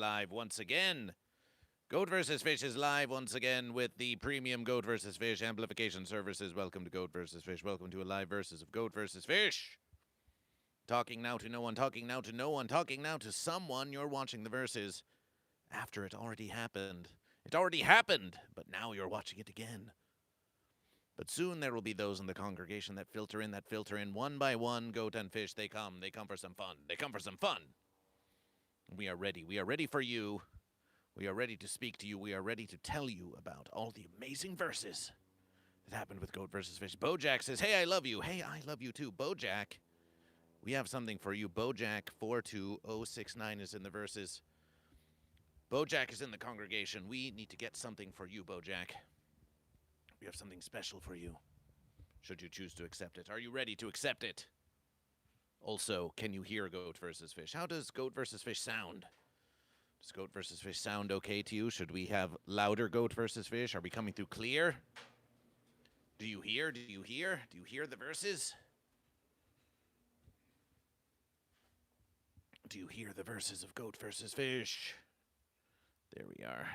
live once again. Goat vs. Fish is live once again with the premium Goat vs. Fish amplification services. Welcome to Goat vs. Fish. Welcome to a live versus of Goat vs. Fish. Talking now to no one, talking now to no one, talking now to someone. You're watching the verses after it already happened. It already happened, but now you're watching it again. But soon there will be those in the congregation that filter in one by one. Goat and Fish, they come for some fun. They come for some fun. We are ready for you. We are ready to speak to you. We are ready to tell you about all the amazing verses that happened with Goat vs. Fish. Bojack says, hey, I love you. Hey, I love you too. Bojack, we have something for you. Bojack42069 is in the verses. Bojack is in the congregation. We need to get something for you, Bojack. We have something special for you, should you choose to accept it. Are you ready to accept it? Also, can you hear Goat vs. Fish? How does Goat vs. Fish sound? Does Goat vs. Fish sound okay to you? Should we have louder Goat vs. Fish? Are we coming through clear? Do you hear? Do you hear? Do you hear the verses? Do you hear the verses of Goat vs. Fish? There we are.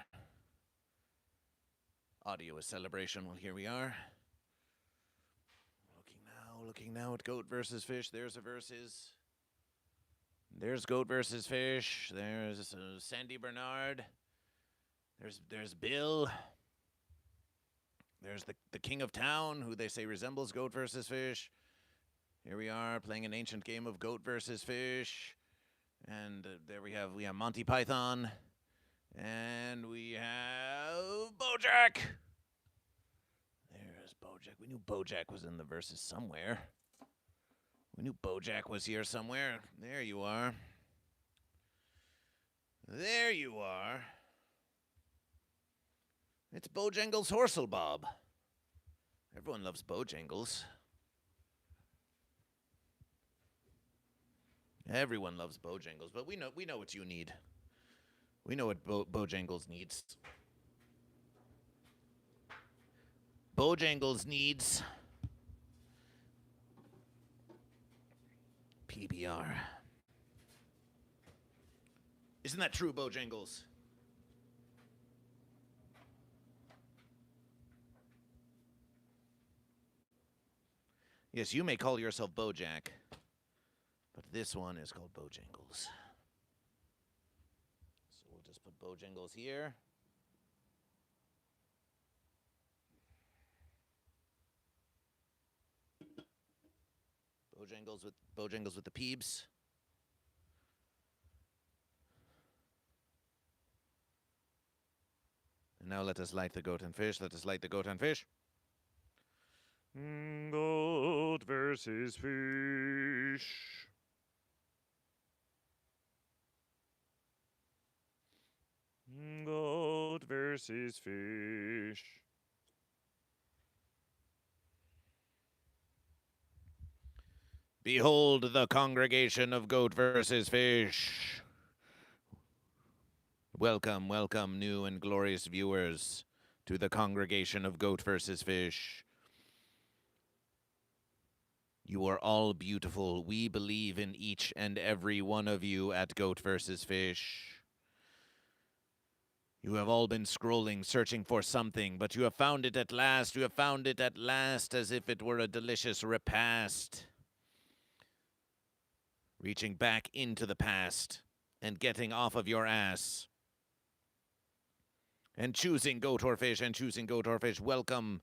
Audio is celebration. Well, here we are. Looking now at Goat vs. Fish. There's a verses. There's Goat vs. Fish. There's Sandy Bernard. There's Bill. There's the King of Town, who they say resembles Goat vs. Fish. Here we are playing an ancient game of Goat vs. Fish. And there we have Monty Python. And we have Bojack. There's Bojack. We knew Bojack was in the verses somewhere. We knew Bojack was here somewhere. There you are. There you are. It's Bojangles Horsebob. Everyone loves Bojangles. Everyone loves Bojangles, but we know what you need. We know what Bojangles needs. Bojangles needs PBR. Isn't that true, Bojangles? Yes, you may call yourself Bojack, but this one is called Bojangles. So we'll just put Bojangles here. Bojangles with the peeps. And now let us light the Goat and Fish. Let us light the Goat and Fish. Goat versus Fish. Goat versus Fish. Behold the congregation of Goat versus Fish. Welcome, welcome, new and glorious viewers, to the congregation of Goat versus Fish. You are all beautiful. We believe in each and every one of you at Goat versus Fish. You have all been scrolling, searching for something, but you have found it at last. You have found it at last, as if it were a delicious repast. Reaching back into the past and getting off of your ass. And choosing Goat or Fish, and choosing Goat or Fish. Welcome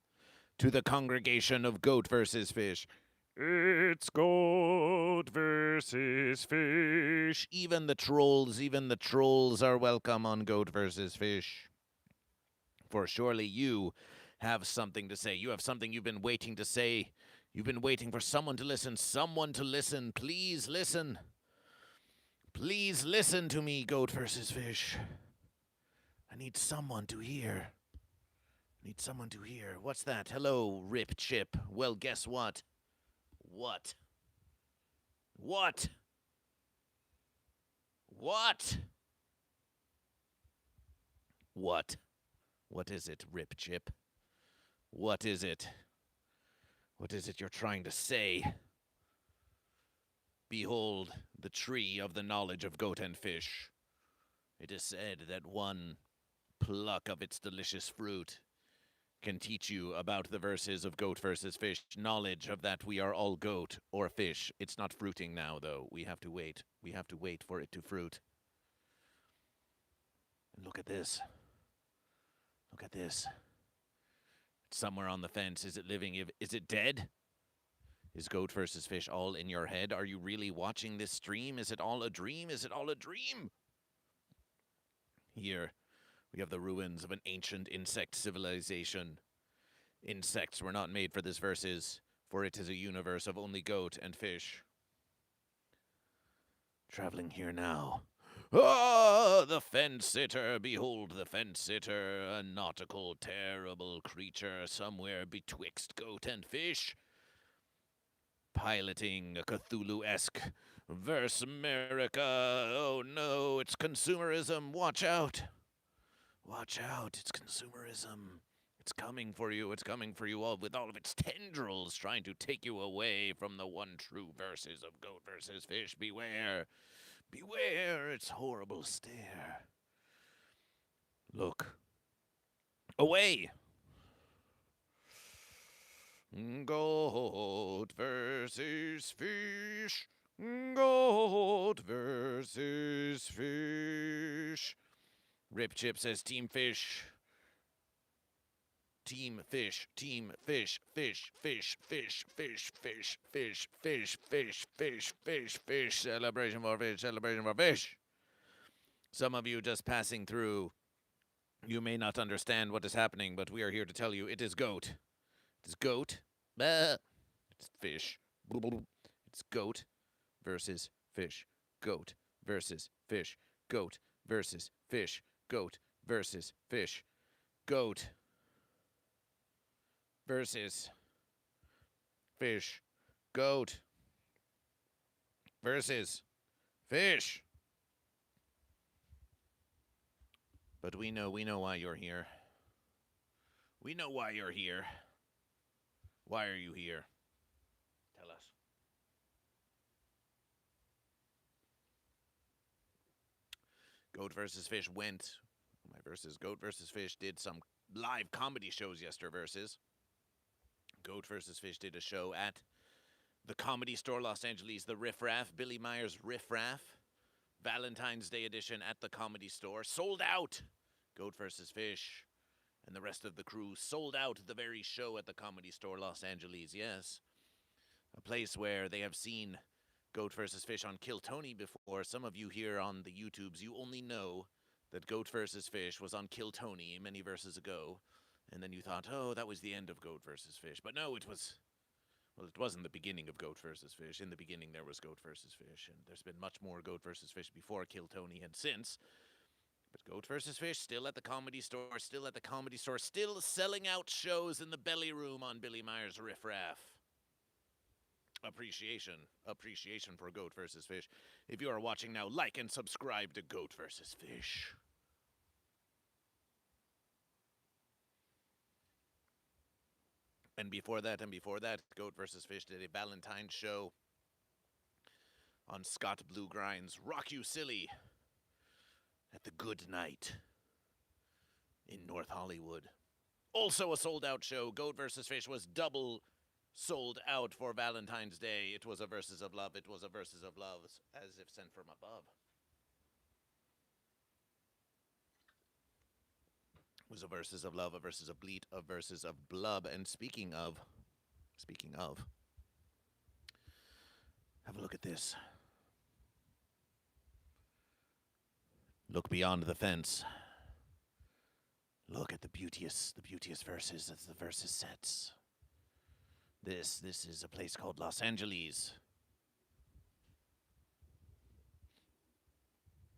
to the congregation of Goat versus Fish. It's Goat versus Fish. Even the trolls are welcome on Goat versus Fish. For surely you have something to say. You have something you've been waiting to say. You've been waiting for someone to listen. Someone to listen. Please listen. Please listen to me, Goat versus Fish. I need someone to hear. I need someone to hear. What's that? Hello, Rip Chip. Well, guess what? What? What? What? What? What is it, Rip Chip? What is it? What is it you're trying to say? Behold the tree of the knowledge of Goat and Fish. It is said that one pluck of its delicious fruit can teach you about the verses of goat versus fish, knowledge of that we are all goat or fish. It's not fruiting now, though. We have to wait. We have to wait for it to fruit. And look at this. Look at this. It's somewhere on the fence. Is it living? Is it dead? Is goat versus fish all in your head? Are you really watching this stream? Is it all a dream? Is it all a dream? Here, we have the ruins of an ancient insect civilization. Insects were not made for this versus, for it is a universe of only goat and fish. Traveling here now. Ah, the fence-sitter, behold the fence-sitter, a nautical, terrible creature somewhere betwixt goat and fish, piloting a Cthulhu-esque verse America. Oh no, it's consumerism, watch out. Watch out, it's consumerism. It's coming for you all with all of its tendrils trying to take you away from the one true verses of goat versus fish. Beware. Beware its horrible stare. Look. Away! Goat versus fish. Goat versus fish. Rip Chip says Team Fish. Team Fish, Team Fish, Fish, Fish, Fish, Fish, Fish, Fish, Fish, Fish, Fish, Fish, Fish, celebration for fish, celebration for fish. Some of you just passing through, you may not understand what is happening, but we are here to tell you it is goat. It is goat. It's fish. It's goat versus fish. Goat versus fish. Goat versus fish. Goat versus fish. Goat versus fish. Goat versus fish. But we know why you're here. We know why you're here. Why are you here? Tell us. Goat versus fish went. My versus Goat versus fish did some live comedy shows yesterday versus. Goat versus Fish did a show at the Comedy Store Los Angeles, the Riff-Raff, Billy Meyer's Riff-Raff, Valentine's Day edition at the Comedy Store. Sold out! Goat versus Fish and the rest of the crew sold out the very show at the Comedy Store Los Angeles, yes. A place where they have seen Goat versus Fish on Kill Tony before. Some of you here on the YouTubes, you only know that Goat versus Fish was on Kill Tony many verses ago. And then you thought, oh, that was the end of Goat versus Fish. But no, it wasn't the beginning of Goat versus Fish. In the beginning, there was Goat versus Fish. And there's been much more Goat versus Fish before Kill Tony and since. But Goat versus Fish, still at the Comedy Store, still selling out shows in the belly room on Billy Meyer's Riff-Raff. Appreciation for Goat versus Fish. If you are watching now, like and subscribe to Goat versus Fish. And before that, Goat vs. Fish did a Valentine's show on Scott Bluegrind's Rock You Silly at the Good Night in North Hollywood. Also a sold-out show. Goat vs. Fish was double sold out for Valentine's Day. It was a versus of love. It was a versus of love as if sent from above. It was a versus of love, a versus of bleat, a versus of blub. And speaking of, have a look at this. Look beyond the fence. Look at the beauteous verses as the verses sets. This is a place called Los Angeles.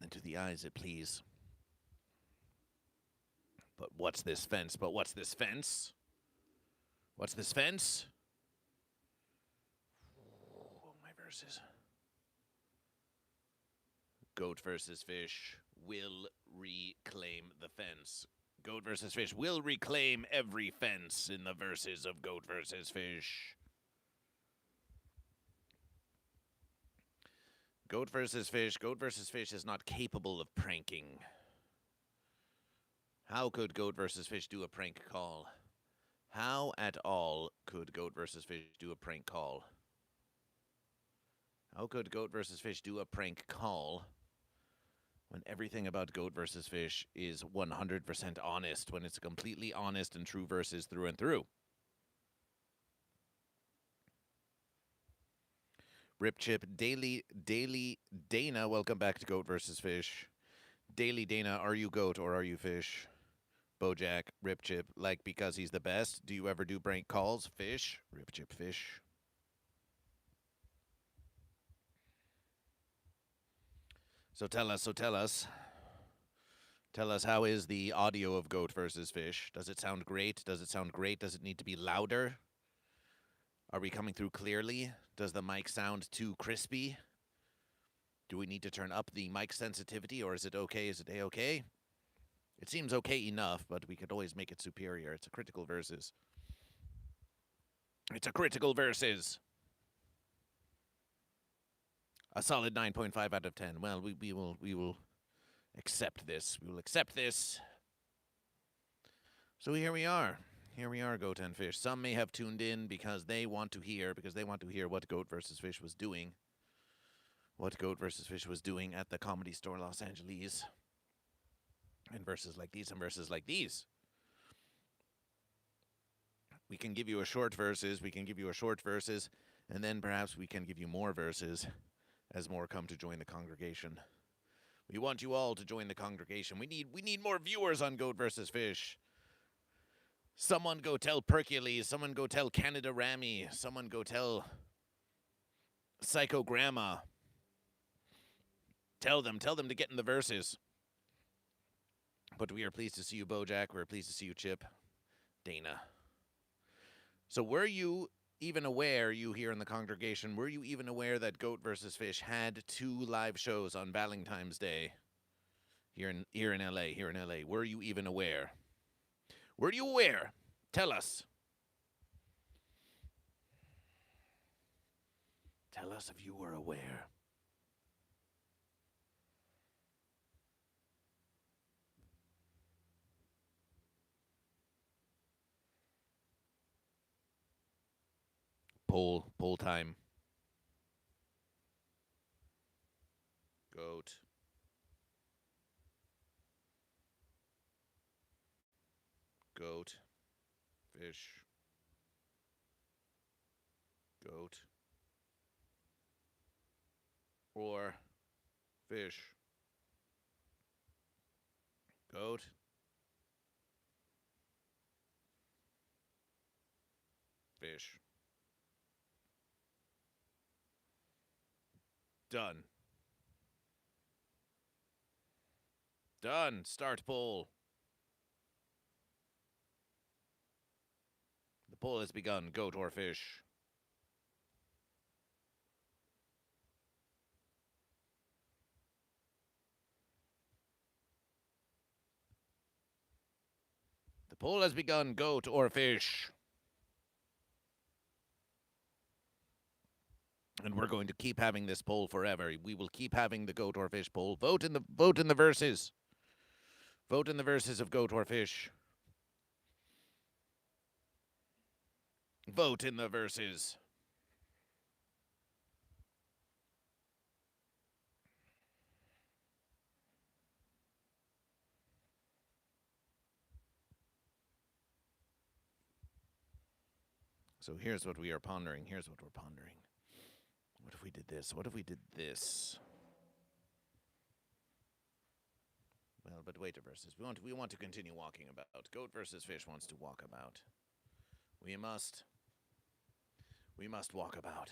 And to the eyes it please. But what's this fence? What's this fence? Oh, my verses. Goat versus Fish will reclaim the fence. Goat versus Fish will reclaim every fence in the verses of Goat versus Fish. Goat versus fish. Goat versus fish is not capable of pranking. How could goat versus fish do a prank call? How at all could goat versus fish do a prank call? How could goat versus fish do a prank call when everything about goat versus fish is 100% honest, when it's completely honest and true verses through and through? Rip Chip, Daily Dana, welcome back to Goat versus Fish. Daily Dana, are you goat or are you fish? Bojack, Rip Chip, like because he's the best. Do you ever do prank calls? Fish, Rip Chip, fish. So tell us. Tell us, how is the audio of Goat versus Fish? Does it sound great? Does it sound great? Does it need to be louder? Are we coming through clearly? Does the mic sound too crispy? Do we need to turn up the mic sensitivity, or is it okay? Is it A-okay? It seems okay enough, but we could always make it superior. It's a critical versus. It's a critical versus. A solid 9.5 out of 10. Well, we will accept this. We will accept this. So here we are. Here we are, Goat and Fish. Some may have tuned in because they want to hear what Goat versus Fish was doing. What Goat versus Fish was doing at the Comedy Store Los Angeles. And verses like these and verses like these. We can give you a short verses, and then perhaps we can give you more verses as more come to join the congregation. We want you all to join the congregation. We need more viewers on Goat versus Fish. Someone go tell Percules. Someone go tell Canada Rami. Someone go tell Psycho Grandma. Tell them to get in the verses. But we are pleased to see you, Bojack. We're pleased to see you, Chip. Dana. So were you even aware, you here in the congregation, were you even aware that Goat versus Fish had 2 live shows on Valentine's Day here in LA? Were you even aware? Were you aware? Tell us. Tell us if you were aware. Poll time. Goat. Goat. Fish. Goat. Or fish. Goat. Fish. Done. Done. Start poll. The poll has begun. Goat or fish? The poll has begun. Goat or fish? And we're going to keep having this poll forever. We will keep having the goat or fish poll. Vote in the verses. Vote in the verses of goat or fish. Vote in the verses. So here's what we are pondering. Here's what we're pondering. What if we did this? What if we did this? Well, but wait a versus. We want to continue walking about. Goat versus fish wants to walk about. We must walk about.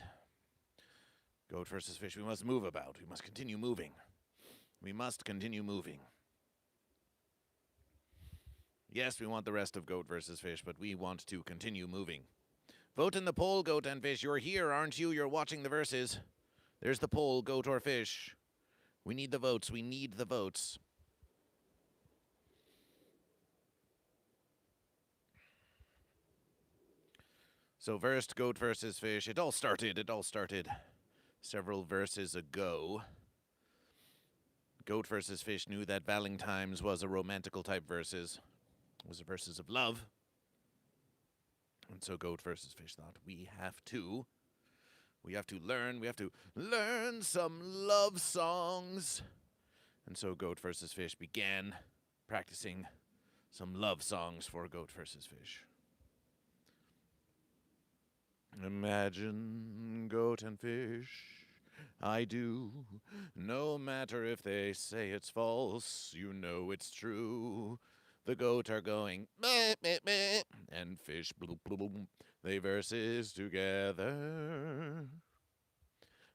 Goat versus fish, we must move about. We must continue moving. We must continue moving. Yes, we want the rest of goat versus fish, but we want to continue moving. Vote in the poll, goat and fish. You're here, aren't you? You're watching the verses. There's the poll, goat or fish. We need the votes. We need the votes. So first, goat versus fish. It all started several verses ago, Goat versus Fish knew that Valentine's was a romantical type verses. It was a verses of love. And so Goat versus Fish thought, we have to learn some love songs. And so Goat versus Fish began practicing some love songs for Goat versus Fish. Imagine goat and fish, I do. No matter if they say it's false, you know it's true. The goat are going meh, meh, meh, and fish bloop, bloop, bloop. They verses together.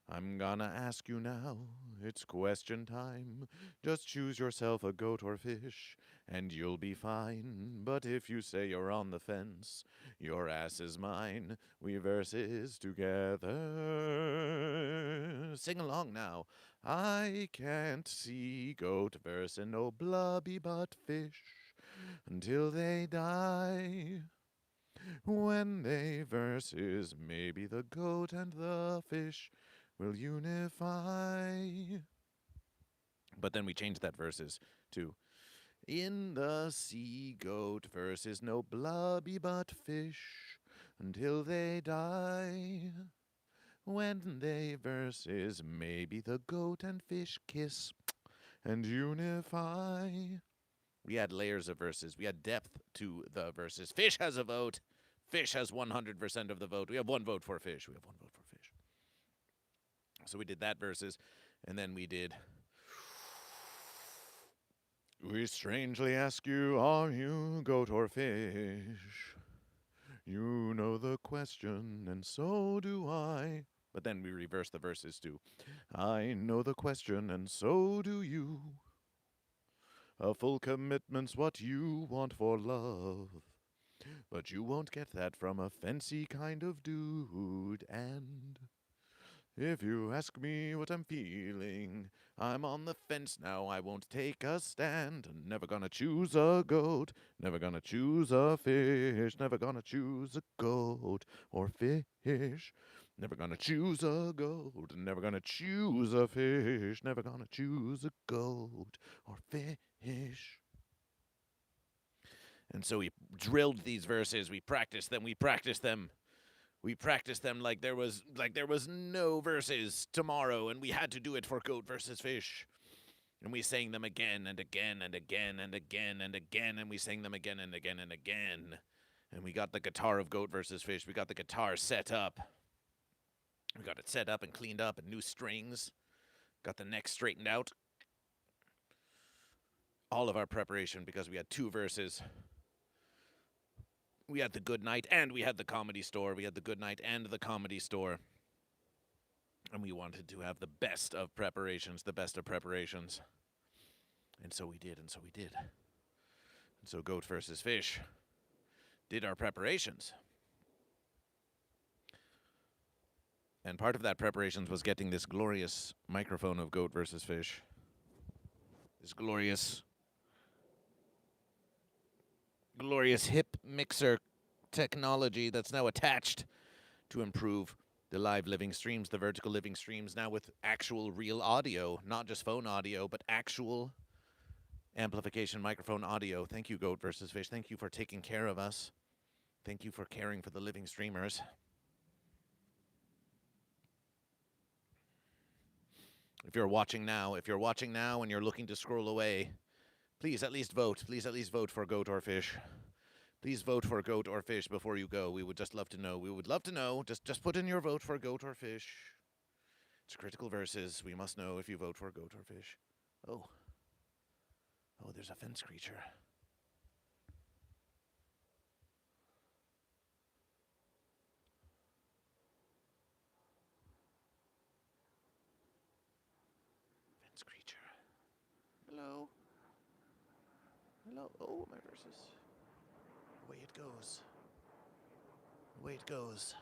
I'm gonna ask you now, it's question time. Just choose yourself a goat or fish, and you'll be fine. But if you say you're on the fence, your ass is mine. We verses together. Sing along now. I can't see goat versin' no blubby but fish until they die. When they verses, maybe the goat and the fish will unify. But then we changed that verses to in the sea goat verses no blubby but fish until they die. When they verses maybe the goat and fish kiss and unify. We had layers of verses. We had depth to the verses. Fish has a vote. Fish has 100% of the vote. We have one vote for fish. We have one vote for fish. So we did that verses, and then we did. We strangely ask you, are you goat or fish? You know the question, and so do I. But then we reversed the verses to, I know the question, and so do you. A full commitment's what you want for love. But you won't get that from a fancy kind of dude. And if you ask me what I'm feeling, I'm on the fence now. I won't take a stand. Never gonna choose a goat. Never gonna choose a fish. Never gonna choose a goat or fish. Never gonna choose a goat. Never gonna choose a fish. Never gonna choose a goat or fish. And so we drilled these verses. We practiced them. We practiced them like there was no verses tomorrow, and we had to do it for Goat versus Fish. And we sang them again and again and again and again and again, and we sang them again and again and again. And we got the guitar of Goat versus Fish. We got the guitar set up. We got it set up and cleaned up and new strings. Got the neck straightened out. All of our preparation because we had two verses. We had the Good Night and we had the Comedy Store. We had the Good Night and the Comedy Store. And we wanted to have the best of preparations, the best of preparations. And so we did, and so we did. And so Goat versus Fish did our preparations. And part of that preparations was getting this glorious microphone of Goat versus Fish. This glorious hip mixer technology that's now attached to improve the live living streams, the vertical living streams, now with actual real audio, not just phone audio, but actual amplification microphone audio. Thank you, Goat versus Fish. Thank you for taking care of us. Thank you for caring for the living streamers. If you're watching now and you're looking to scroll away, please at least vote. Please at least vote for Goat or Fish. Please vote for Goat or Fish before you go. We would just love to know. We would love to know. Just put in your vote for Goat or Fish. It's critical verses. We must know if you vote for Goat or Fish. Oh, there's a fence creature. Fence creature. Hello. Hello. Oh, my verses. Away it goes. Away it goes.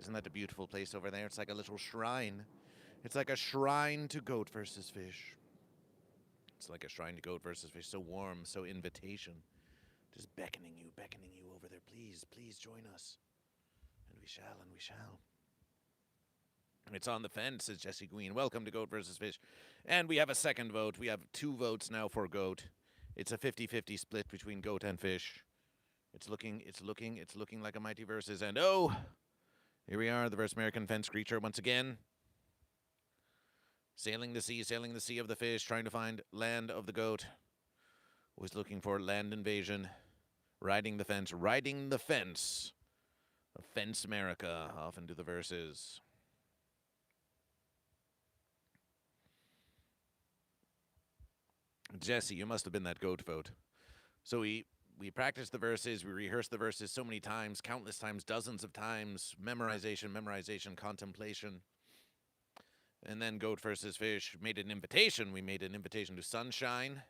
Isn't that a beautiful place over there? It's like a little shrine. It's like a shrine to Goat versus Fish. It's like a shrine to Goat versus Fish. So warm, so invitation. Just beckoning you over there. Please, please join us. we shall, and we shall. It's on the fence, says Jesse Green. Welcome to Goat versus Fish. And we have a second vote. We have 2 votes now for Goat. It's a 50-50 split between Goat and Fish. It's looking like a mighty versus. And oh, here we are, the Verse American fence creature once again. Sailing the sea of the fish, trying to find land of the goat. Was looking for land invasion. Riding the fence. Of Fence America, off into the verses. Jesse, you must have been that goat vote. So we practiced the verses, we rehearsed the verses so many times, countless times, dozens of times, memorization, contemplation. And then Goat versus Fish made an invitation. We made an invitation to Sunshine,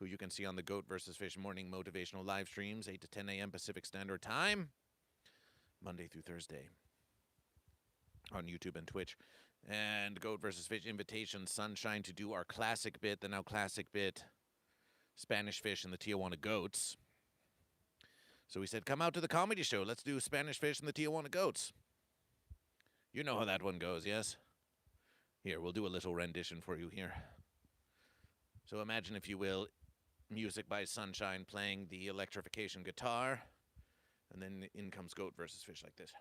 who you can see on the Goat versus Fish morning motivational live streams, 8 to 10 a.m. Pacific Standard Time, Monday through Thursday, on YouTube and Twitch. And Goat versus Fish invitation, Sunshine, to do our classic bit, the now classic bit, Spanish Fish and the Tijuana Goats. So we said, come out to the comedy show. Let's do Spanish Fish and the Tijuana Goats. You know how that one goes, yes? Here, we'll do a little rendition for you here. So imagine, if you will, music by Sunshine playing the electrification guitar, and then in comes Goat versus Fish like this.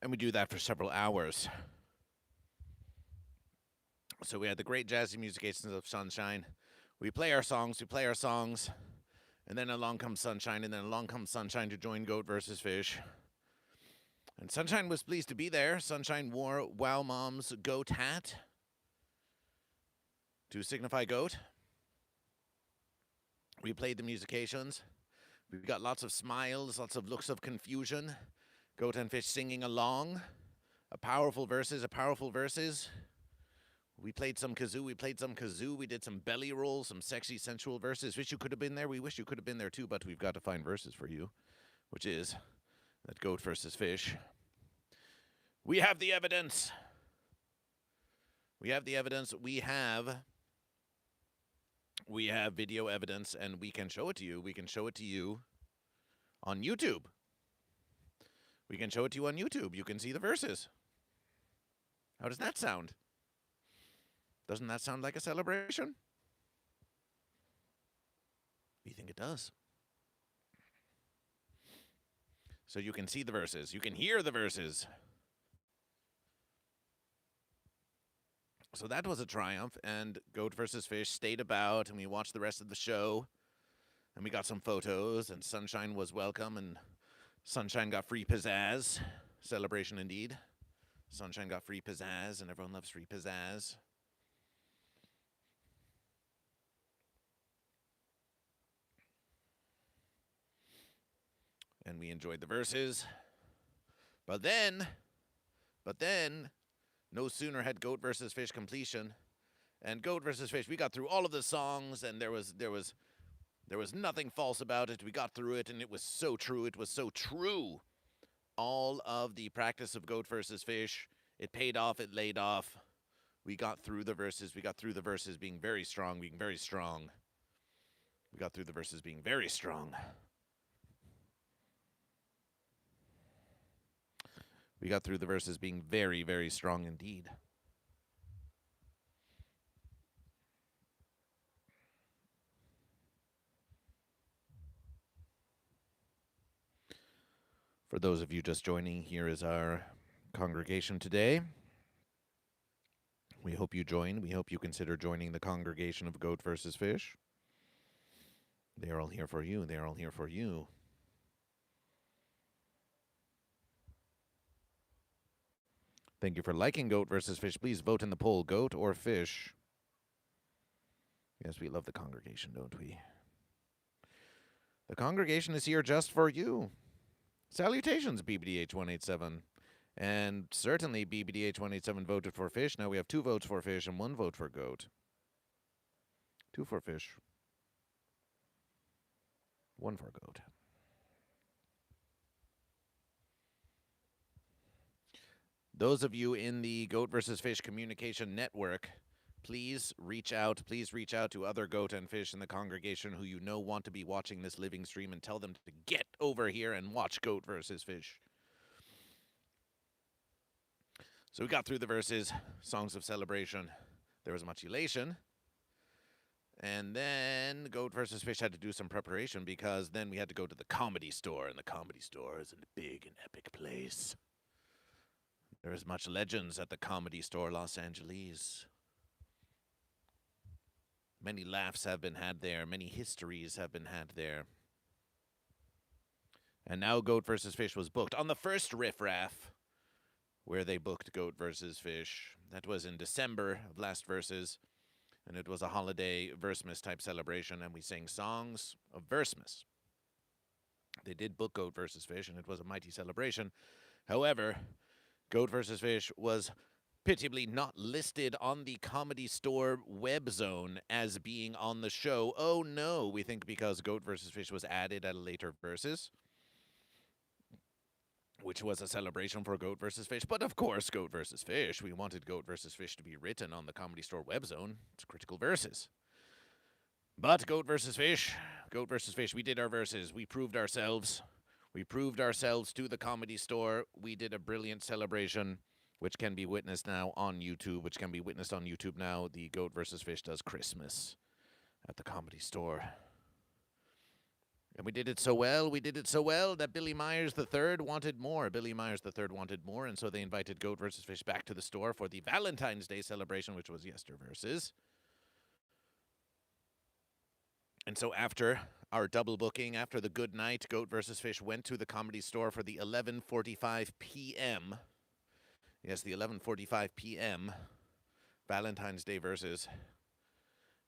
And we do that for several hours. So we had the great jazzy musications of Sunshine. We play our songs, and then along comes Sunshine, to join Goat versus Fish. And Sunshine was pleased to be there. Sunshine wore Wow Mom's goat hat to signify goat. We played the musications. We got lots of smiles, lots of looks of confusion. Goat and Fish singing along. Powerful verses. We played some kazoo. We did some belly rolls, some sexy, sensual verses. Wish you could have been there. We wish you could have been there too, but we've got to find verses for you, which is that Goat versus Fish. We have the evidence. We have video evidence, and we can show it to you. We can show it to you on YouTube. You can see the verses. How does that sound? Doesn't that sound like a celebration? We think it does. So you can see the verses. You can hear the verses. So that was a triumph, and Goat versus Fish stayed about, and we watched the rest of the show, and we got some photos, and Sunshine was welcome, and Sunshine got free pizzazz. Celebration indeed. Sunshine got free pizzazz, and everyone loves free pizzazz. And we enjoyed the verses. But then, no sooner had Goat versus Fish completion, and Goat versus Fish, we got through all of the songs, and there was nothing false about it. We got through it, and it was so true. All of the practice of Goat versus Fish, it paid off. It laid off. We got through the verses. Being very strong. We got through the verses being very strong. We got through the verses being very, very strong indeed. For those of you just joining, here is our congregation today. We hope you join. We hope you consider joining the congregation of Goat versus Fish. They are all here for you. They are all here for you. Thank you for liking Goat versus Fish. Please vote in the poll, goat or fish. Yes, we love the congregation, don't we? The congregation is here just for you. Salutations, BBDH187. And certainly BBDH187 voted for fish. Now we have 2 votes for fish and 1 vote for goat. 2 for fish. 1 for goat. Those of you in the Goat versus Fish communication network, please reach out. Please reach out to other goat and fish in the congregation who you know want to be watching this living stream and tell them to get over here and watch Goat versus Fish. So we got through the verses, songs of celebration. There was much elation. And then Goat versus Fish had to do some preparation because then we had to go to the Comedy Store, and the Comedy Store is a big and epic place. There is much legends at the Comedy Store, Los Angeles. Many laughs have been had there. Many histories have been had there. And now Goat versus Fish was booked on the first Riff-Raff, where they booked Goat versus Fish. That was in December of last verses, and it was a holiday Versmas type celebration, and we sang songs of Versmas. They did book Goat versus Fish, and it was a mighty celebration. However, Goat versus Fish was pitiably not listed on the Comedy Store web zone as being on the show. Oh no, we think because Goat versus Fish was added at a later verses, which was a celebration for Goat versus Fish. But of course, Goat versus Fish. We wanted Goat versus Fish to be written on the Comedy Store web zone. It's critical verses. But Goat versus Fish, we did our verses. We proved ourselves. We proved ourselves to the Comedy Store. We did a brilliant celebration, which can be witnessed now on YouTube, The Goat versus Fish does Christmas at the Comedy Store. And we did it so well that Billy Myers III wanted more. And so they invited Goat versus Fish back to the store for the Valentine's Day celebration, which was yesterverses. And so after our double booking, after the good night, Goat versus Fish went to the Comedy Store for the 11:45 p.m. Yes, the 11:45 p.m. Valentine's Day versus.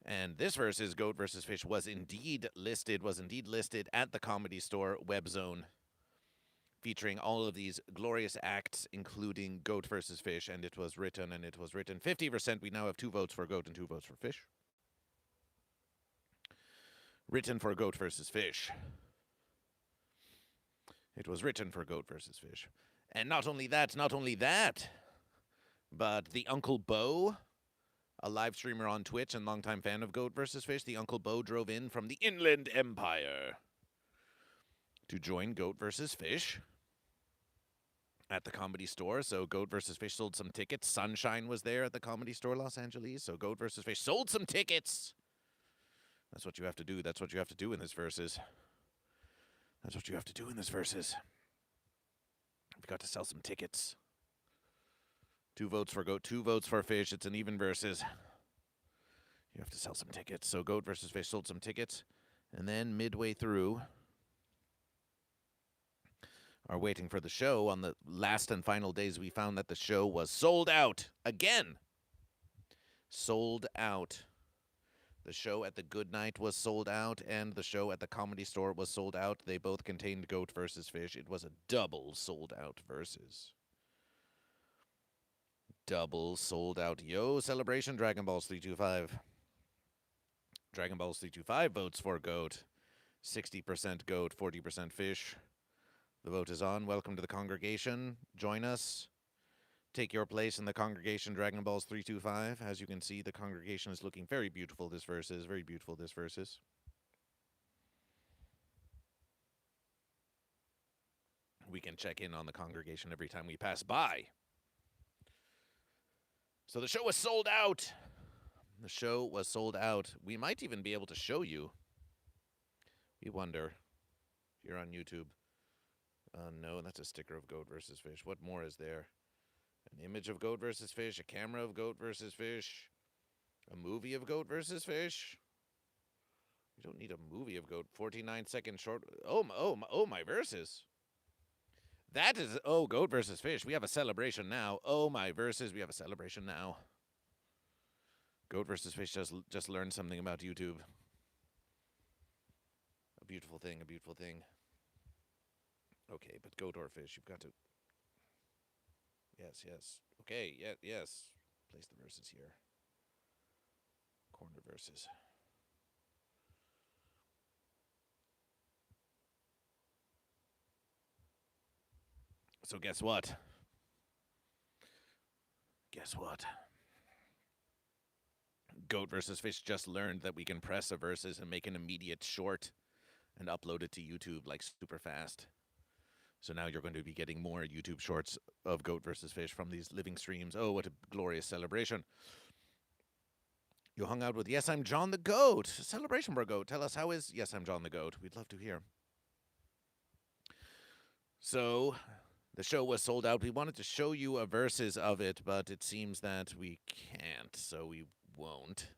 And this versus, Goat versus Fish, was indeed listed at the Comedy Store web zone, featuring all of these glorious acts, including Goat versus Fish, and it was written 50%. We now have 2 votes for Goat and 2 votes for Fish. Written for Goat versus Fish. It was written for Goat versus Fish. And not only that, but the Uncle Bo, a live streamer on Twitch and longtime fan of Goat versus Fish, the Uncle Bo drove in from the Inland Empire to join Goat versus Fish at the Comedy Store. So Goat versus Fish sold some tickets. Sunshine was there at the Comedy Store, Los Angeles. So Goat versus Fish sold some tickets. That's what you have to do. That's what you have to do in this verses. We've got to sell some tickets. 2 votes for Goat, 2 votes for Fish. It's an even versus. You have to sell some tickets. So Goat versus Fish sold some tickets. And then midway through, are waiting for the show. On the last and final days, we found that the show was sold out. Again. Sold out. The show at the Good Night was sold out, and the show at the Comedy Store was sold out. They both contained Goat versus Fish. It was a double sold out versus. Double sold out. Yo, celebration, Dragon Balls 325. Dragon Balls 325 votes for Goat. 60% Goat, 40% Fish. The vote is on. Welcome to the congregation. Join us. Take your place in the congregation, Dragon Balls 325. As you can see, the congregation is looking very beautiful this verses. Very beautiful this verses. We can check in on the congregation every time we pass by. So the show was sold out. The show was sold out. We might even be able to show you. We wonder. Here on YouTube. No, that's a sticker of Goat versus Fish. What more is there? An image of goat versus fish, a camera of goat versus fish, a movie of goat versus fish. We don't need a movie of goat. 49-second short. Oh, my verses. That is, goat versus fish. We have a celebration now. Oh, my verses. We have a celebration now. Goat versus fish just learned something about YouTube. A beautiful thing, a beautiful thing. Okay, but goat or fish, you've got to... Yes, yes. Okay, yes. Place the verses here. Corner verses. So guess what? Guess what? Goat versus fish just learned that we can press a verses and make an immediate short and upload it to YouTube like super fast. So now you're going to be getting more YouTube shorts of goat versus fish from these living streams. Oh, what a glorious celebration. You hung out with Yes, I'm John the Goat. Celebration for a goat. Tell us, how is Yes, I'm John the Goat? We'd love to hear. So the show was sold out. We wanted to show you a verses of it, but it seems that we can't, so we won't.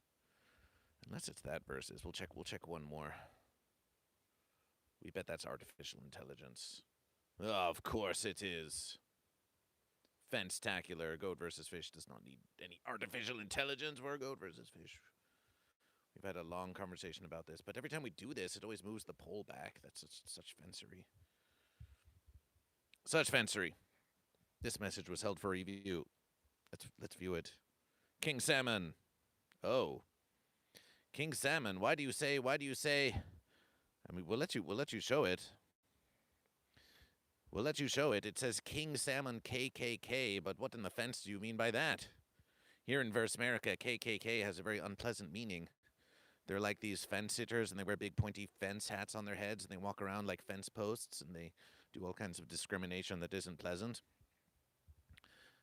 Unless it's that verses. We'll check one more. We bet that's artificial intelligence. Oh, of course it is. Fence-tacular. Goat versus fish does not need any artificial intelligence for goat versus fish. We've had a long conversation about this, but every time we do this, it always moves the poll back. That's such fencery. Such fencery. This message was held for review. Let's view it. King Salmon. Oh. King Salmon. Why do you say? I mean, we'll let you show it. We'll let you show it. It says King Salmon KKK, but what in the fence do you mean by that? Here in Verse America, KKK has a very unpleasant meaning. They're like these fence sitters, and they wear big pointy fence hats on their heads, and they walk around like fence posts, and they do all kinds of discrimination that isn't pleasant.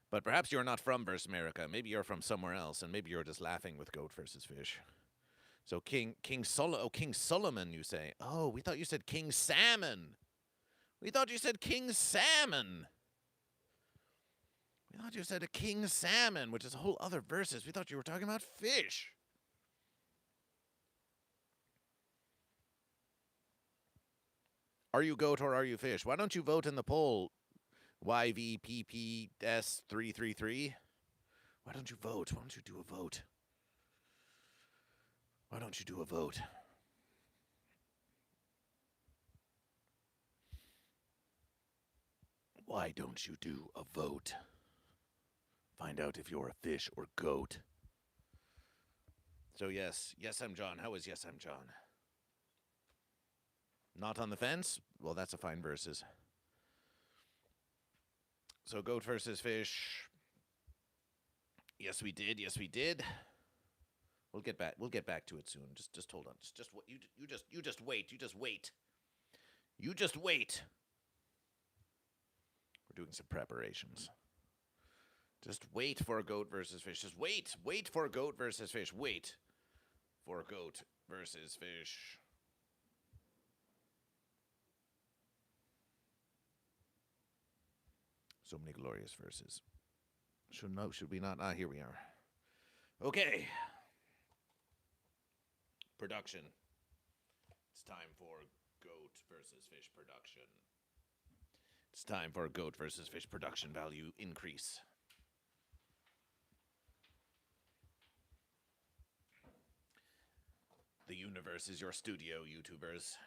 But perhaps you're not from Verse America. Maybe you're from somewhere else, and maybe you're just laughing with goat versus fish. So King Solomon, you say. Oh, we thought you said King Salmon. We thought you said King Salmon. We thought you said a King Salmon, which is a whole other verses. We thought you were talking about fish. Are you goat or are you fish? Why don't you vote in the poll? YVPPS333. Why don't you vote? Why don't you do a vote? Why don't you do a vote? Why don't you do a vote? Find out if you're a fish or goat. So yes, I'm John. How is Yes, I'm John? Not on the fence? Well, that's a fine versus. So goat versus fish. Yes, we did. We'll get back to it soon. Just hold on. Just you just wait. You just wait. We're doing some preparations. Just wait for goat versus fish. Just wait for goat versus fish. Wait for goat versus fish. So many glorious verses. Should we not? Here we are. Okay. Production. It's time for goat versus fish production. It's time for goat versus fish production value increase. The universe is your studio, YouTubers.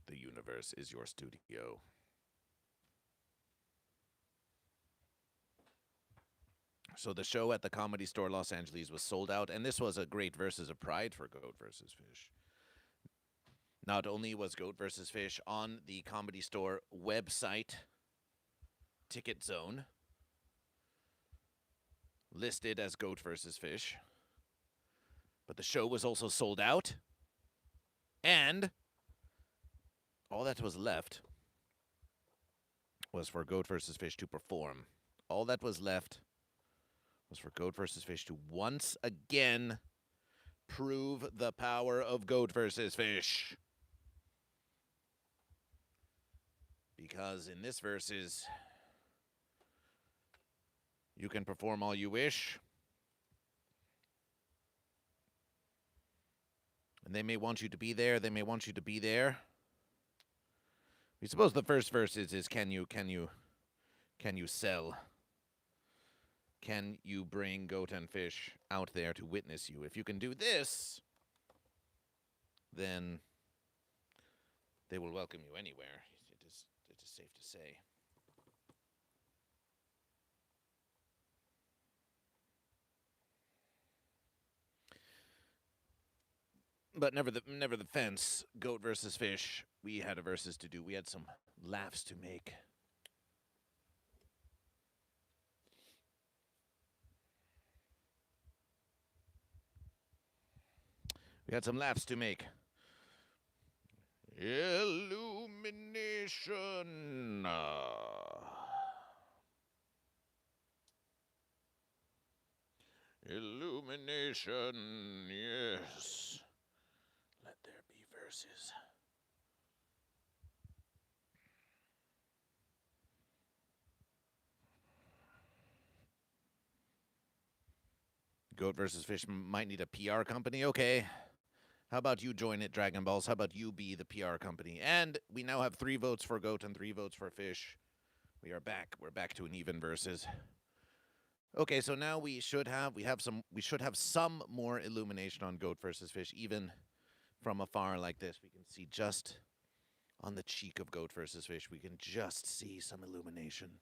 The universe is your studio. So the show at the Comedy Store Los Angeles was sold out, and this was a great versus of pride for Goat versus Fish. Not only was Goat versus Fish on the Comedy Store website, Ticket Zone, listed as Goat versus Fish, but the show was also sold out, and all that was left was for Goat versus Fish to perform. All that was left was for Goat versus Fish to once again prove the power of Goat versus Fish. Because in this versus, you can perform all you wish. And they may want you to be there. They may want you to be there. We suppose the first verse is can you sell? Can you bring Goat and Fish out there to witness you? If you can do this, then they will welcome you anywhere. It is safe to say. But never the fence. Goat versus Fish. We had a versus to do. We had some laughs to make. We had some laughs to make. Illumination. Illumination, yes. Let there be verses. Goat versus Fish might need a PR company. Okay. How about you join it, Dragon Balls? How about you be the PR company? And we now have 3 votes for Goat and 3 votes for Fish. We are back. We're back to an even versus. Okay, so now we should have some more illumination on Goat versus Fish, even from afar like this. We can see just on the cheek of Goat versus Fish, we can just see some illumination.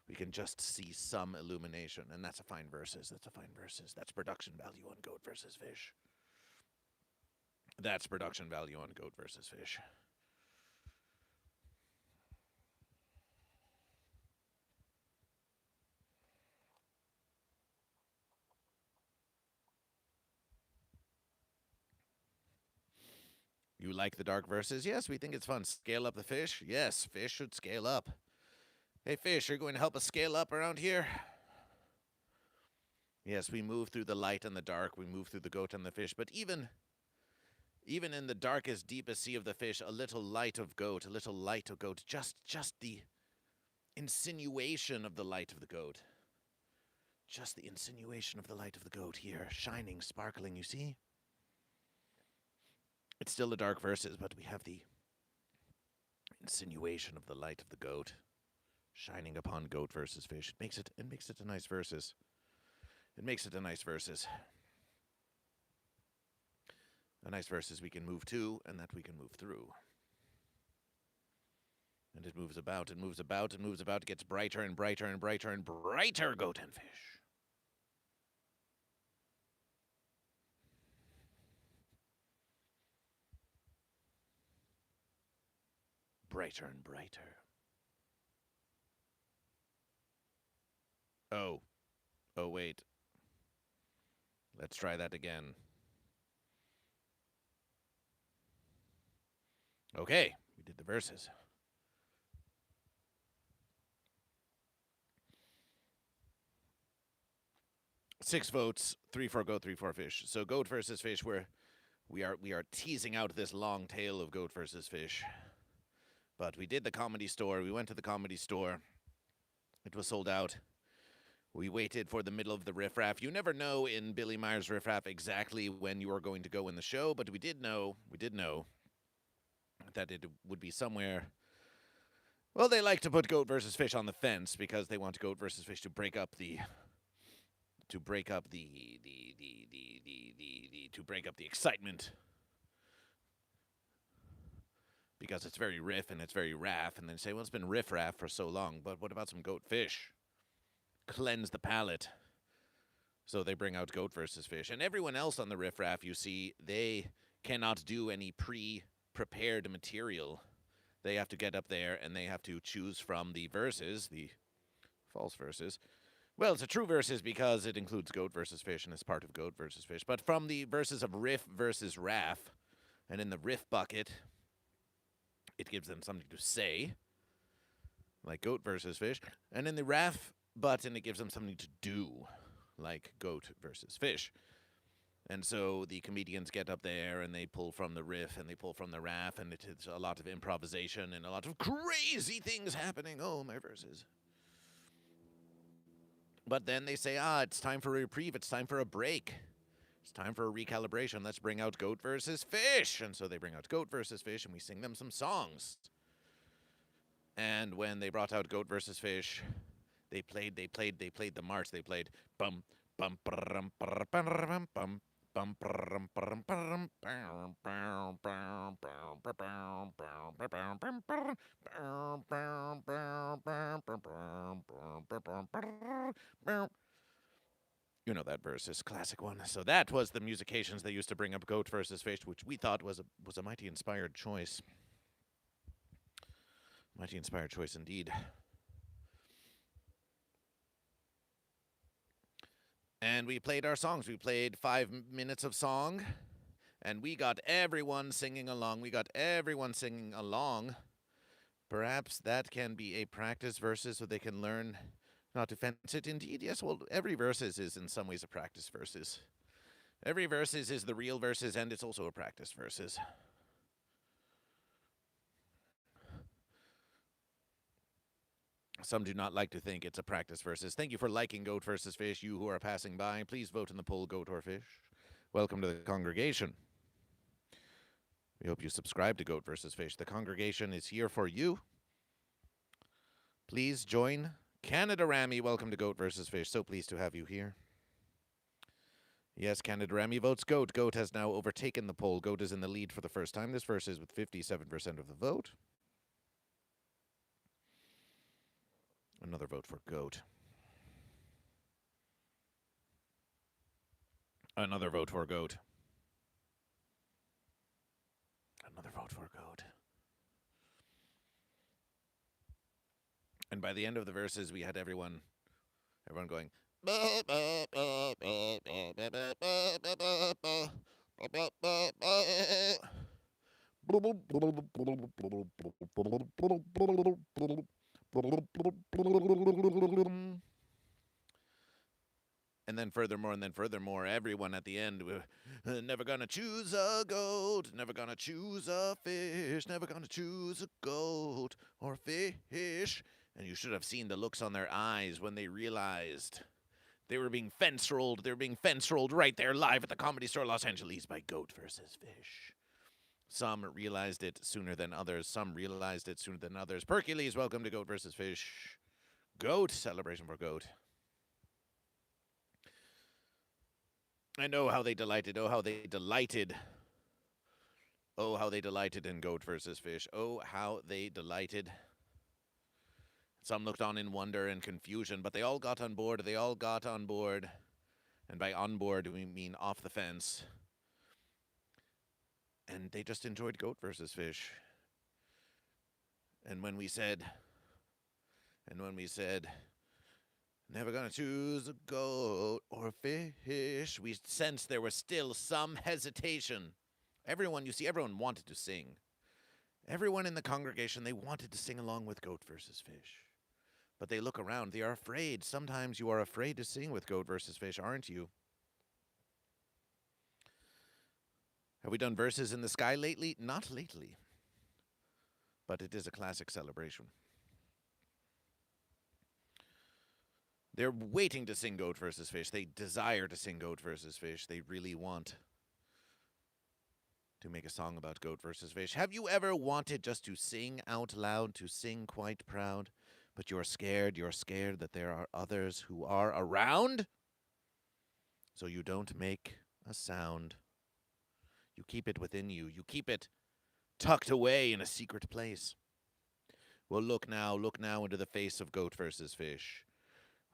We can just see some illumination, and that's a fine versus. That's a fine versus. That's production value on Goat versus Fish. That's production value on Goat versus Fish. You like the dark verses? Yes, we think it's fun. Scale up the fish? Yes, fish should scale up. Hey, fish, you're going to help us scale up around here? Yes, we move through the light and the dark. We move through the goat and the fish. But even in the darkest, deepest sea of the fish, a little light of goat, just the insinuation of the light of the goat. Just the insinuation of the light of the goat here, shining, sparkling, you see? It's still the dark verses, but we have the insinuation of the light of the goat shining upon Goat versus Fish. It makes it a nice versus. It makes it a nice versus. A nice versus we can move to, and that we can move through. And it moves about, it moves about, it moves about, it gets brighter and brighter and brighter and brighter, Goat and Fish. Brighter and brighter. Oh, wait. Let's try that again. Okay, we did the verses. Six votes, 3 for Goat, 3 for Fish. So Goat versus Fish, we are teasing out this long tail of Goat versus Fish. But we did the Comedy Store. We went to the Comedy Store. It was sold out. We waited for the middle of the Riff-Raff. You never know in Billy Meyer's Riff-Raff exactly when you are going to go in the show, but we did know that it would be somewhere. Well, they like to put Goat versus Fish on the fence because they want Goat versus Fish to break up the excitement. Because it's very riff and it's very raff, and then say, well, it's been riff-raff for so long, but what about some Goat Fish? Cleanse the palate. So they bring out Goat versus Fish. And everyone else on the riff-raff, you see, they cannot do any pre-prepared material. They have to get up there and they have to choose from the verses, the false verses. Well, it's a true verses because it includes Goat versus Fish and is part of Goat versus Fish. But from the verses of Riff versus Raff, and in the Riff bucket, it gives them something to say, like Goat versus Fish. And in the Raff button, it gives them something to do, like Goat versus Fish. And so the comedians get up there and they pull from the riff and they pull from the raff, and it's a lot of improvisation and a lot of crazy things happening. Oh, my verses. But then they say, it's time for a reprieve. It's time for a break. It's time for a recalibration. Let's bring out Goat versus Fish. And so they bring out Goat versus Fish, and we sing them some songs. And when they brought out Goat versus Fish, they played the march. They played bum bum bum bum bum bum. You know that verse is a classic one. So that was the musications they used to bring up Goat versus Fish, which we thought was a mighty inspired choice. Mighty inspired choice indeed. And we played our songs. We played 5 minutes of song, and we got everyone singing along. Perhaps that can be a practice verses so they can learn not to fence it. Indeed, yes, well, every verses is in some ways a practice verses. Every verses is the real verses, and it's also a practice verses. Some do not like to think it's a practice versus. Thank you for liking Goat versus Fish. You who are passing by, please vote in the poll, Goat or Fish. Welcome to the congregation. We hope you subscribe to Goat versus Fish. The congregation is here for you. Please join Canada Rami. Welcome to Goat versus Fish. So pleased to have you here. Yes, Canada Rami votes Goat. Goat has now overtaken the poll. Goat is in the lead for the first time. This verse is with 57% of the vote. Another vote for Goat. Another vote for Goat. Another vote for Goat. And by the end of the verses, we had everyone going. And then furthermore, everyone at the end, never gonna choose a goat, never gonna choose a fish, never gonna choose a goat or fish. And you should have seen the looks on their eyes when they realized they were being fence rolled. They were being fence rolled right there live at the Comedy Store Los Angeles by Goat versus Fish. Some realized it sooner than others. Percules, welcome to Goat versus Fish. Goat, celebration for Goat. And oh, how they delighted. Oh, how they delighted. Oh, how they delighted in Goat versus Fish. Oh, how they delighted. Some looked on in wonder and confusion, but they all got on board. And by on board, we mean off the fence. And they just enjoyed Goat versus Fish. And when we said, never gonna choose a goat or fish, we sensed there was still some hesitation. Everyone wanted to sing. Everyone in the congregation, they wanted to sing along with Goat versus Fish. But they look around, they are afraid. Sometimes you are afraid to sing with Goat versus Fish, aren't you? Have we done Verses in the Sky lately? Not lately. But it is a classic celebration. They're waiting to sing Goat versus Fish. They desire to sing Goat versus Fish. They really want to make a song about Goat versus Fish. Have you ever wanted just to sing out loud, to sing quite proud, but you're scared that there are others who are around? So you don't make a sound. You keep it within you. You keep it tucked away in a secret place. Well, look now into the face of Goat versus Fish.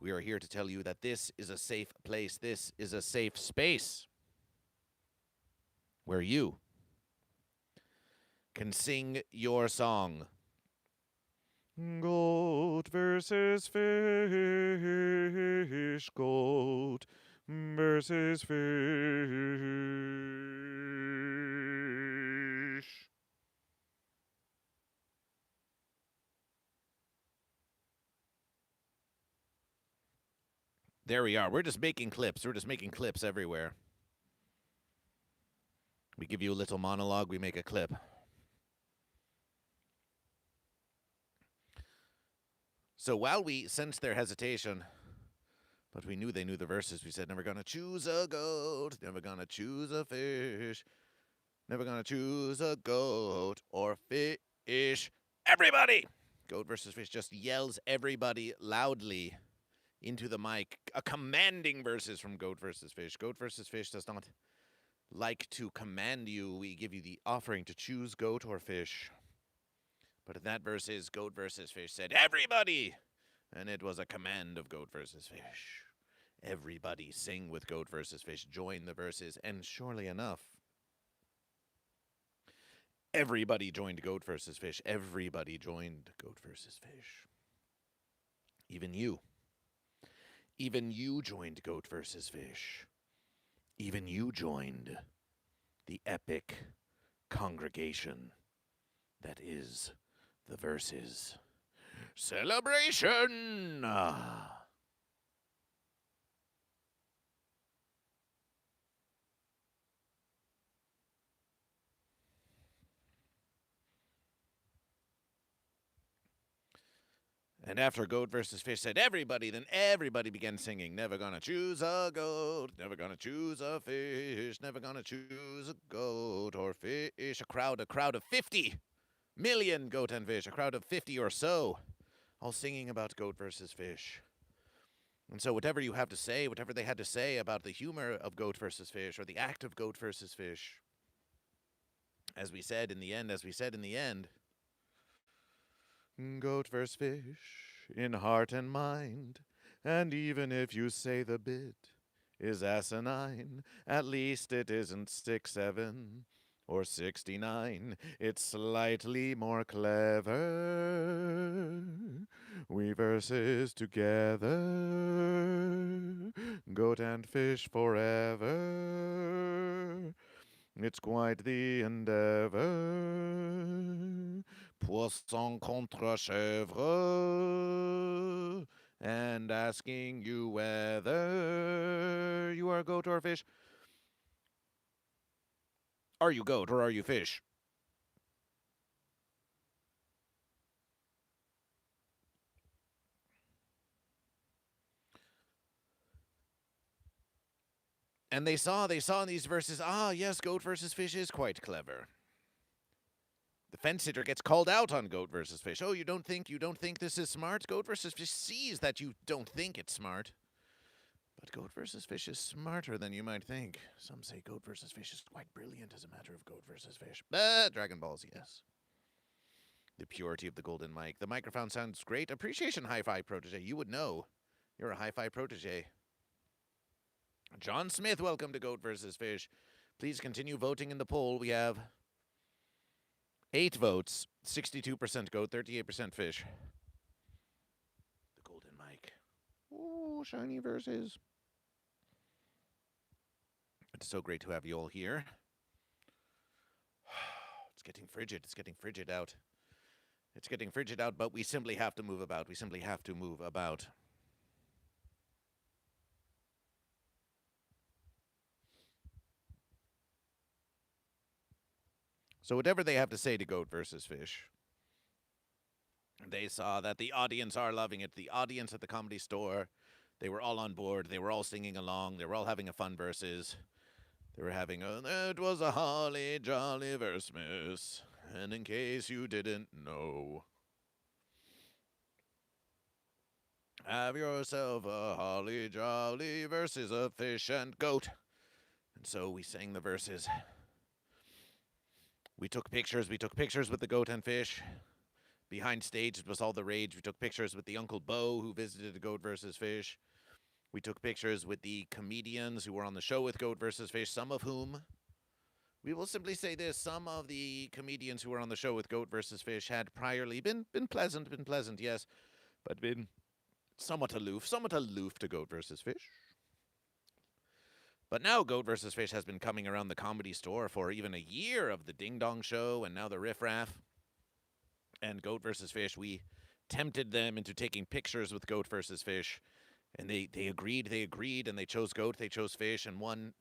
We are here to tell you that this is a safe place. This is a safe space where you can sing your song. Goat versus fish, goat versus fish. There we are. We're just making clips. We're just making clips everywhere. We give you a little monologue, we make a clip. So while we sensed their hesitation, but we knew they knew the verses, we said, never gonna choose a goat, never gonna choose a fish, never gonna choose a goat or fish. Everybody! Goat versus fish just yells everybody loudly into the mic. A commanding verses from Goat versus Fish. Goat versus Fish does not like to command you. We give you the offering to choose goat or fish. But in that verses, Goat versus Fish said, everybody! And it was a command of Goat versus Fish. Everybody sing with Goat versus Fish. Join the verses. And surely enough, everybody joined Goat versus Fish. Everybody joined Goat versus Fish. Even you. Even you joined Goat versus Fish. Even you joined the epic congregation that is the Verses Celebration. And after Goat versus Fish said everybody, then everybody began singing, never gonna choose a goat, never gonna choose a fish, never gonna choose a goat or fish. A crowd of 50 million goat and fish, a crowd of 50 or so, all singing about Goat versus Fish. And so whatever you have to say, whatever they had to say about the humor of Goat versus Fish or the act of Goat versus Fish, as we said in the end, Goat versus Fish, in heart and mind, and even if you say the bit is asinine, at least it isn't 6'7" or 69. It's slightly more clever. We verses together, goat and fish forever. It's quite the endeavor. Poisson contre chèvre. And asking you whether you are goat or fish. Are you goat or are you fish? And they saw in these verses, yes, Goat versus Fish is quite clever. The fence sitter gets called out on Goat versus Fish. Oh, you don't think this is smart? Goat versus Fish sees that you don't think it's smart. But Goat versus Fish is smarter than you might think. Some say Goat versus Fish is quite brilliant as a matter of Goat versus Fish. But Dragon Balls, yes. The purity of the golden mic. The microphone sounds great. Appreciation hi-fi protege. You would know. You're a hi-fi protege. John Smith, welcome to Goat versus Fish. Please continue voting in the poll. We have 8 votes. 62% goat, 38% fish. The golden mic. Ooh, shiny verses. It's so great to have you all here. It's getting frigid. It's getting frigid out. It's getting frigid out, but we simply have to move about. We simply have to move about. So whatever they have to say to Goat versus Fish, they saw that the audience are loving it. The audience at the Comedy Store, they were all on board. They were all singing along. They were all having a fun verses. They were having it was a holly jolly verse-miss. And in case you didn't know, have yourself a holly jolly verses of fish and goat. And so we sang the verses. We took pictures with the goat and fish. Behind stage, it was all the rage. We took pictures with the Uncle Bo who visited Goat versus Fish. We took pictures with the comedians who were on the show with Goat versus Fish, some of whom, we will simply say this, some of the comedians who were on the show with Goat versus Fish had priorly been pleasant, yes, but been somewhat aloof to Goat versus Fish. But now Goat versus Fish has been coming around the Comedy Store for even a year of the Ding Dong Show and now the Riff-Raff. And Goat versus Fish, we tempted them into taking pictures with Goat versus Fish. And they agreed, and they chose Goat, they chose Fish, and one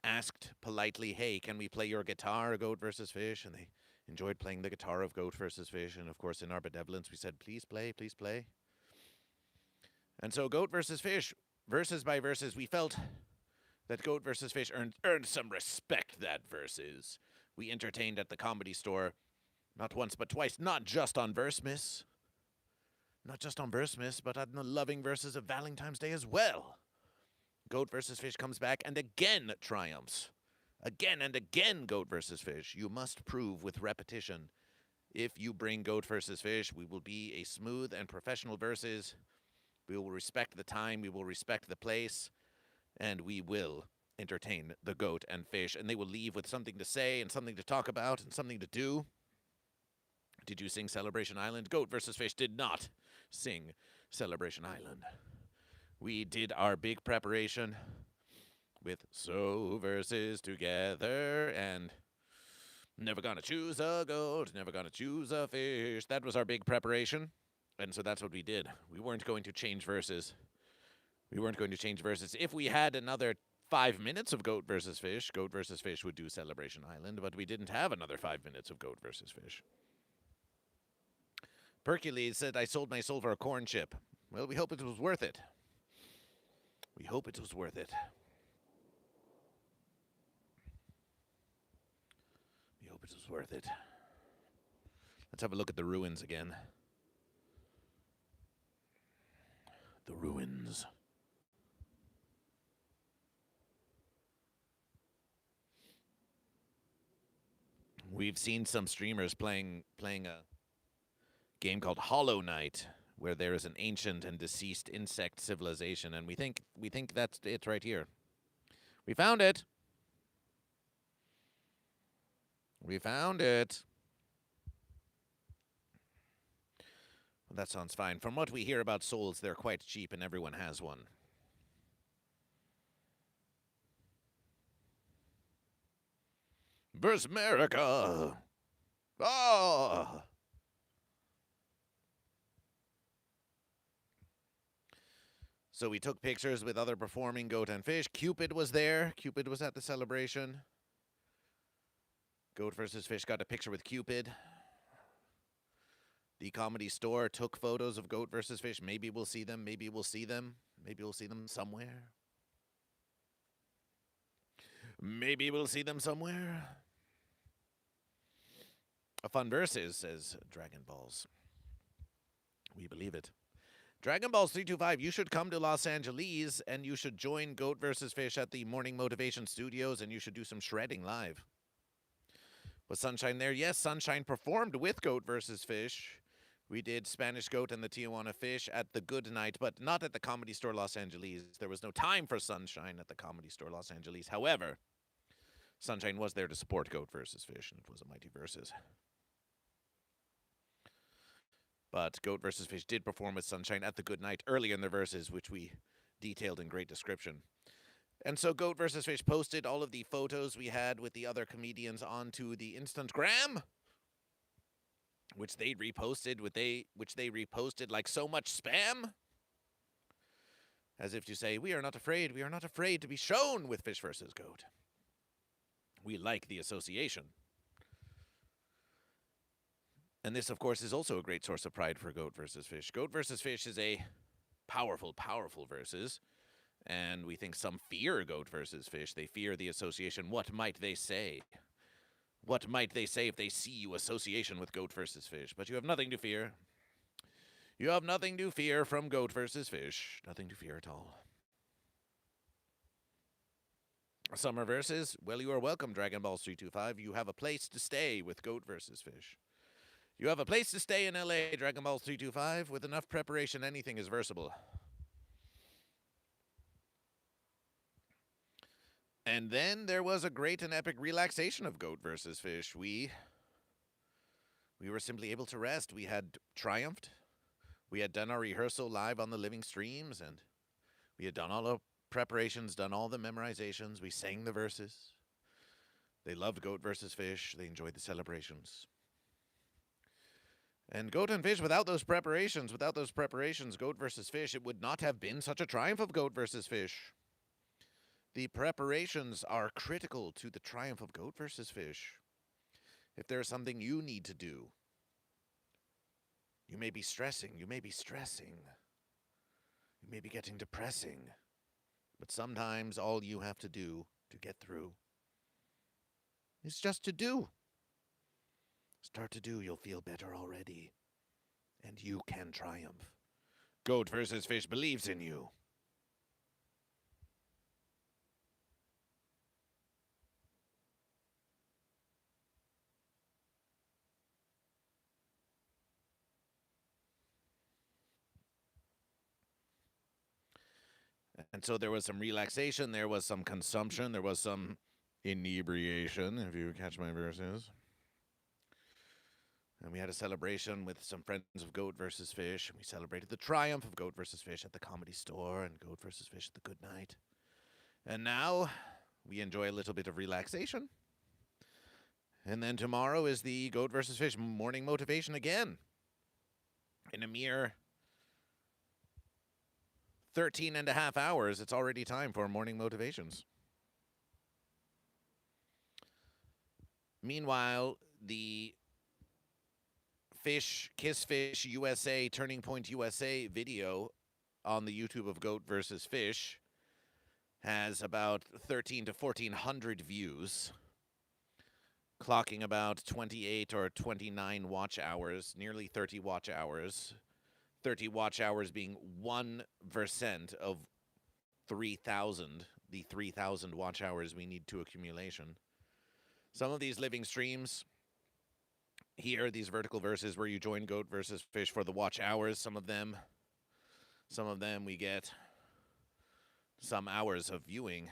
asked politely, hey, can we play your guitar, Goat versus Fish? And they enjoyed playing the guitar of Goat versus Fish. And of course, in our benevolence, we said, please play, please play. And so Goat versus Fish, verses by verses, we felt that Goat versus Fish earned some respect that verses. We entertained at the Comedy Store, not once but twice, not just on Versemas. Not just on Versemas, but on the loving verses of Valentine's Day as well. Goat versus Fish comes back and again triumphs. Again and again, Goat versus Fish. You must prove with repetition. If you bring Goat versus Fish, we will be a smooth and professional versus. We will respect the time, we will respect the place, and we will entertain the Goat and Fish. And they will leave with something to say and something to talk about and something to do. Did you sing Celebration Island? Goat versus Fish did not sing Celebration Island. We did our big preparation with So verses together and Never Gonna Choose a Goat, Never Gonna Choose a Fish. That was our big preparation, and so that's what we did. We weren't going to change verses. We weren't going to change verses. If we had another 5 minutes of Goat versus Fish would do Celebration Island, but we didn't have another 5 minutes of Goat versus Fish. Percules said, I sold my soul for a corn chip. Well, we hope it was worth it. We hope it was worth it. We hope it was worth it. Let's have a look at the ruins again. The ruins. We've seen some streamers playing a game called Hollow Knight, where there is an ancient and deceased insect civilization, and we think that's it right here. We found it. We found it. Well, that sounds fine. From what we hear about souls, they're quite cheap and everyone has one. Verse America! Ah! So we took pictures with other performing Goat and Fish. Cupid was there. Cupid was at the celebration. Goat versus Fish got a picture with Cupid. The Comedy Store took photos of Goat versus Fish. Maybe we'll see them. Maybe we'll see them. Maybe we'll see them somewhere. Maybe we'll see them somewhere. A fun versus, says Dragon Balls. We believe it. Dragon Balls 325, you should come to Los Angeles and you should join Goat versus Fish at the Morning Motivation Studios and you should do some shredding live. Was Sunshine there? Yes, Sunshine performed with Goat versus Fish. We did Spanish Goat and the Tijuana Fish at the Good Night, but not at the Comedy Store Los Angeles. There was no time for Sunshine at the Comedy Store Los Angeles. However, Sunshine was there to support Goat versus Fish, and it was a mighty versus. But Goat versus Fish did perform with Sunshine at the Good Night early in their verses, which we detailed in great description. And so Goat versus Fish posted all of the photos we had with the other comedians onto the Instagram, which they reposted, like so much spam. As if to say, we are not afraid to be shown with Fish versus Goat. We like the association. And this, of course, is also a great source of pride for Goat versus Fish. Goat versus Fish is a powerful, powerful versus. And we think some fear Goat versus Fish. They fear the association. What might they say? What might they say if they see you association with Goat versus Fish? But you have nothing to fear. You have nothing to fear from Goat versus Fish. Nothing to fear at all. Summer versus, well, you are welcome, Dragon Balls 325. You have a place to stay with Goat versus Fish. You have a place to stay in LA, Dragon Balls 325. With enough preparation, anything is versatile. And then there was a great and epic relaxation of Goat versus Fish. We were simply able to rest. We had triumphed. We had done our rehearsal live on the living streams, and we had done all the preparations, done all the memorizations. We sang the verses. They loved Goat versus Fish. They enjoyed the celebrations. And Goat and Fish, without those preparations, Goat versus Fish, it would not have been such a triumph of Goat versus Fish. The preparations are critical to the triumph of Goat versus Fish. If there's something you need to do, you may be stressing, you may be getting depressing, but sometimes all you have to do to get through is just to do. Start to do, you'll feel better already, and you can triumph. Goat versus Fish believes in you. And so there was some relaxation, there was some consumption, there was some inebriation, if you catch my verses. And we had a celebration with some friends of Goat versus Fish. And we celebrated the triumph of Goat versus Fish at the Comedy Store and Goat versus Fish at the Good Night. And now we enjoy a little bit of relaxation. And then tomorrow is the Goat versus Fish morning motivation again. In a mere 13 and a half hours, it's already time for morning motivations. Meanwhile, the Kiss Fish USA, Turning Point USA video on the YouTube of Goat versus Fish has about 13 to 1,400 views, clocking about 28 or 29 watch hours, nearly 30 watch hours. 30 watch hours being 1% of 3,000, the 3,000 watch hours we need to accumulation. Some of these living streams here, these vertical verses where you join Goat versus Fish for the watch hours, some of them we get some hours of viewing.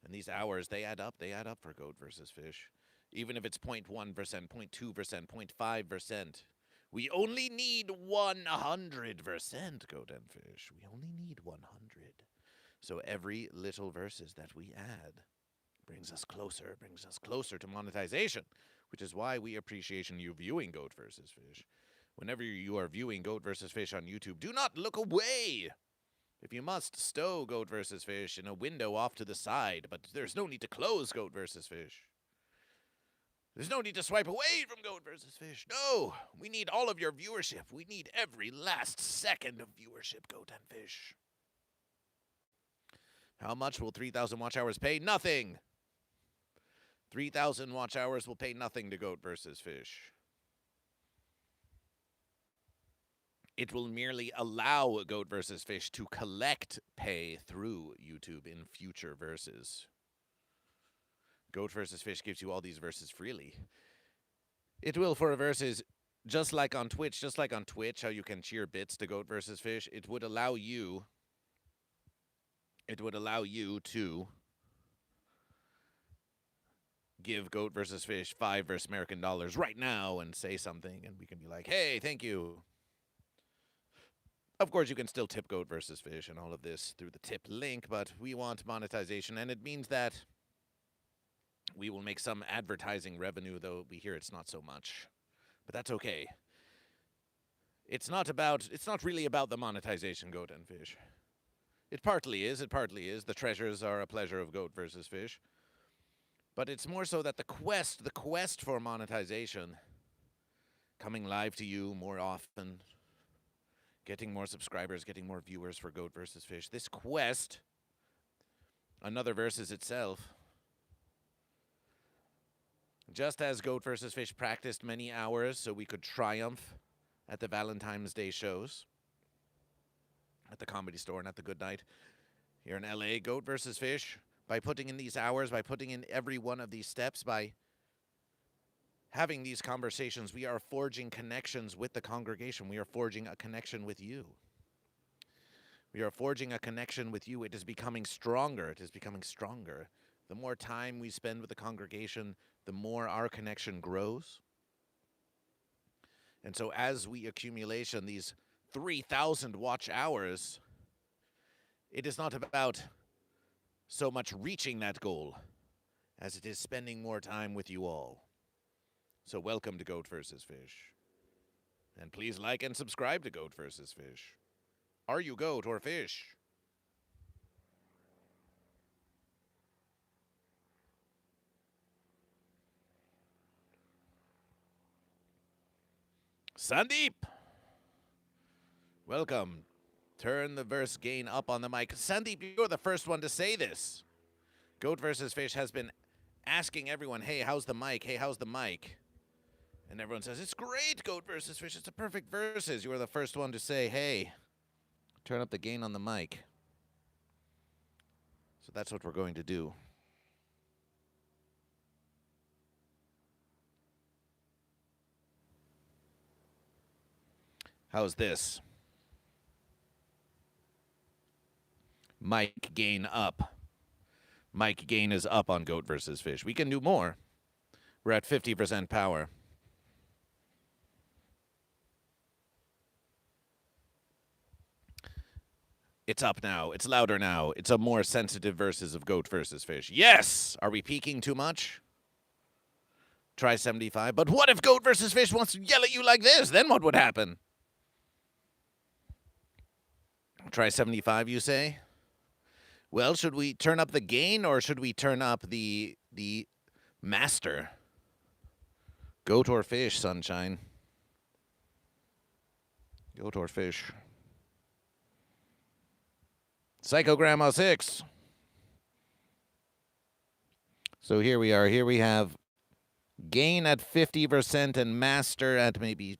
And these hours, they add up for Goat versus Fish. Even if it's 0.1%, 0.2%, 0.5%. We only need 100%, Goat and Fish. We only need 100. So every little verses that we add brings us closer to monetization, which is why we appreciate you viewing Goat versus Fish. Whenever you are viewing Goat versus Fish on YouTube, do not look away. If you must, stow Goat versus Fish in a window off to the side, but there's no need to close Goat versus Fish. There's no need to swipe away from Goat versus Fish. No, we need all of your viewership. We need every last second of viewership, Goat and Fish. How much will 3,000 watch hours pay? Nothing. 3,000 watch hours will pay nothing to Goat versus Fish. It will merely allow Goat versus Fish to collect pay through YouTube in future verses. Goat versus Fish gives you all these verses freely. It will for a verses, just like on Twitch, how you can cheer bits to Goat versus Fish. It would allow you to give Goat versus Fish 5 versus American dollars right now and say something, and we can be like, hey, thank you. Of course, you can still tip Goat versus Fish and all of this through the tip link, but we want monetization, and it means that we will make some advertising revenue, though we hear it's not so much. But that's okay. It's not really about the monetization, Goat and Fish. It partly is. The treasures are a pleasure of Goat versus Fish. But it's more so that the quest for monetization, coming live to you more often, getting more subscribers, getting more viewers for Goat versus Fish. This quest, another versus itself, just as Goat versus Fish practiced many hours so we could triumph at the Valentine's Day shows, at the Comedy Store and at the Good Night here in LA, Goat versus Fish, by putting in these hours, by putting in every one of these steps, by having these conversations, we are forging connections with the congregation. We are forging a connection with you. We are forging a connection with you. It is becoming stronger. It is becoming stronger. The more time we spend with the congregation, the more our connection grows. And so as we accumulation these 3,000 watch hours, it is not about so much reaching that goal as it is spending more time with you all. So welcome to Goat versus Fish. And please like and subscribe to Goat versus Fish. Are you goat or fish? Sandeep! Welcome. Turn the verse gain up on the mic. Sandeep, you're the first one to say this. Goat versus Fish has been asking everyone, hey, how's the mic? Hey, how's the mic? And everyone says, it's great, Goat versus Fish. It's a perfect versus. You were the first one to say, hey, turn up the gain on the mic. So that's what we're going to do. How's this? Mic gain up. Mic gain is up on Goat versus Fish. We can do more. We're at 50% power. It's up now. It's louder now. It's a more sensitive versus of Goat versus Fish. Yes! Are we peaking too much? Try 75. But what if Goat versus Fish wants to yell at you like this? Then what would happen? Try 75, you say? Well, should we turn up the gain or should we turn up the master? Goat or fish, sunshine? Goat or fish? Psycho Grandma 6. So here we are. Here we have gain at 50% and master at maybe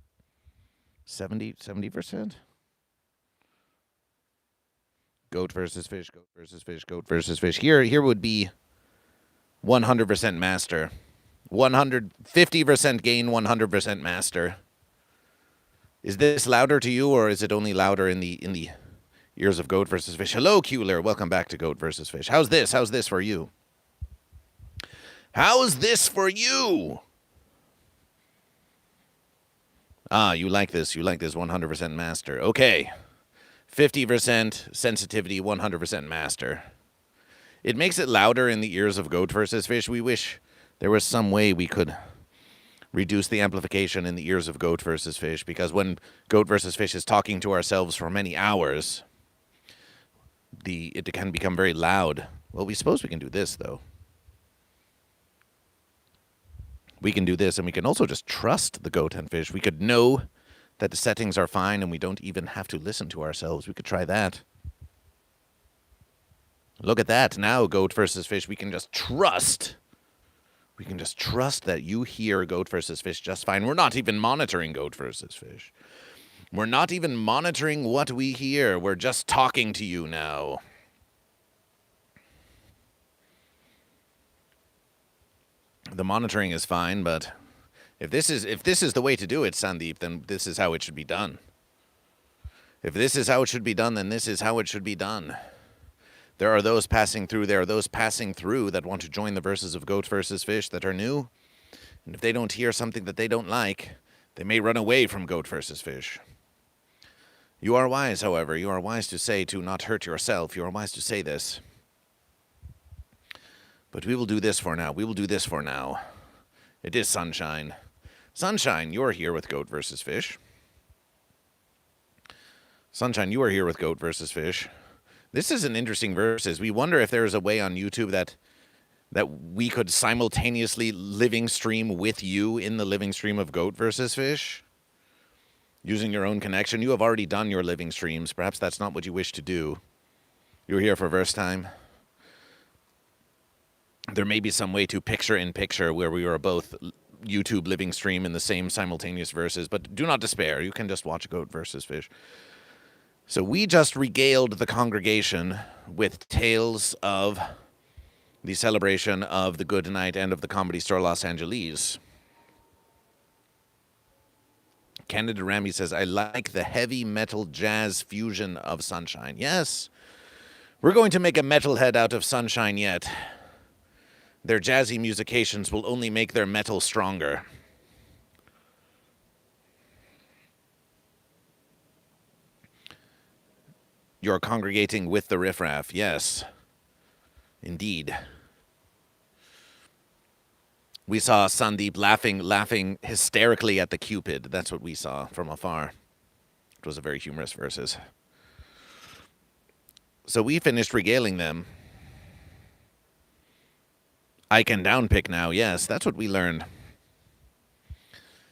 70%. Goat versus Fish, Goat versus Fish, Goat versus Fish. Here would be 100% master. 50% gain, 100% master. Is this louder to you, or is it only louder in the ears of Goat versus Fish? Hello, Kueler. Welcome back to Goat versus Fish. How's this? How's this for you? How's this for you? Ah, you like this. You like this 100% master. Okay. 50% sensitivity, 100% master. It makes it louder in the ears of Goat versus Fish. We wish there was some way we could reduce the amplification in the ears of Goat versus Fish, because when Goat versus Fish is talking to ourselves for many hours, it can become very loud. Well, we suppose we can do this, though. We can do this, and we can also just trust the Goat and Fish. We could know that the settings are fine and we don't even have to listen to ourselves. We could try that. Look at that. Now, Goat versus Fish, we can just trust. We can just trust that you hear Goat versus Fish just fine. We're not even monitoring Goat versus Fish. We're not even monitoring what we hear. We're just talking to you now. The monitoring is fine, but if this is the way to do it, Sandeep, then this is how it should be done. If this is how it should be done, then this is how it should be done. There are those passing through. There are those passing through that want to join the verses of Goat versus Fish that are new. And if they don't hear something that they don't like, they may run away from Goat versus Fish. You are wise, however. You are wise to say to not hurt yourself. You are wise to say this. But we will do this for now. We will do this for now. It is Sunshine. Sunshine, you're here with Goat versus Fish. Sunshine, you are here with Goat versus Fish. This is an interesting versus. We wonder if there is a way on YouTube that we could simultaneously living stream with you in the living stream of Goat versus Fish. Using your own connection. You have already done your living streams. Perhaps that's not what you wish to do. You're here for verse time. There may be some way to picture-in-picture where we are both YouTube living stream in the same simultaneous verses, but do not despair. You can just watch Goat versus Fish. So we just regaled the congregation with tales of the celebration of the Good Night and of the Comedy Store Los Angeles. Candida Rami says, I like the heavy metal jazz fusion of Sunshine. Yes, we're going to make a metalhead out of Sunshine yet. Their jazzy musications will only make their metal stronger. You're congregating with the Riff-Raff. Yes, indeed. We saw Sandeep laughing hysterically at the Cupid. That's what we saw from afar. It was a very humorous verses. So we finished regaling them. I can downpick now. Yes, that's what we learned.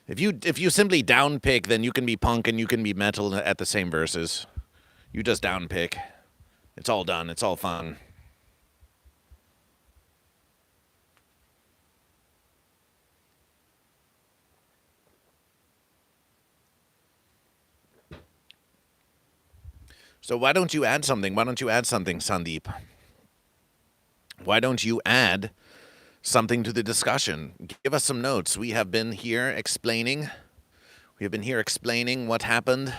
If you simply down pick, then you can be punk and you can be metal at the same verses. You just down pick. It's all done. It's all fun. So why don't you add something? Why don't you add something, Sandeep? Why don't you add something to the discussion? Give us some notes. We have been here explaining. We have been here explaining what happened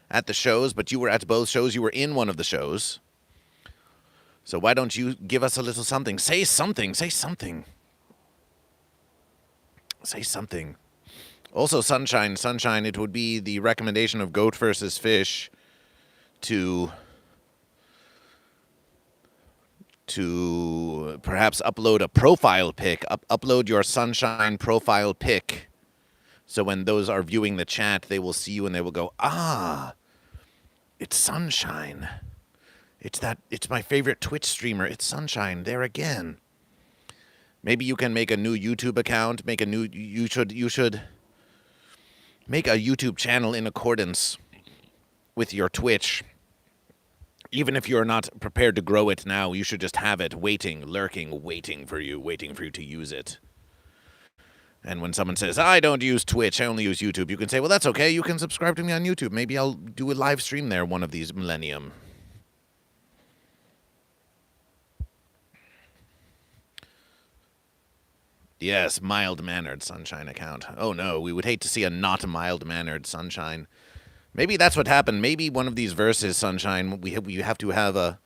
at the shows, but you were at both shows. You were in one of the shows. So why don't you give us a little something? Say something. Say something. Say something. Also, Sunshine. Sunshine, it would be the recommendation of GoatVsFish to perhaps upload a profile pic. Upload your Sunshine profile pic. So when those are viewing the chat, they will see you and they will go, ah, it's Sunshine. It's my favorite Twitch streamer. It's Sunshine. There again. Maybe you can make a new YouTube account. You should make a YouTube channel in accordance with your Twitch. Even if you're not prepared to grow it now, you should just have it waiting, lurking, waiting for you to use it. And when someone says, I don't use Twitch, I only use YouTube, you can say, well, that's okay. You can subscribe to me on YouTube. Maybe I'll do a live stream there one of these millennium. Yes, mild-mannered Sunshine account. Oh, no, we would hate to see a not mild-mannered Sunshine. Maybe that's what happened. Maybe one of these verses, Sunshine, we have to have a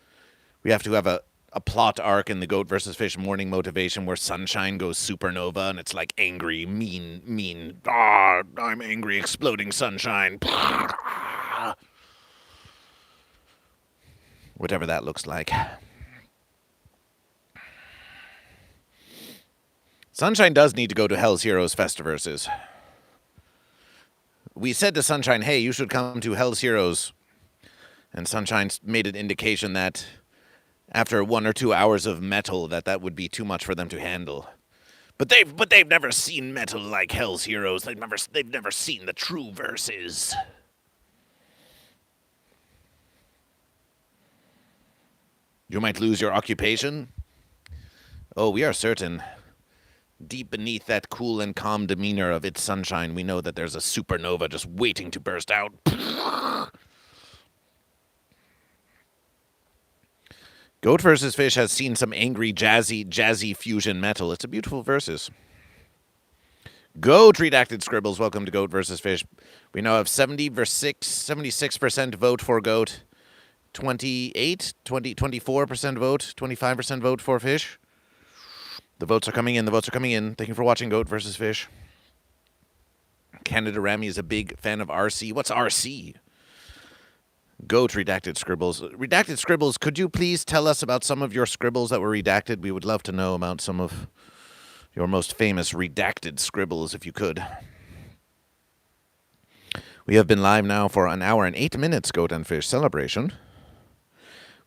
plot arc in the GoatVsFish morning motivation where Sunshine goes supernova and it's like angry, mean. Ah, I'm angry, exploding Sunshine. Whatever that looks like. Sunshine does need to go to Hell's Heroes Festiverses. We said to Sunshine, hey, you should come to Hell's Heroes. And Sunshine made an indication that after 1 or 2 hours of metal, that would be too much for them to handle. But they've never seen metal like Hell's Heroes. They've never seen the true verses. You might lose your occupation. Oh, we are certain. Deep beneath that cool and calm demeanor of its Sunshine, we know that there's a supernova just waiting to burst out. GoatVsFish has seen some angry, jazzy fusion metal. It's a beautiful verses. Goat Redacted Scribbles, welcome to GoatVsFish. We now have 76% vote for Goat, 24% vote, 25% vote for Fish. The votes are coming in. Thank you for watching GoatVsFish. Canada Rami is a big fan of RC. What's RC? Goat Redacted Scribbles. Redacted Scribbles, could you please tell us about some of your scribbles that were redacted? We would love to know about some of your most famous redacted scribbles, if you could. We have been live now for 1 hour and 8 minutes, Goat and Fish celebration.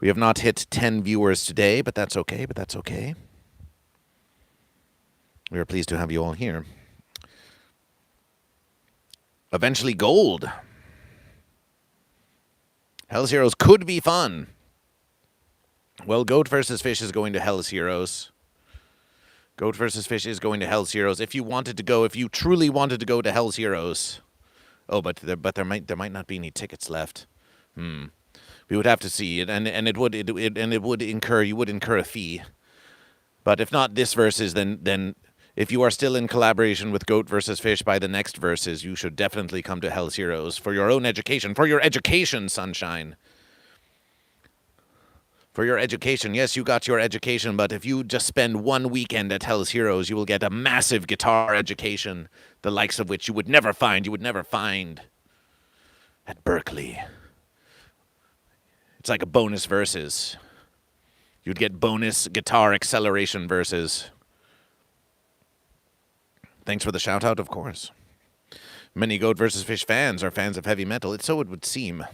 We have not hit 10 viewers today, but that's okay. We are pleased to have you all here. Eventually gold. Hell's Heroes could be fun. Well, GoatVsFish is going to Hell's Heroes. GoatVsFish is going to Hell's Heroes. If you truly wanted to go to Hell's Heroes. Oh, but there might not be any tickets left. We would have to see it, and you would incur a fee. But if not this versus, then if you are still in collaboration with GoatVsFish by the next verses, you should definitely come to Hell's Heroes for your own education. For your education, Sunshine. For your education. Yes, you got your education, but if you just spend 1 weekend at Hell's Heroes, you will get a massive guitar education, the likes of which you would never find at Berkeley. It's like a bonus verses. You'd get bonus guitar acceleration verses. Thanks for the shout-out, of course. Many GoatVsFish fans are fans of heavy metal. So it would seem.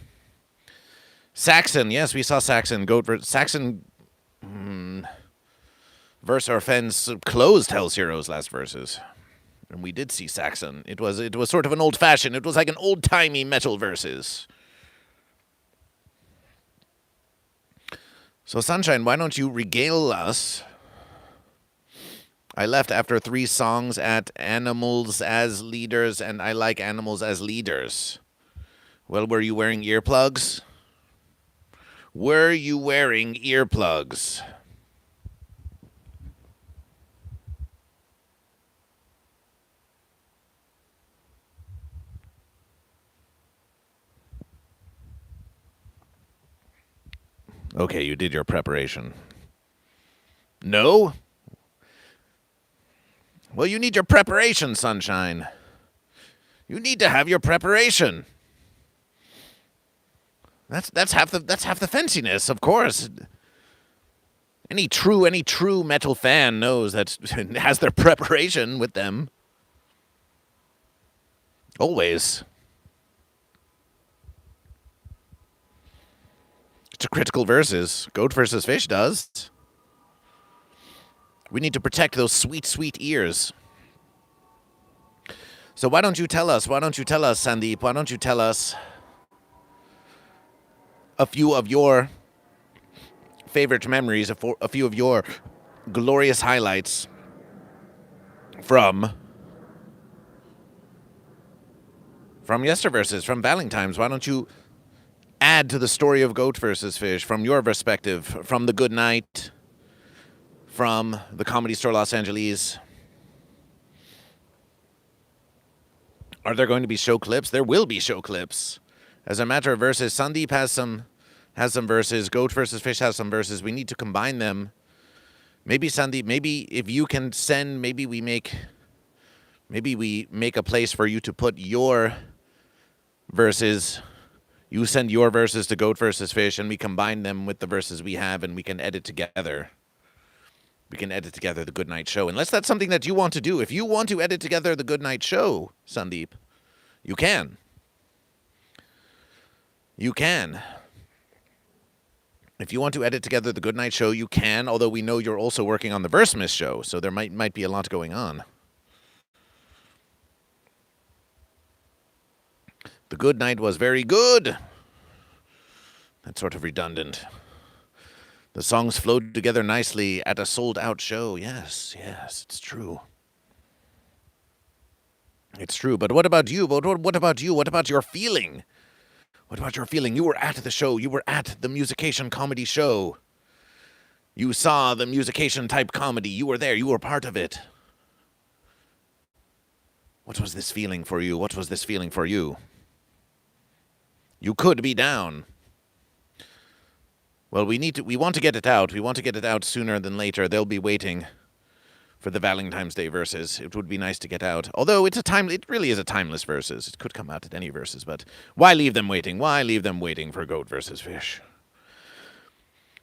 Saxon, yes, we saw Saxon. Saxon Verse or Fens closed Hell's Heroes last verses. And we did see Saxon. It was sort of an old-fashioned. It was like an old-timey metal versus. So, Sunshine, why don't you regale us? I left after 3 songs at Animals as Leaders, and I like Animals as Leaders. Well, were you wearing earplugs? Were you wearing earplugs? Okay, you did your preparation. No? Well, you need your preparation, Sunshine. You need to have your preparation. That's half the fanciness, of course. Any true metal fan knows that has their preparation with them. Always. It's a critical versus. Goat versus Fish does. We need to protect those sweet, sweet ears. So why don't you tell us, Sandeep, why don't you tell us a few of your favorite memories, a few of your glorious highlights from Yesterverses, from Valentine's. Why don't you add to the story of Goat versus Fish from your perspective, from the Good Night, from the Comedy Store Los Angeles? Are there going to be show clips? There will be show clips. As a matter of verses, Sandeep has some verses. Goat versus Fish has some verses. We need to combine them. Maybe Sandeep, maybe if you can send, maybe we make a place for you to put your verses. You send your verses to Goat versus Fish, and we combine them with the verses we have, and we can edit together. We can edit together the Good Night Show. Unless that's something that you want to do. If you want to edit together the Good Night Show, Sandeep, you can. You can. If you want to edit together the Good Night Show, you can, although we know you're also working on the Versmith show, so there might be a lot going on. The Good Night was very good. That's sort of redundant. The songs flowed together nicely at a sold-out show. Yes, it's true. It's true. But what about you? What about you? What about your feeling? What about your feeling? You were at the show. You were at the Musication comedy show. You saw the Musication-type comedy. You were there. You were part of it. What was this feeling for you? What was this feeling for you? You could be down. Well, we want to get it out. We want to get it out sooner than later. They'll be waiting for the Valentine's Day verses. It would be nice to get out. Although it really is a timeless versus. It could come out at any verses, but why leave them waiting? Why leave them waiting for Goat versus Fish?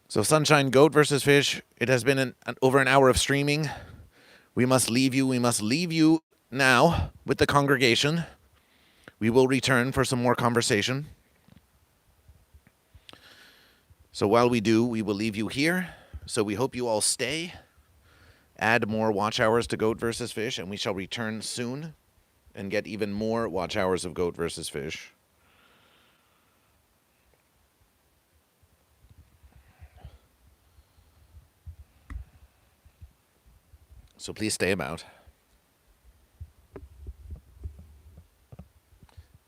So Sunshine, Goat versus Fish. It has been over an hour of streaming. We must leave you. We must leave you now with the congregation. We will return for some more conversation. So while we do, we will leave you here. So we hope you all stay. Add more watch hours to Goat versus Fish, and we shall return soon and get even more watch hours of Goat versus Fish. So please stay about.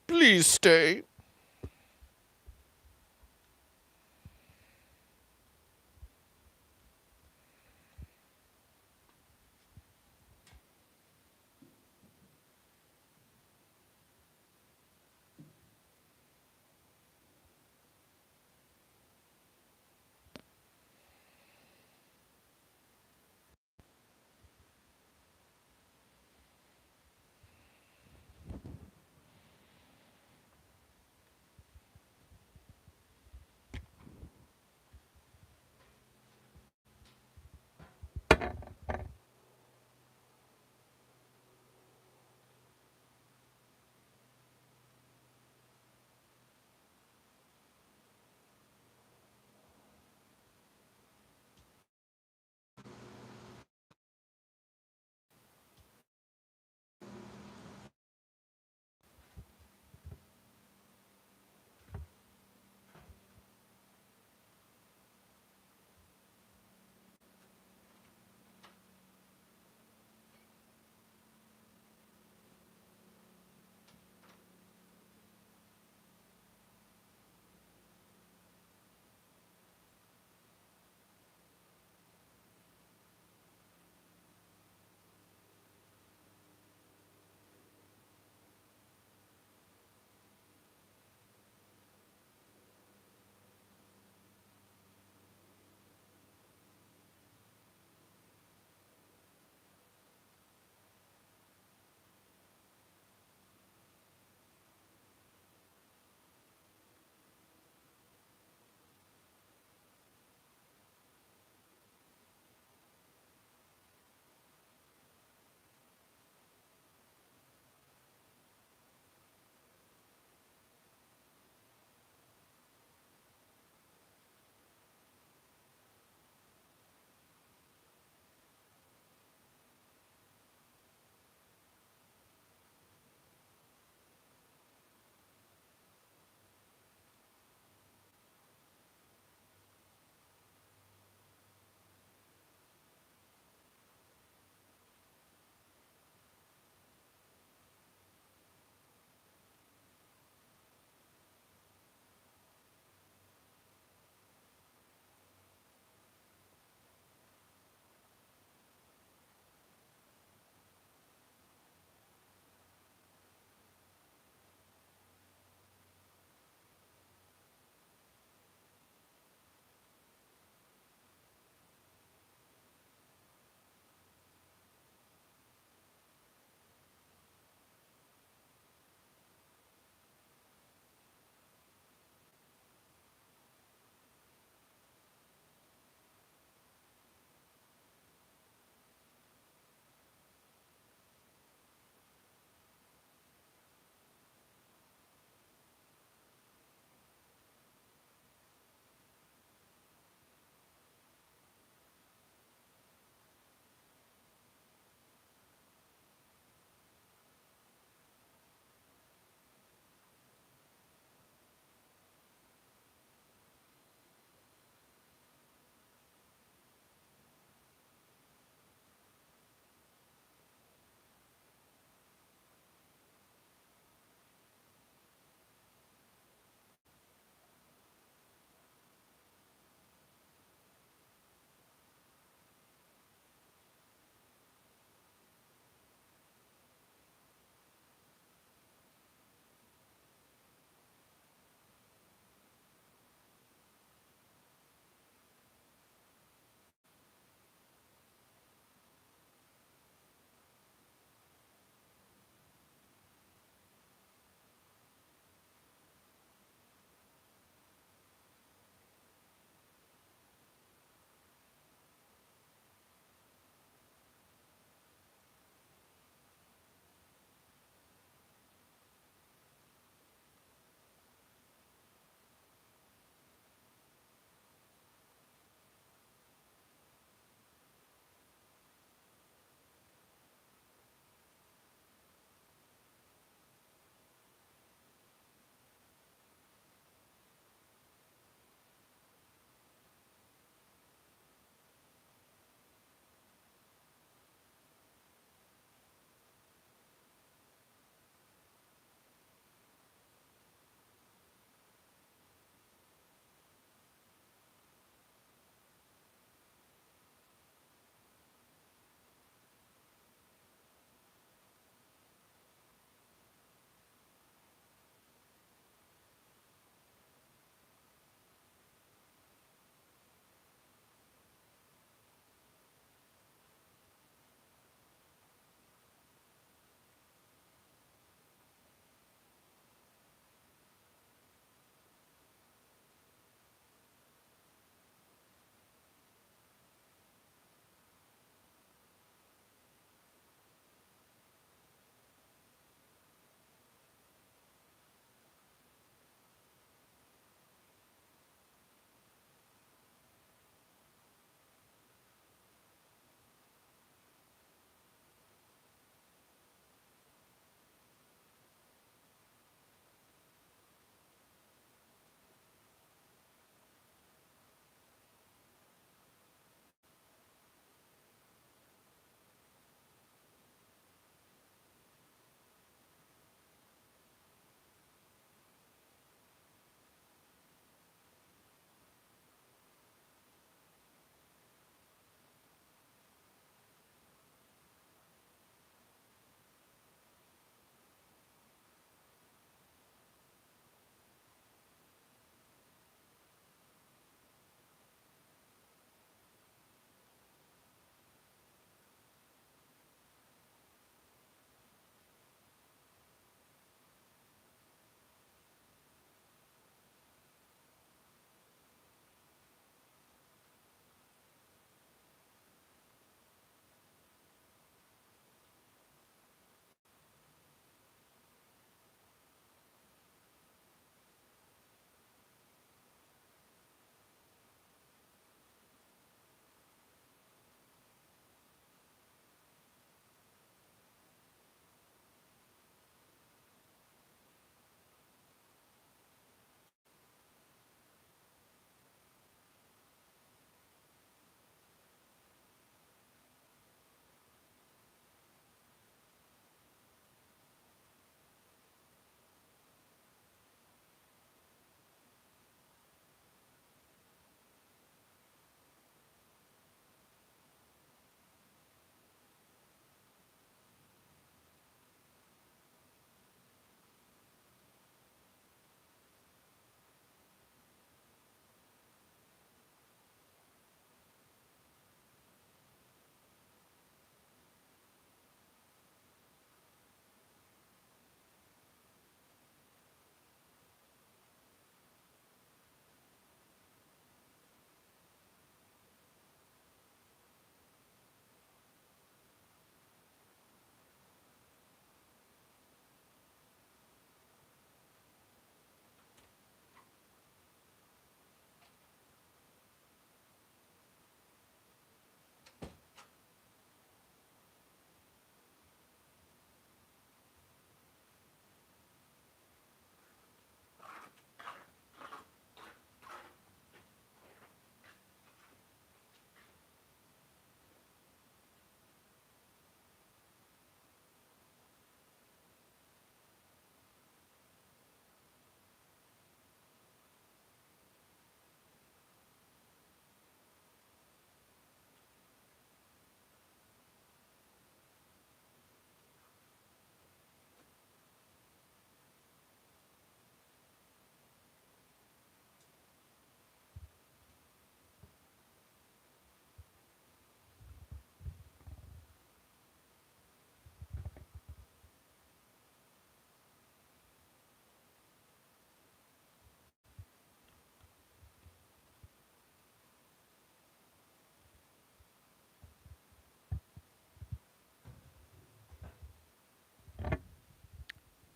Please stay.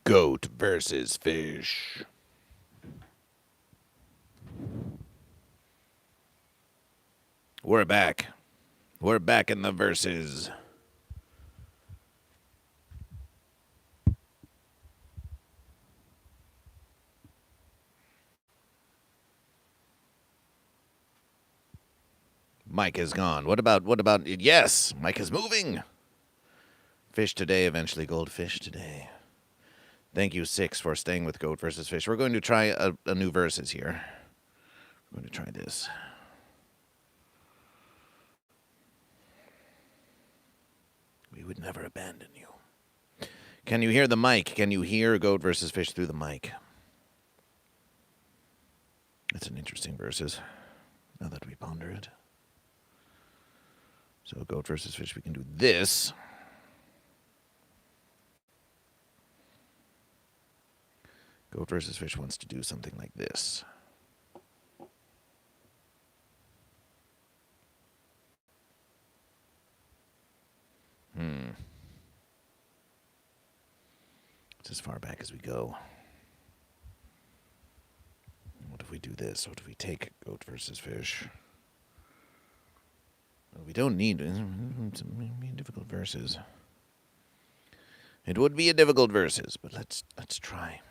Goat versus fish. We're back. We're back in the verses. Mike is gone. What about, yes, Mike is moving. Fish today, eventually goldfish today. Thank you, Six, for staying with Goat versus Fish. We're going to try a new versus here. We're going to try this. We would never abandon you. Can you hear the mic? Can you hear Goat versus Fish through the mic? That's an interesting versus, now that we ponder it. So Goat versus Fish, we can do this. Goat versus Fish wants to do something like this. It's as far back as we go. What if we do this? What if we take Goat versus Fish? Well, we don't need it's a difficult versus. It would be a difficult versus, but let's try.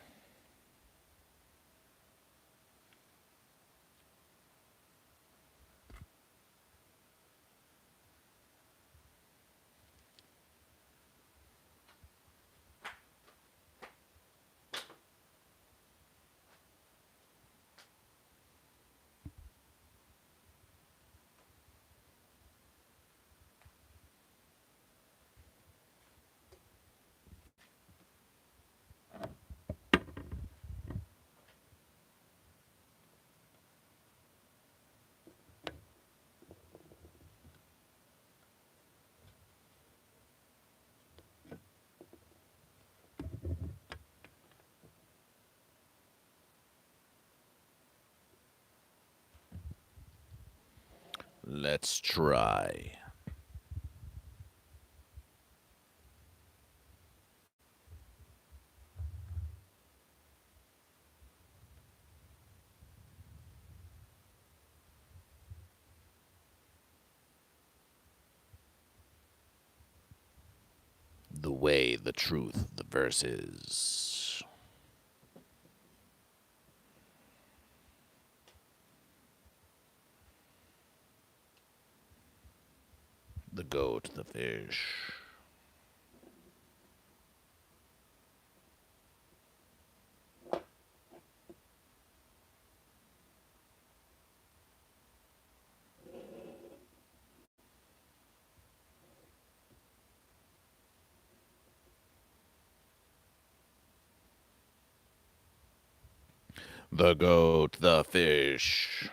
Let's try. The way, the truth, the verses. The goat, the fish. The goat, the fish.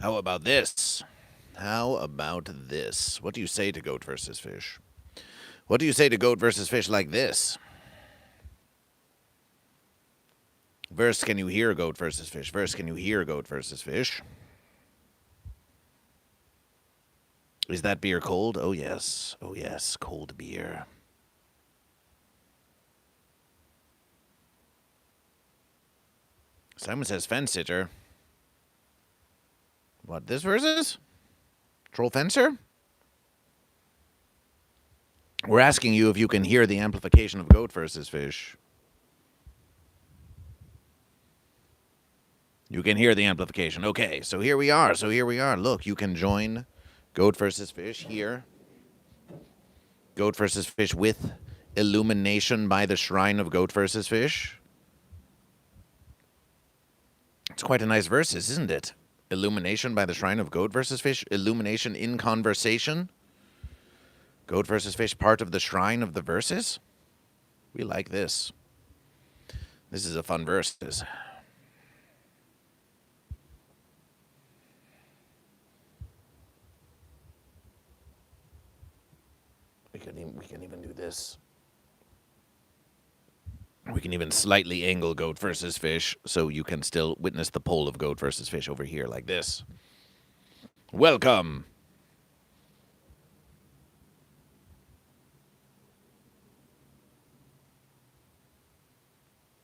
How about this? How about this? What do you say to goat versus fish? What do you say to goat versus fish like this? Verse, can you hear goat versus fish? Verse, can you hear goat versus fish? Is that beer cold? Oh, yes. Oh, yes. Cold beer. Simon says fence sitter. What, this versus? Troll Fencer? We're asking you if you can hear the amplification of Goat versus Fish. You can hear the amplification. Okay, so here we are. Look, you can join Goat versus Fish here. Goat versus Fish with Illumination by the Shrine of Goat versus Fish. It's quite a nice verses, isn't it? Illumination by the Shrine of Goat versus Fish. Illumination in conversation. Goat versus Fish, part of the Shrine of the verses. We like this. This is a fun verses. We can even do this. We can even slightly angle Goat versus Fish so you can still witness the pole of Goat versus Fish over here like this. Welcome.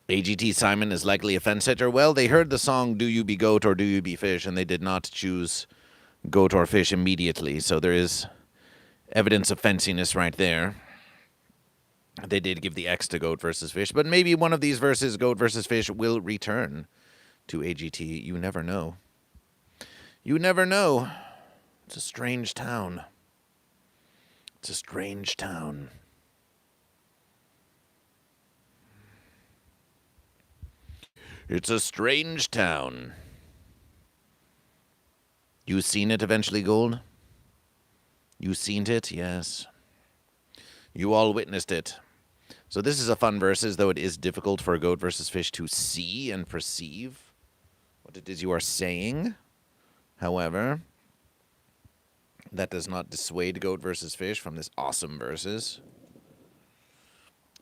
AGT Simon is likely a fence sitter. Well, they heard the song Do You Be Goat or Do You Be Fish, and they did not choose Goat or Fish immediately, so there is evidence of fenciness right there. They did give the X to Goat versus Fish, but maybe one of these verses, Goat versus Fish, will return to AGT. You never know. You never know. It's a strange town. It's a strange town. It's a strange town. You seen it eventually, Gold? You seen it? Yes. You all witnessed it. So this is a fun versus, though it is difficult for Goat versus Fish to see and perceive what it is you are saying. However, that does not dissuade Goat versus Fish from this awesome versus.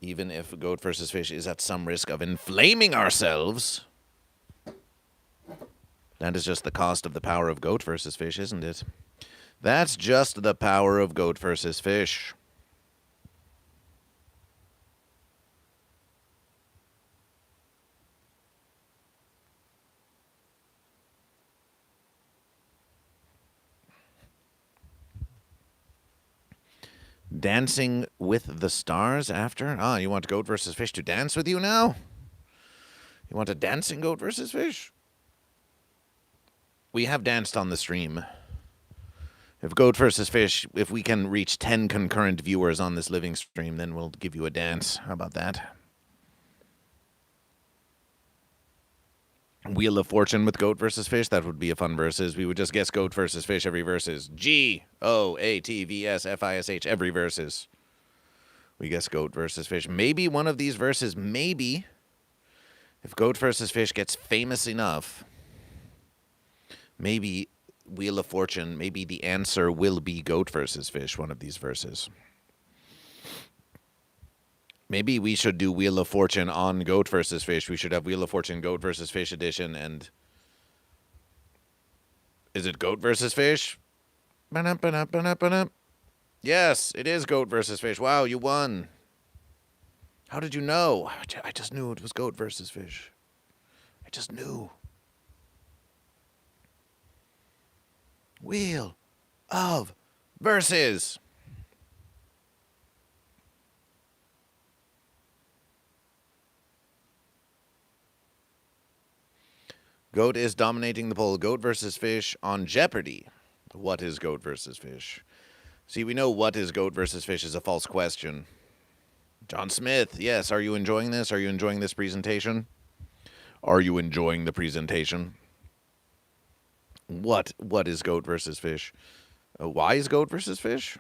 Even if Goat versus Fish is at some risk of inflaming ourselves. That is just the cost of the power of Goat versus Fish, isn't it? That's just the power of Goat versus Fish. Dancing with the Stars after? Ah, you want Goat versus Fish to dance with you now? You want a dancing Goat versus Fish? We have danced on the stream. If Goat versus Fish, if we can reach 10 concurrent viewers on this living stream, then we'll give you a dance. How about that? Wheel of Fortune with Goat versus Fish, that would be a fun versus. We would just guess Goat versus Fish every versus. GOATVSFISH every versus. We guess Goat versus Fish. Maybe one of these verses, maybe, if Goat versus Fish gets famous enough, maybe Wheel of Fortune, maybe the answer will be Goat versus Fish, one of these verses. Maybe we should do Wheel of Fortune on Goat versus Fish. We should have Wheel of Fortune Goat versus Fish edition, and is it Goat versus Fish? Yes, it is Goat versus Fish. Wow, you won. How did you know? I just knew it was Goat versus Fish. I just knew. Wheel of Versus. Goat is dominating the poll. Goat versus Fish on Jeopardy. What is Goat versus Fish? See, we know what is Goat versus Fish is a false question. John Smith, yes. Are you enjoying this? Are you enjoying this presentation? Are you enjoying the presentation? What is Goat versus Fish? Why is Goat versus Fish?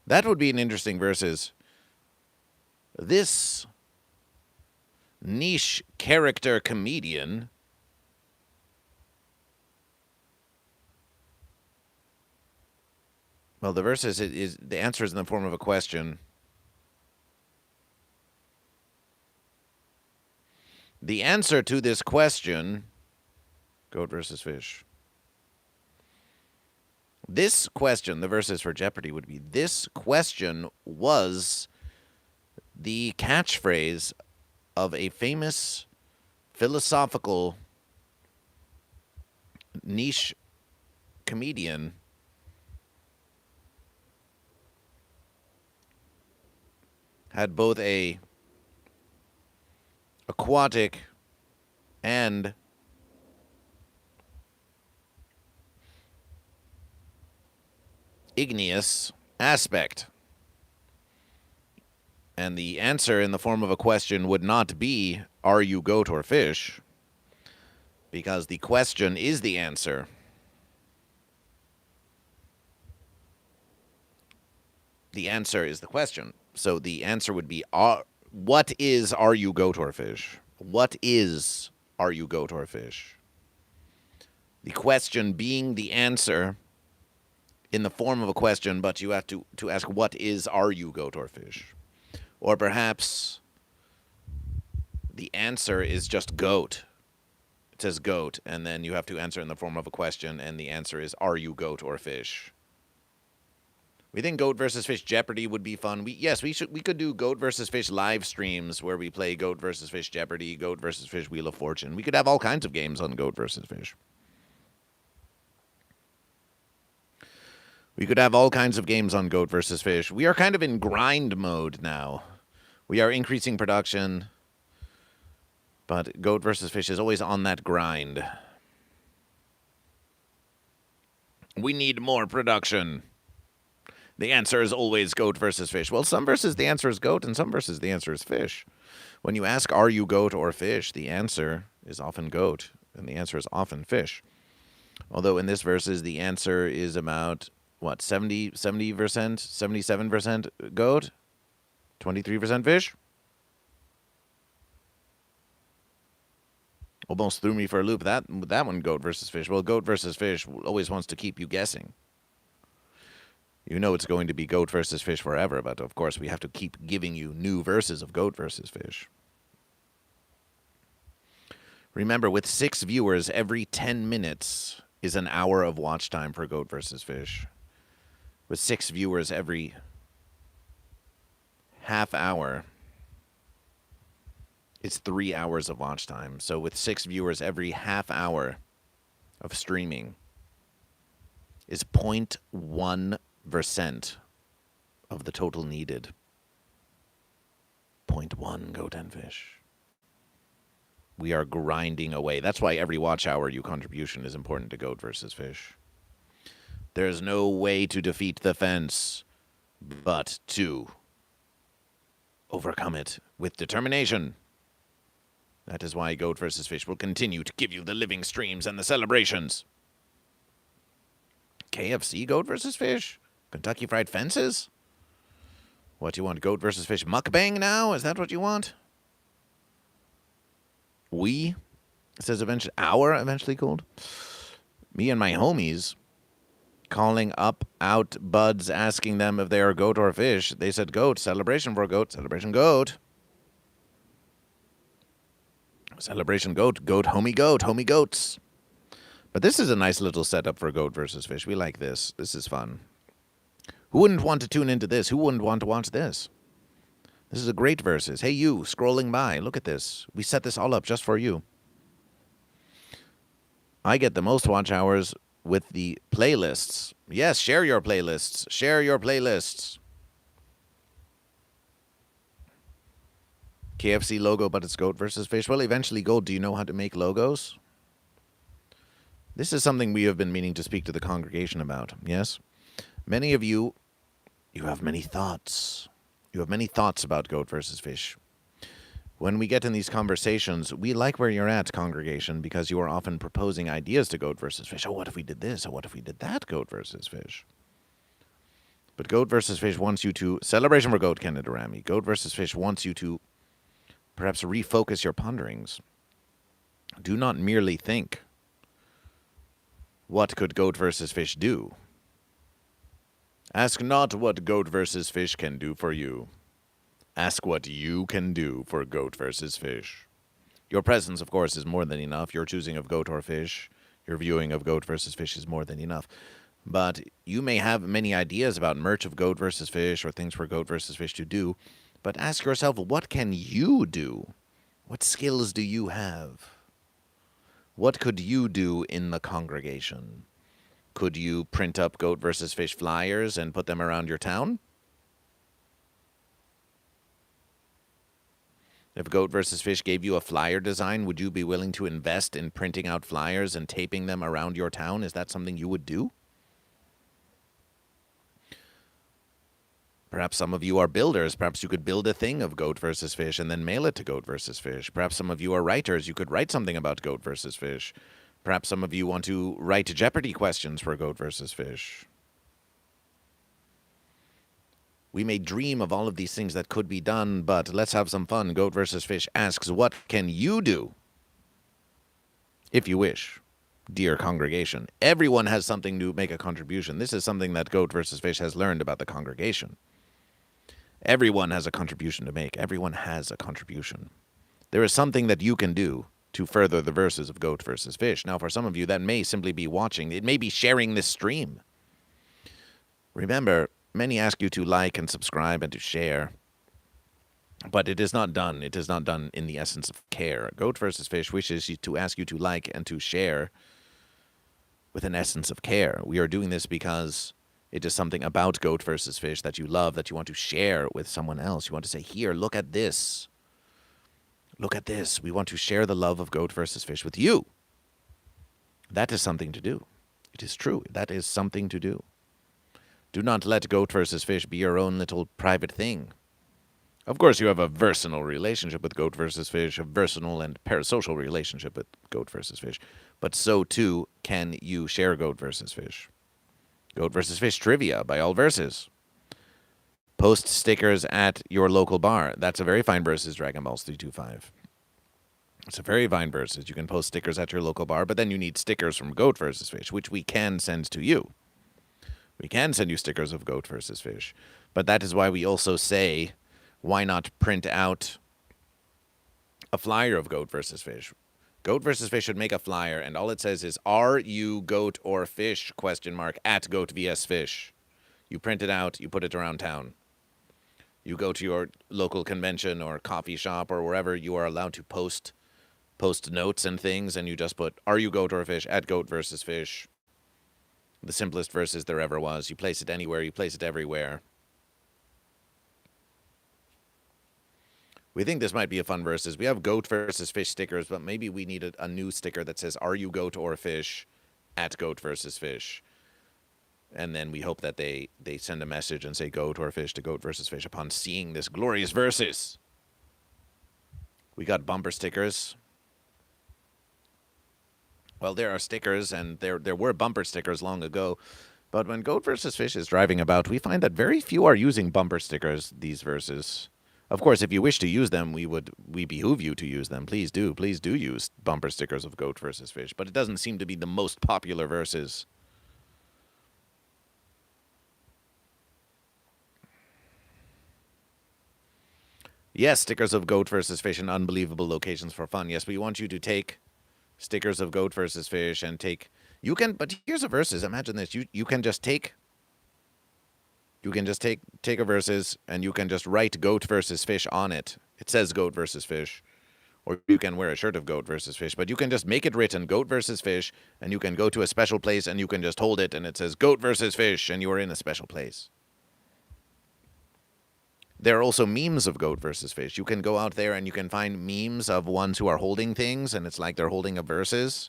That would be an interesting versus. This niche character comedian well, the versus is the answer is in the form of a question. The answer to this question, Goat versus Fish. This question, the versus for Jeopardy would be, this question was the catchphrase of a famous philosophical niche comedian had both a aquatic and igneous aspect. And the answer in the form of a question would not be, are you goat or fish? Because the question is the answer. The answer is the question. So the answer would be, what is, are you goat or fish? What is, are you goat or fish? The question being the answer in the form of a question, but you have to ask, what is, are you goat or fish? Or perhaps the answer is just goat. It says goat, and then you have to answer in the form of a question, and the answer is, are you goat or fish? We think Goat versus Fish Jeopardy would be fun. We could do Goat versus Fish live streams where we play Goat versus Fish Jeopardy, Goat versus Fish Wheel of Fortune. We could have all kinds of games on Goat versus Fish. We could have all kinds of games on Goat versus Fish. We are kind of in grind mode now. We are increasing production, but Goat versus Fish is always on that grind. We need more production. The answer is always goat versus fish. Well, some verses the answer is goat, and some verses the answer is fish. When you ask, are you goat or fish, the answer is often goat, and the answer is often fish. Although in this verses, the answer is about, what, 70%, 77% goat, 23% fish? Almost threw me for a loop. That one, goat versus fish. Well, goat versus fish always wants to keep you guessing. You know it's going to be goat versus fish forever, but of course we have to keep giving you new verses of goat versus fish. Remember, with 6 viewers, every 10 minutes is an hour of watch time for goat versus fish. With 6 viewers every half hour, it's 3 hours of watch time. So with 6 viewers every half hour of streaming is 0.1% of the total needed. 0.1 goat and fish. We are grinding away. That's why every watch hour you contribution is important to goat versus fish. There's no way to defeat the fence but to overcome it with determination. That is why Goat versus Fish will continue to give you the living streams and the celebrations. KFC Goat versus Fish? Kentucky Fried Fences? What, you want Goat versus Fish mukbang now? Is that what you want? It says eventually called. Me and my homies calling out buds, asking them if they are goat or fish. They said goat. Celebration for goat. Celebration goat. Celebration goat. Goat, homie goats. But this is a nice little setup for goat versus fish. We like this. This is fun. Who wouldn't want to tune into this? Who wouldn't want to watch this? This is a great versus. Hey, you, scrolling by. Look at this. We set this all up just for you. I get the most watch hours with the playlists. Yes, share your playlists. Share your playlists. KFC logo, but it's goat versus fish. Well, eventually, goat. Do you know how to make logos? This is something we have been meaning to speak to the congregation about, yes? Many of you have many thoughts. You have many thoughts about goat versus fish. When we get in these conversations, we like where you're at, congregation, because you are often proposing ideas to goat versus fish. Oh, what if we did this? Oh, what if we did that, goat versus fish? But goat versus fish wants you to... Celebration for goat, Canada Rami. Goat versus fish wants you to perhaps refocus your ponderings. Do not merely think, what could goat versus fish do? Ask not what goat versus fish can do for you. Ask what you can do for goat versus fish. Your presence, of course, is more than enough. Your choosing of goat or fish, your viewing of goat versus fish is more than enough. But you may have many ideas about merch of goat versus fish or things for goat versus fish to do. But ask yourself, what can you do? What skills do you have? What could you do in the congregation? Could you print up Goat versus Fish flyers and put them around your town? If Goat versus Fish gave you a flyer design, would you be willing to invest in printing out flyers and taping them around your town? Is that something you would do? Perhaps some of you are builders. Perhaps you could build a thing of Goat versus Fish and then mail it to Goat versus Fish. Perhaps some of you are writers. You could write something about Goat versus Fish. Perhaps some of you want to write Jeopardy questions for Goat versus Fish. We may dream of all of these things that could be done, but let's have some fun. Goat versus Fish asks, what can you do if you wish? Dear congregation, everyone has something to make a contribution. This is something that Goat versus Fish has learned about the congregation. Everyone has a contribution to make. Everyone has a contribution. There is something that you can do to further the verses of Goat versus Fish. Now, for some of you, that may simply be watching. It may be sharing this stream. Remember, many ask you to like and subscribe and to share, but it is not done. It is not done in the essence of care. Goat versus Fish wishes to ask you to like and to share with an essence of care. We are doing this because it is something about Goat versus Fish that you love, that you want to share with someone else. You want to say, here, look at this. Look at this. We want to share the love of Goat versus Fish with you. That is something to do. It is true. That is something to do. Do not let Goat versus Fish be your own little private thing. Of course, you have a personal relationship with Goat versus Fish, a personal and parasocial relationship with Goat versus Fish, but so too can you share Goat versus Fish. Goat versus Fish trivia by all verses. Post stickers at your local bar. That's a very fine verses, Dragon Balls 325. It's a very fine verses. You can post stickers at your local bar, but then you need stickers from Goat versus Fish, which we can send to you. We can send you stickers of Goat versus Fish. But that is why we also say, why not print out a flyer of Goat versus Fish? Goat versus Fish should make a flyer, and all it says is, are you goat or fish, ? At GoatVsFish. You print it out, you put it around town. You go to your local convention or coffee shop or wherever you are allowed to post notes and things, and you just put, are you goat or fish, at Goat versus Fish. The simplest verses there ever was. You place it anywhere, you place it everywhere. We think this might be a fun verses. We have Goat versus Fish stickers, but maybe we need a new sticker that says, are you goat or fish, at Goat versus Fish. And then we hope that they send a message and say goat or fish to Goat versus Fish upon seeing this glorious verses. We got bumper stickers. Well, there are stickers, and there were bumper stickers long ago. But when Goat versus Fish is driving about, we find that very few are using bumper stickers these verses. Of course, if you wish to use them, we behoove you to use them. Please do use bumper stickers of Goat versus Fish. But it doesn't seem to be the most popular verses. Yes, stickers of Goat versus Fish in unbelievable locations for fun. Yes, we want you to take stickers of Goat versus Fish and take... You can... But here's a verses. Imagine this. You can just take... You can just take a verses, and you can just write Goat versus Fish on it. It says Goat versus Fish. Or you can wear a shirt of Goat versus Fish. But you can just make it written Goat versus Fish, and you can go to a special place, and you can just hold it, and it says Goat versus Fish, and you are in a special place. There are also memes of Goat versus Fish. You can go out there and you can find memes of ones who are holding things, and it's like they're holding a verses,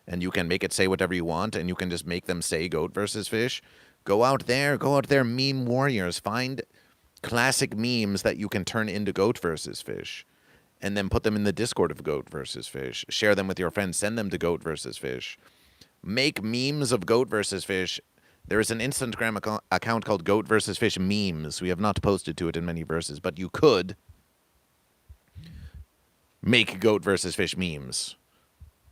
and you can make it say whatever you want, and you can just make them say Goat versus Fish. Go out there, meme warriors. Find classic memes that you can turn into Goat versus Fish, and then put them in the Discord of Goat versus Fish. Share them with your friends. Send them to Goat versus Fish. Make memes of Goat versus Fish. There is an Instagram account called Goat versus Fish Memes. We have not posted to it in many verses, but you could make Goat versus Fish memes.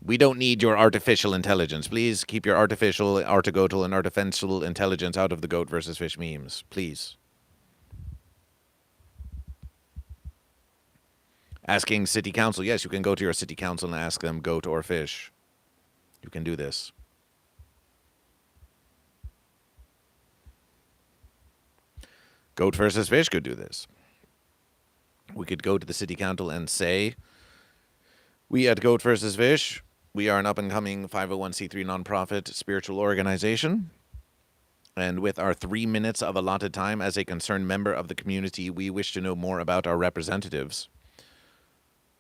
We don't need your artificial intelligence. Please keep your artificial, artigotal, and artificial intelligence out of the Goat versus Fish memes. Please. Asking city council. Yes, you can go to your city council and ask them goat or fish. You can do this. Goat versus Fish could do this. We could go to the city council and say, we at Goat versus Fish We are an up-and-coming 501c3 nonprofit spiritual organization. And with our 3 minutes of allotted time as a concerned member of the community, we wish to know more about our representatives.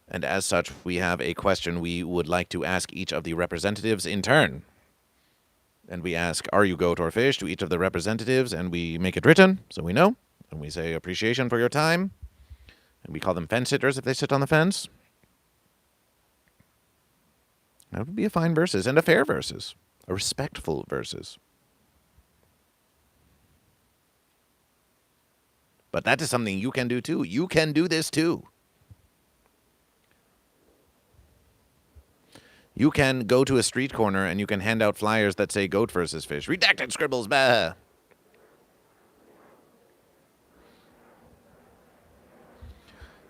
And as such, we have a question we would like to ask each of the representatives in turn. And we ask, are you goat or fish, to each of the representatives, and we make it written, so we know. And we say, appreciation for your time. And we call them fence sitters if they sit on the fence. That would be a fine versus, and a fair versus. A respectful versus. But that is something you can do too. You can do this too. You can go to a street corner and you can hand out flyers that say goat versus fish. Redacted scribbles, bah!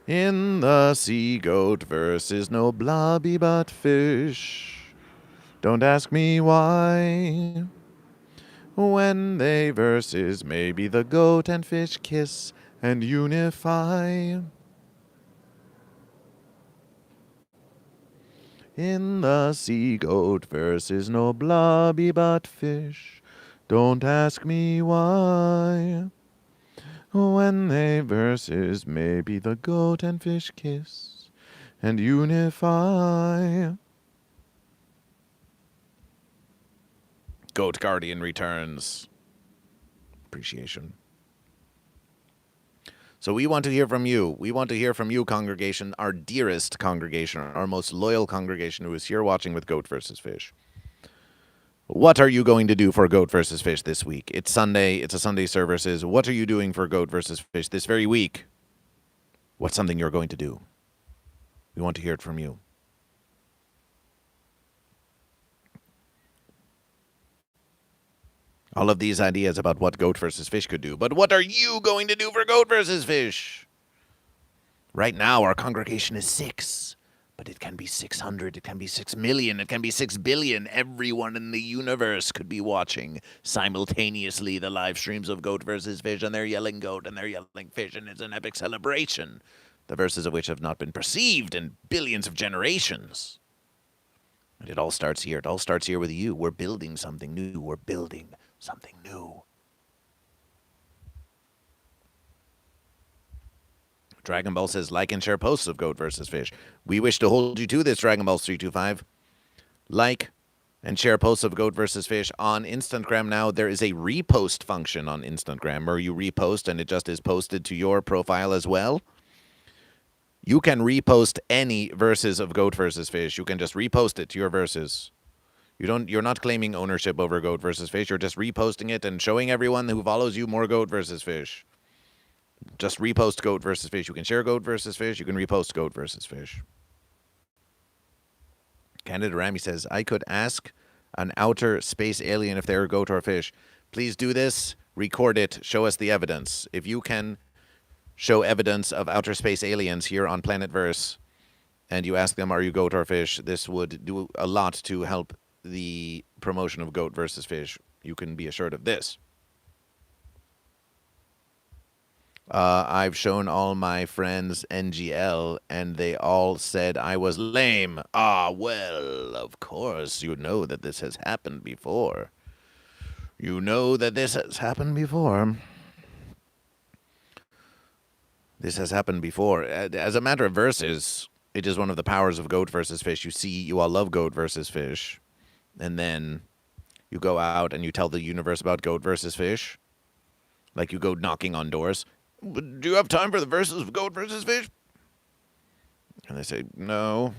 In the sea, goat versus no blobby but fish. Don't ask me why. When they versus, maybe the goat and fish kiss and unify. In the sea, goat versus no blobby but fish. Don't ask me why. When they versus, maybe the goat and fish kiss and unify. Goat Guardian returns. Appreciation. So we want to hear from you. We want to hear from you, congregation, our dearest congregation, our most loyal congregation who is here watching with Goat versus Fish. What are you going to do for Goat versus Fish this week? It's Sunday. It's a Sunday services. What are you doing for Goat versus Fish this very week? What's something you're going to do? We want to hear it from you. All of these ideas about what Goat versus Fish could do. But what are you going to do for Goat versus Fish? Right now, our congregation is 6. But it can be 600, it can be 6 million, it can be 6 billion. Everyone in the universe could be watching simultaneously the live streams of Goat versus Fish, and they're yelling goat and they're yelling fish, and it's an epic celebration. The verses of which have not been perceived in billions of generations. And it all starts here. It all starts here with you. We're building something new. We're building something new. Dragon Ball says, like and share posts of Goat versus Fish. We wish to hold you to this, Dragon Ball 325. Like and share posts of Goat versus Fish on Instagram now. There is a repost function on Instagram where you repost and it just is posted to your profile as well. You can repost any verses of Goat versus Fish. You can just repost it to your verses. You're not claiming ownership over Goat versus Fish. You're just reposting it and showing everyone who follows you more Goat versus Fish. Just repost Goat versus Fish. You can share Goat versus Fish. You can repost Goat versus Fish. Canada Rami says, I could ask an outer space alien if they're goat or fish. Please do this. Record it. Show us the evidence. If you can show evidence of outer space aliens here on Planet Verse, and you ask them, are you goat or fish, this would do a lot to help the promotion of Goat versus Fish. You can be assured of this. I've shown all my friends NGL, and they all said I was lame. Ah, well, of course, you know that this has happened before. You know that this has happened before. This has happened before. As a matter of verses, it is one of the powers of Goat versus Fish. You see, you all love Goat versus Fish, and then you go out and you tell the universe about Goat versus Fish. Like you go knocking on doors. Do you have time for the verses of Goat versus Fish? And they say, no.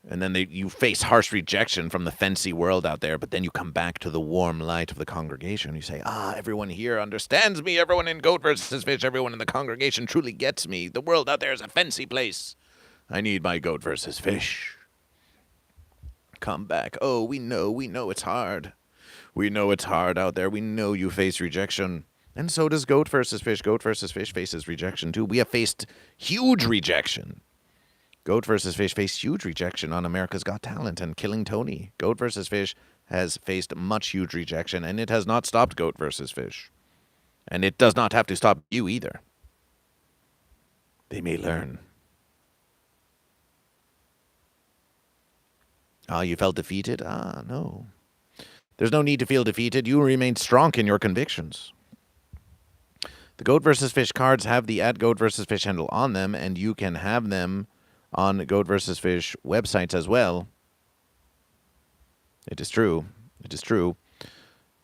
And then you face harsh rejection from the fancy world out there, but then you come back to the warm light of the congregation. You say, everyone here understands me. Everyone in Goat versus Fish, everyone in the congregation truly gets me. The world out there is a fancy place. I need my Goat versus Fish. Come back. Oh, we know it's hard. We know it's hard out there. We know you face rejection. And so does Goat versus Fish. Goat versus Fish faces rejection, too. We have faced huge rejection. Goat versus Fish faced huge rejection on America's Got Talent and Killing Tony. Goat versus Fish has faced much huge rejection, and it has not stopped Goat versus Fish. And it does not have to stop you either. They may learn. Ah, you felt defeated? Ah, no. There's no need to feel defeated. You remain strong in your convictions. The Goat vs. Fish cards have the @Goat vs. Fish handle on them, and you can have them on Goat vs. Fish websites as well. It is true. It is true.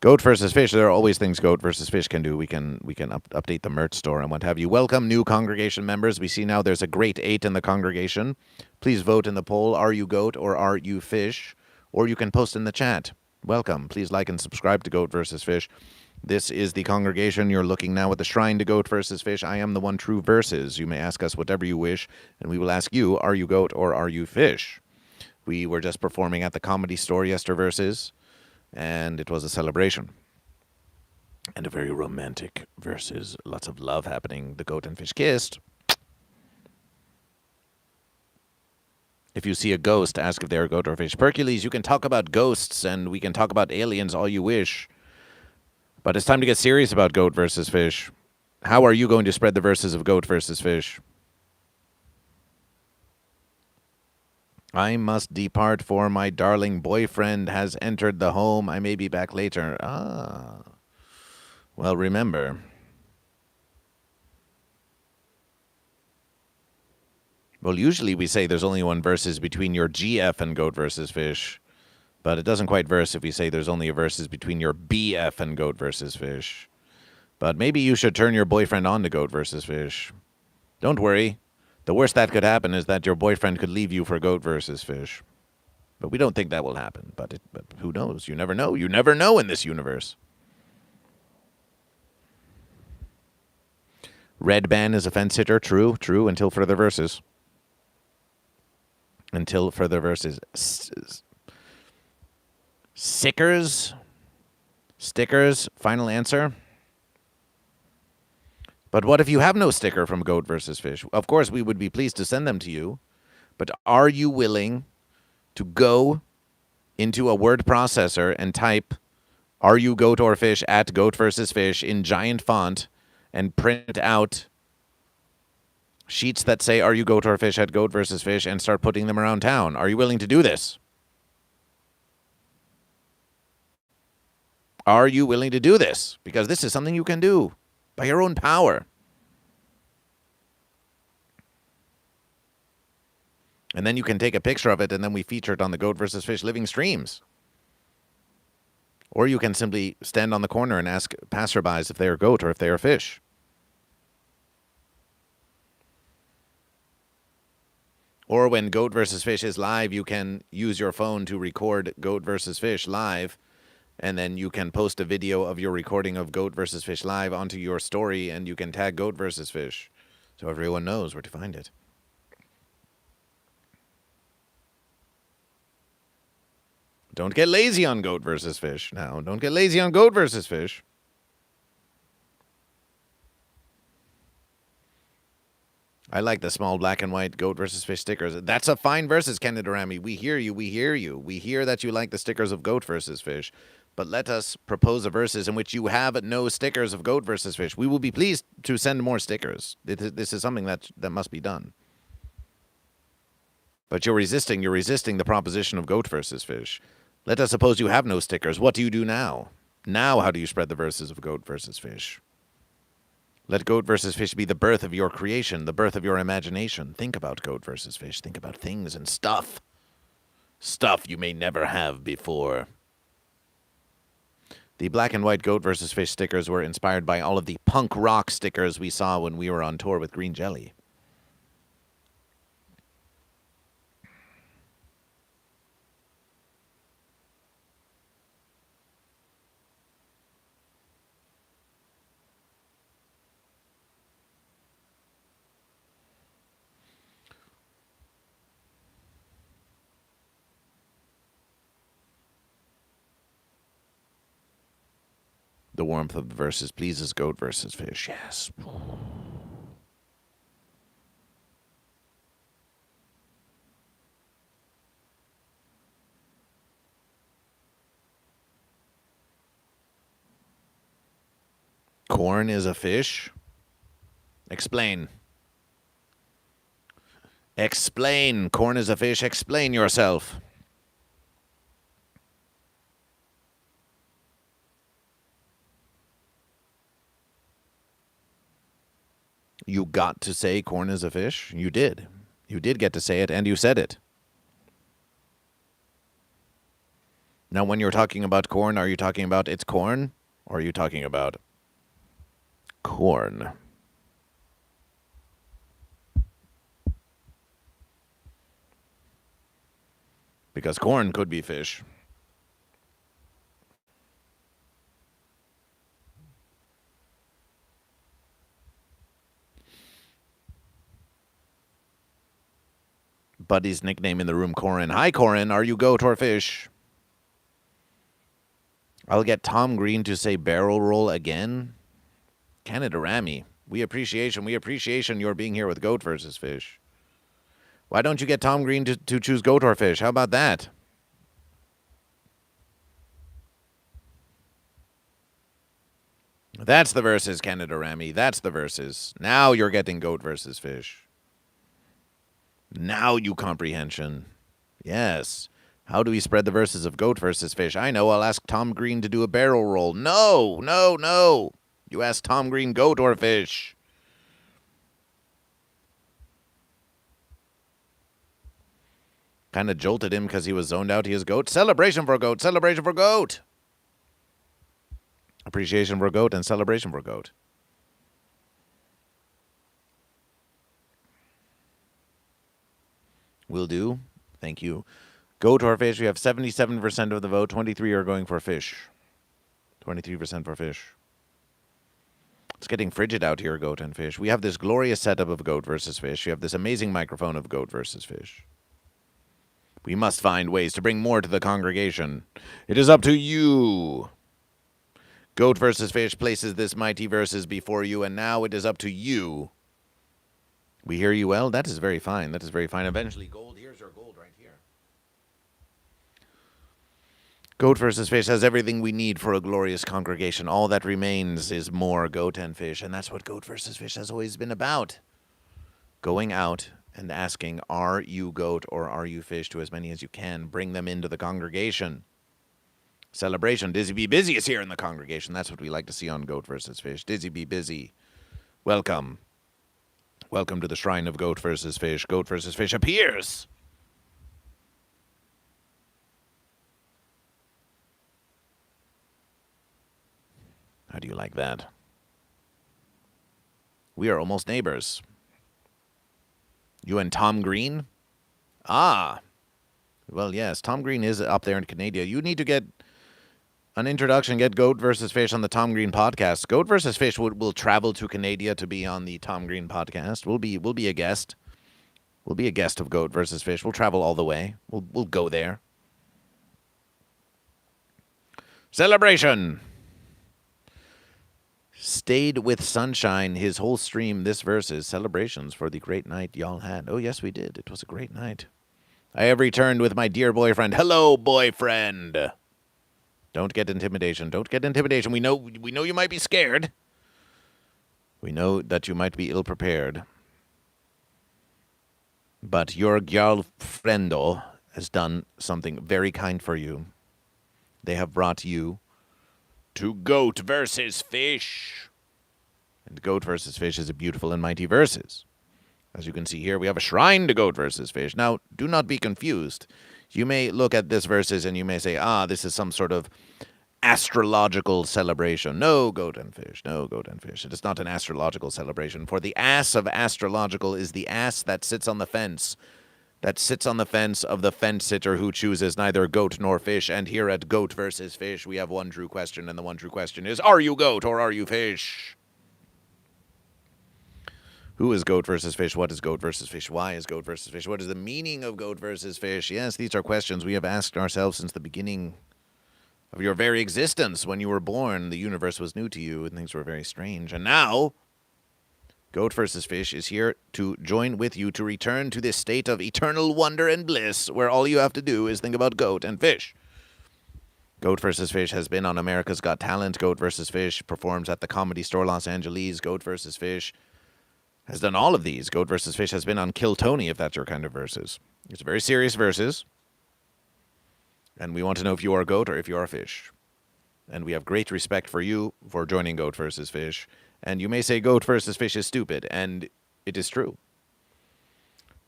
Goat versus Fish. There are always things Goat versus Fish can do. We can update the merch store and what have you. Welcome, new congregation members. We see now there's a great 8 in the congregation. Please vote in the poll. Are you Goat or are you Fish? Or you can post in the chat. Welcome. Please like and subscribe to Goat versus Fish. This is the congregation. You're looking now at the shrine to Goat versus Fish. I am the one true versus. You may ask us whatever you wish, and we will ask you, are you Goat or are you Fish? We were just performing at the Comedy Store yesterday versus, and it was a celebration. And a very romantic versus. Lots of love happening. The Goat and Fish kissed. If you see a ghost, ask if they're a goat or a fish. Percules, you can talk about ghosts and we can talk about aliens all you wish. But it's time to get serious about Goat versus Fish. How are you going to spread the verses of Goat versus Fish? I must depart, for my darling boyfriend has entered the home. I may be back later. Ah. Well, remember. Well, usually we say there's only one versus between your GF and Goat versus Fish. But it doesn't quite verse if we say there's only a versus between your BF and Goat versus Fish. But maybe you should turn your boyfriend on to Goat versus Fish. Don't worry. The worst that could happen is that your boyfriend could leave you for Goat versus Fish. But we don't think that will happen. But who knows? You never know. You never know in this universe. Red Ban is a fence hitter. True, true, until further verses. Until further verses. Stickers? Stickers? Final answer? But what if you have no sticker from Goat versus Fish? Of course, we would be pleased to send them to you. But are you willing to go into a word processor and type, are you Goat or Fish at Goat versus Fish in giant font and print out sheets that say, are you Goat or Fish at Goat versus Fish, and start putting them around town? Are you willing to do this? Are you willing to do this? Because this is something you can do by your own power. And then you can take a picture of it, and then we feature it on the Goat versus Fish living streams. Or you can simply stand on the corner and ask passerbys if they are goat or if they are fish. Or when Goat versus Fish is live, you can use your phone to record Goat versus Fish live, and then you can post a video of your recording of Goat versus Fish live onto your story, and you can tag Goat versus Fish, so everyone knows where to find it. Don't get lazy on Goat versus Fish now. Don't get lazy on Goat versus Fish. I like the small black and white Goat versus Fish stickers. That's a fine versus, Canada Rami. We hear you. We hear you. We hear that you like the stickers of Goat versus Fish. But let us propose a versus in which you have no stickers of Goat versus Fish. We will be pleased to send more stickers. This is something that must be done. But you're resisting the proposition of Goat versus Fish. Let us suppose you have no stickers. What do you do now? Now how do you spread the verses of Goat versus Fish? Let Goat versus Fish be the birth of your creation, the birth of your imagination. Think about Goat versus Fish. Think about things and stuff. Stuff you may never have before. The black and white Goat versus Fish stickers were inspired by all of the punk rock stickers we saw when we were on tour with Green Jellÿ. The warmth of the verses pleases Goat versus Fish. Yes. Corn is a fish? Explain. Explain. Corn is a fish. Explain yourself. You got to say corn is a fish. You did. You did get to say it, and you said it. Now, when you're talking about corn, are you talking about it's corn? Or are you talking about corn? Because corn could be fish. Buddy's nickname in the room, Corin. Hi, Corin. Are you goat or fish? I'll get Tom Green to say barrel roll again. Canada Rami. We appreciation your being here with goat versus fish. Why don't you get Tom Green to choose goat or fish? How about that? That's the versus, Canada Rami. That's the versus. Now you're getting goat versus fish. Now you comprehension. Yes. How do we spread the verses of goat versus fish? I know. I'll ask Tom Green to do a barrel roll. No, no, no. You ask Tom Green goat or fish. Kind of jolted him because he was zoned out. He is goat. Celebration for goat. Celebration for goat. Appreciation for goat and celebration for goat. Will do. Thank you. Goat or fish, we have 77% of the vote. 23 are going for fish. 23% for fish. It's getting frigid out here, goat and fish. We have this glorious setup of goat versus fish. We have this amazing microphone of goat versus fish. We must find ways to bring more to the congregation. It is up to you. Goat versus fish places this mighty verses before you, and now it is up to you. We hear you well? That is very fine. That is very fine. Eventually, gold. Here's your gold right here. Goat versus fish has everything we need for a glorious congregation. All that remains is more goat and fish, and that's what goat versus fish has always been about. Going out and asking, are you goat or are you fish, to as many as you can. Bring them into the congregation. Celebration. Dizzy Be Busy is here in the congregation. That's what we like to see on Goat versus Fish. Dizzy Be Busy. Welcome. Welcome to the shrine of Goat versus Fish. Goat versus Fish appears. How do you like that? We are almost neighbors. You and Tom Green? Ah. Well, yes, Tom Green is up there in Canada. You need to get an introduction, get Goat versus Fish on the Tom Green podcast. Goat versus Fish will travel to Canada to be on the Tom Green podcast. We'll be a guest. We'll be a guest of Goat versus Fish. We'll travel all the way. We'll go there. Celebration. Stayed with sunshine his whole stream. This verse is celebrations for the great night y'all had. Oh, yes, we did. It was a great night. I have returned with my dear boyfriend. Hello, boyfriend. Don't get intimidation. Don't get intimidation. We know you might be scared. We know that you might be ill-prepared. But your girlfriendo has done something very kind for you. They have brought you to Goat versus Fish. And Goat versus Fish is a beautiful and mighty verses. As you can see here, we have a shrine to Goat versus Fish. Now, do not be confused. You may look at this verses and you may say, this is some sort of astrological celebration. No, Goat and Fish. No, Goat and Fish. It is not an astrological celebration. For the ass of astrological is the ass that sits on the fence. That sits on the fence of the fence sitter who chooses neither goat nor fish. And here at Goat versus Fish, we have one true question. And the one true question is, are you goat or are you fish? Who is Goat versus Fish? What is Goat versus Fish? Why is Goat versus Fish? What is the meaning of Goat versus Fish? Yes, these are questions we have asked ourselves since the beginning of your very existence. When you were born, the universe was new to you and things were very strange. And now, Goat versus Fish is here to join with you to return to this state of eternal wonder and bliss where all you have to do is think about goat and fish. Goat versus Fish has been on America's Got Talent. Goat versus Fish performs at the Comedy Store Los Angeles. Goat versus Fish has done all of these. Goat versus Fish has been on Kill Tony, if that's your kind of verses. It's very serious verses. And we want to know if you are a goat or if you are a fish. And we have great respect for you for joining Goat versus Fish. And you may say goat versus fish is stupid, and it is true.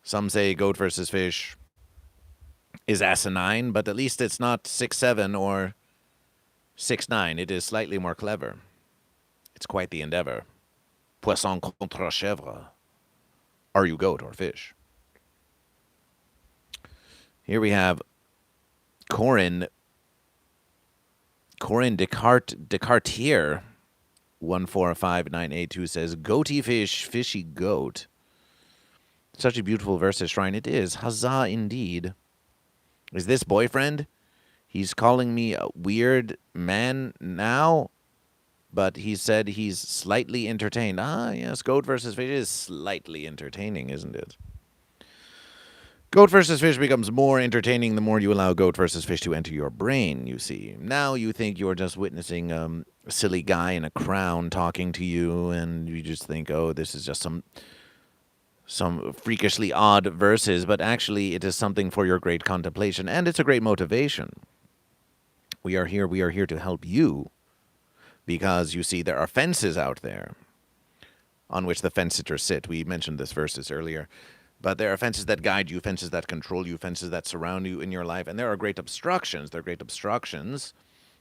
Some say goat versus fish is asinine, but at least it's not 6'7" or 6'9". It is slightly more clever. It's quite the endeavor. Poisson contre chèvre. Are you goat or fish? Here we have Corin Descartier 145982 says, "Goaty fish, fishy goat." Such a beautiful versus shrine it is. Huzzah indeed. Is this boyfriend? He's calling me a weird man now, but he said he's slightly entertained. Ah, yes, goat versus fish is slightly entertaining, isn't it? Goat versus fish becomes more entertaining the more you allow goat versus fish to enter your brain, you see. Now you think you're just witnessing a silly guy in a crown talking to you, and you just think, oh, this is just some freakishly odd verses, but actually it is something for your great contemplation, and it's a great motivation. We are here to help you, because you see there are fences out there on which the fence sitters sit. We mentioned this verses earlier. But there are fences that guide you, fences that control you, fences that surround you in your life. And there are great obstructions. There are great obstructions,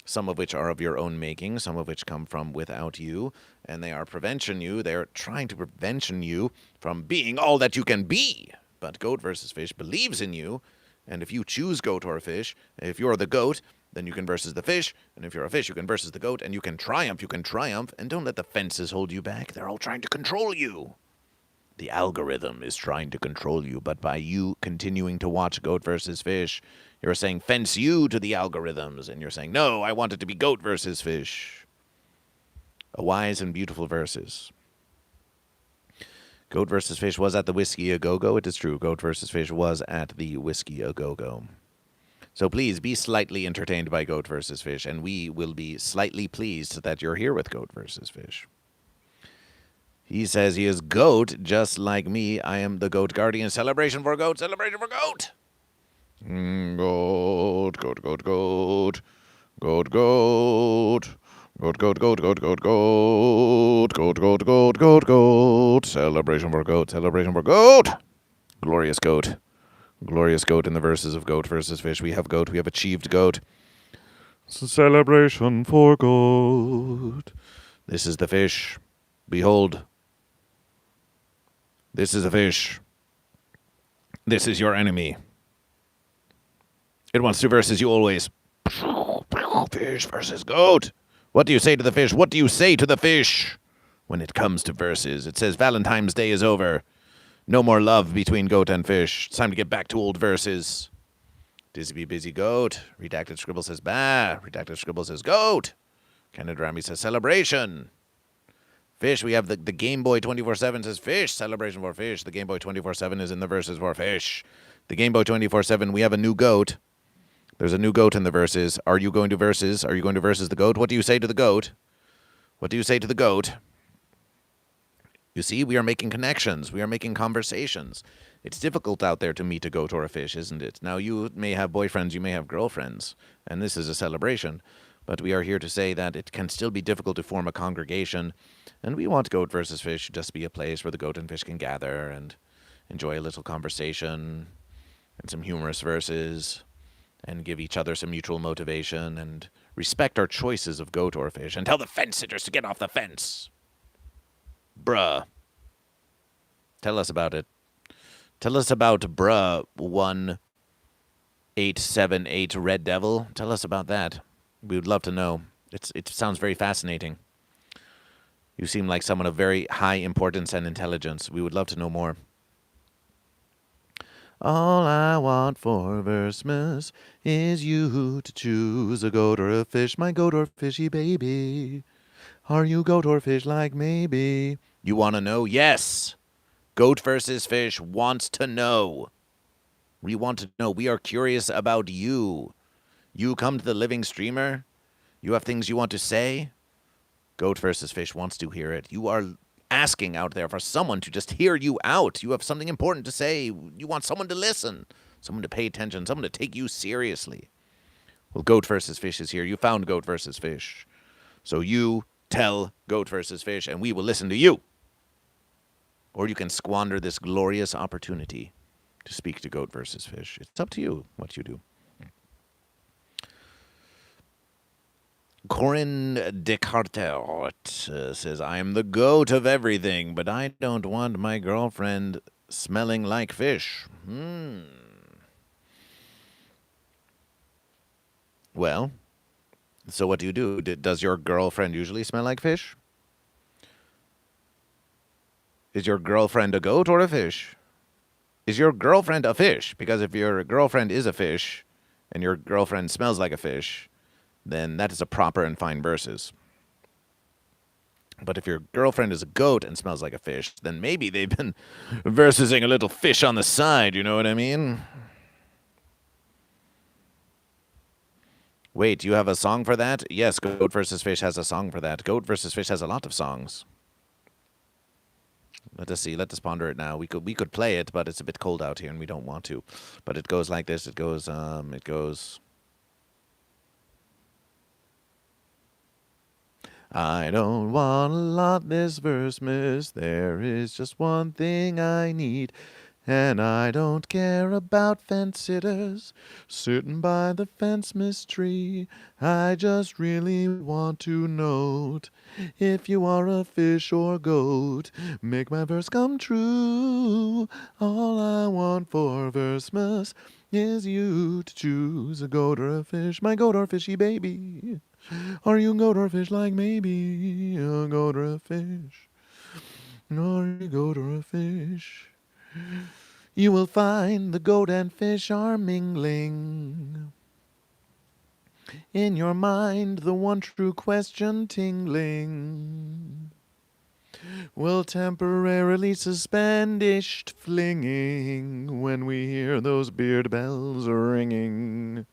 some of which are of your own making, some of which come from without you. And they are prevention you. They are trying to prevention you from being all that you can be. But goat versus fish believes in you. And if you choose goat or fish, if you're the goat, then you can versus the fish. And if you're a fish, you can versus the goat. And you can triumph. And don't let the fences hold you back. They're all trying to control you. The algorithm is trying to control you, but by you continuing to watch Goat versus Fish, you're saying fence you to the algorithms, and you're saying, no, I want it to be Goat versus Fish. A wise and beautiful verses. Goat versus Fish was at the Whiskey A Go-Go. It is true, Goat versus Fish was at the Whiskey A Go-Go. So please be slightly entertained by Goat versus Fish, and we will be slightly pleased that you're here with Goat versus Fish. He says he is goat, just like me. I am the goat guardian. Celebration for goat. Celebration for goat. Goat, goat, goat, goat. Goat, goat. Goat, goat, goat, goat, goat, goat. Goat, goat, goat, goat, goat. Celebration for goat. Celebration for goat. Glorious goat. Glorious goat in the verses of Goat versus Fish. We have goat. We have achieved goat. It's a celebration for goat. This is the fish. Behold. This is a fish. This is your enemy. It wants to versus you always. Fish versus goat. What do you say to the fish? What do you say to the fish? When it comes to verses, it says Valentine's Day is over. No more love between goat and fish. It's time to get back to old verses. Dizzy be busy goat. Redacted Scribble says bah. Redacted Scribble says goat. Kenneth Rami says celebration. Fish, we have the Game Boy 24/7 says fish, celebration for fish. The Game Boy 24/7 is in the verses for fish. The Game Boy 24/7, we have a new goat. There's a new goat in the verses. Are you going to verses? Are you going to versus the goat? What do you say to the goat? What do you say to the goat? You see, we are making connections. We are making conversations. It's difficult out there to meet a goat or a fish, isn't it? Now, you may have boyfriends, you may have girlfriends, and this is a celebration. But we are here to say that it can still be difficult to form a congregation, and we want Goat versus Fish to just be a place where the goat and fish can gather and enjoy a little conversation and some humorous verses and give each other some mutual motivation and respect our choices of goat or fish and tell the fence sitters to get off the fence. Bruh. Tell us about it. Tell us about Bruh 1878 Red Devil. Tell us about that. We would love to know. It sounds very fascinating. You seem like someone of very high importance and intelligence. We would love to know more. All I want for Versmas is you to choose a goat or a fish, my goat or fishy baby. Are you goat or fish like maybe? You want to know? Yes. Goat versus Fish wants to know. We want to know. We are curious about you. You come to the living streamer. You have things you want to say. Goat versus Fish wants to hear it. You are asking out there for someone to just hear you out. You have something important to say. You want someone to listen, someone to pay attention, someone to take you seriously. Well, Goat versus Fish is here. You found Goat versus Fish. So you Tell Goat versus Fish, and we will listen to you. Or you can squander this glorious opportunity to speak to Goat versus Fish. It's up to you what you do. Corinne Descartes says, I am the goat of everything, but I don't want my girlfriend smelling like fish. Well, so what do? Does your girlfriend usually smell like fish? Is your girlfriend a goat or a fish? Is your girlfriend a fish? Because if your girlfriend is a fish and your girlfriend smells like a fish, then that is a proper and fine versus. But if your girlfriend is a goat and smells like a fish, then maybe they've been versusing a little fish on the side, you know what I mean? Wait, you have a song for that? Yes, Goat versus Fish has a song for that. Goat versus Fish has a lot of songs. Let us see. Let us ponder it now. We could play it, but it's a bit cold out here and we don't want to. But it goes like this. It goes I don't want a lot this verse, miss. There is just one thing I need. And I don't care about fence sitters sitting by the fence, Miss Tree. I just really want to note if you are a fish or goat. Make my verse come true. All I want for Versmas is you to choose a goat or a fish. My goat or fishy baby. Are you a goat or a fish like maybe a goat or a fish? Are you a goat or a fish? You will find the goat and fish are mingling. In your mind, the one true question tingling will temporarily suspend ished flinging when we hear those beard bells ringing.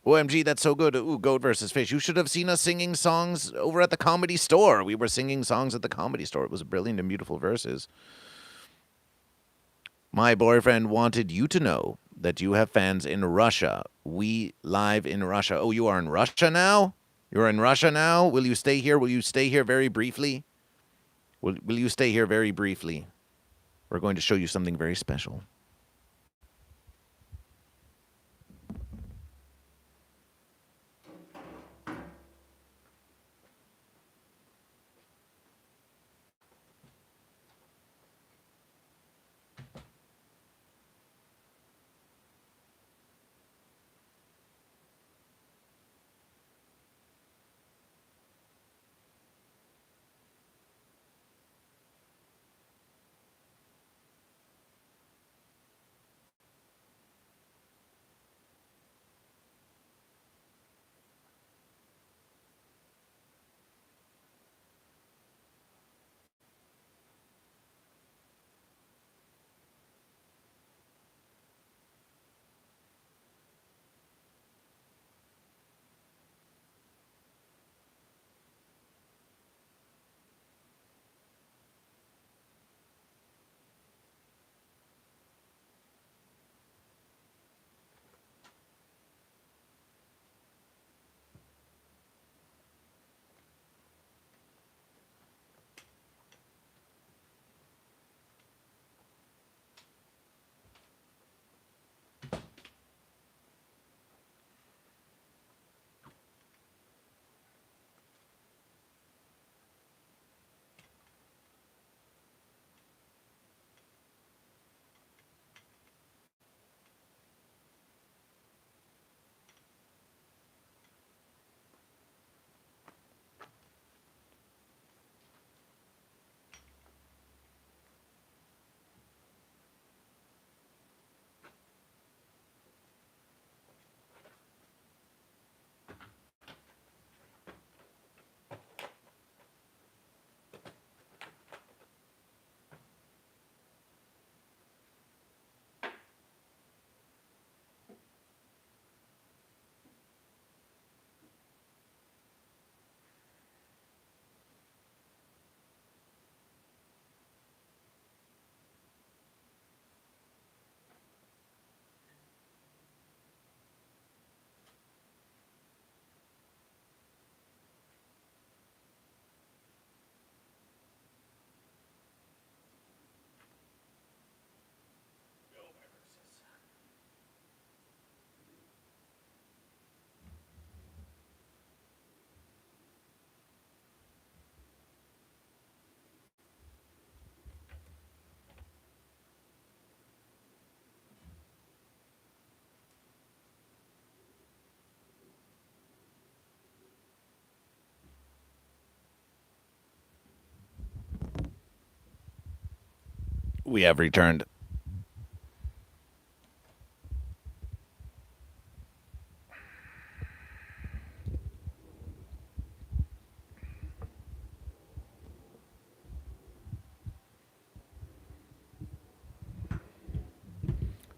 OMG, that's so good. Ooh, Goat versus Fish. You should have seen us singing songs over at the Comedy Store. We were singing songs at the Comedy Store. It was brilliant and beautiful verses. My boyfriend wanted you to know that you have fans in Russia. We live in Russia. Oh, you are in Russia now? You're in Russia now? Will you stay here? Will you stay here very briefly? Will you stay here very briefly? We're going to show you something very special. We have returned.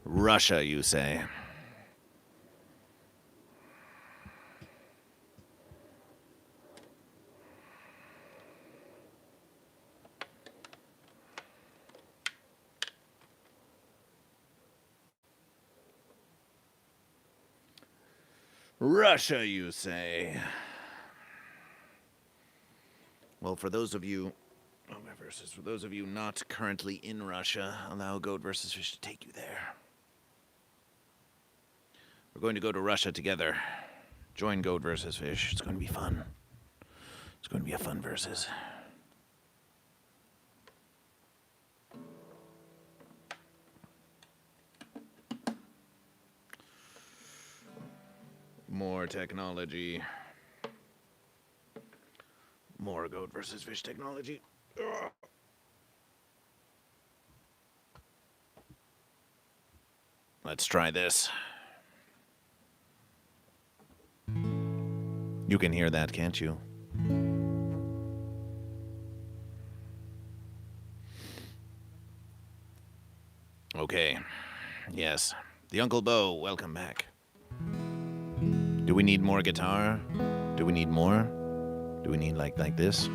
Russia, you say? Russia, you say? Well, for those of you, for those of you not currently in Russia, allow GoatVsFish to take you there. We're going to go to Russia together. Join GoatVsFish. It's going to be fun. It's going to be a fun versus. More technology. More GoatVsFish technology. Ugh. Let's try this. You can hear that, can't you? Okay. Yes. The Uncle Bo, welcome back. Do we need more guitar? Do we need more? Do we need like this?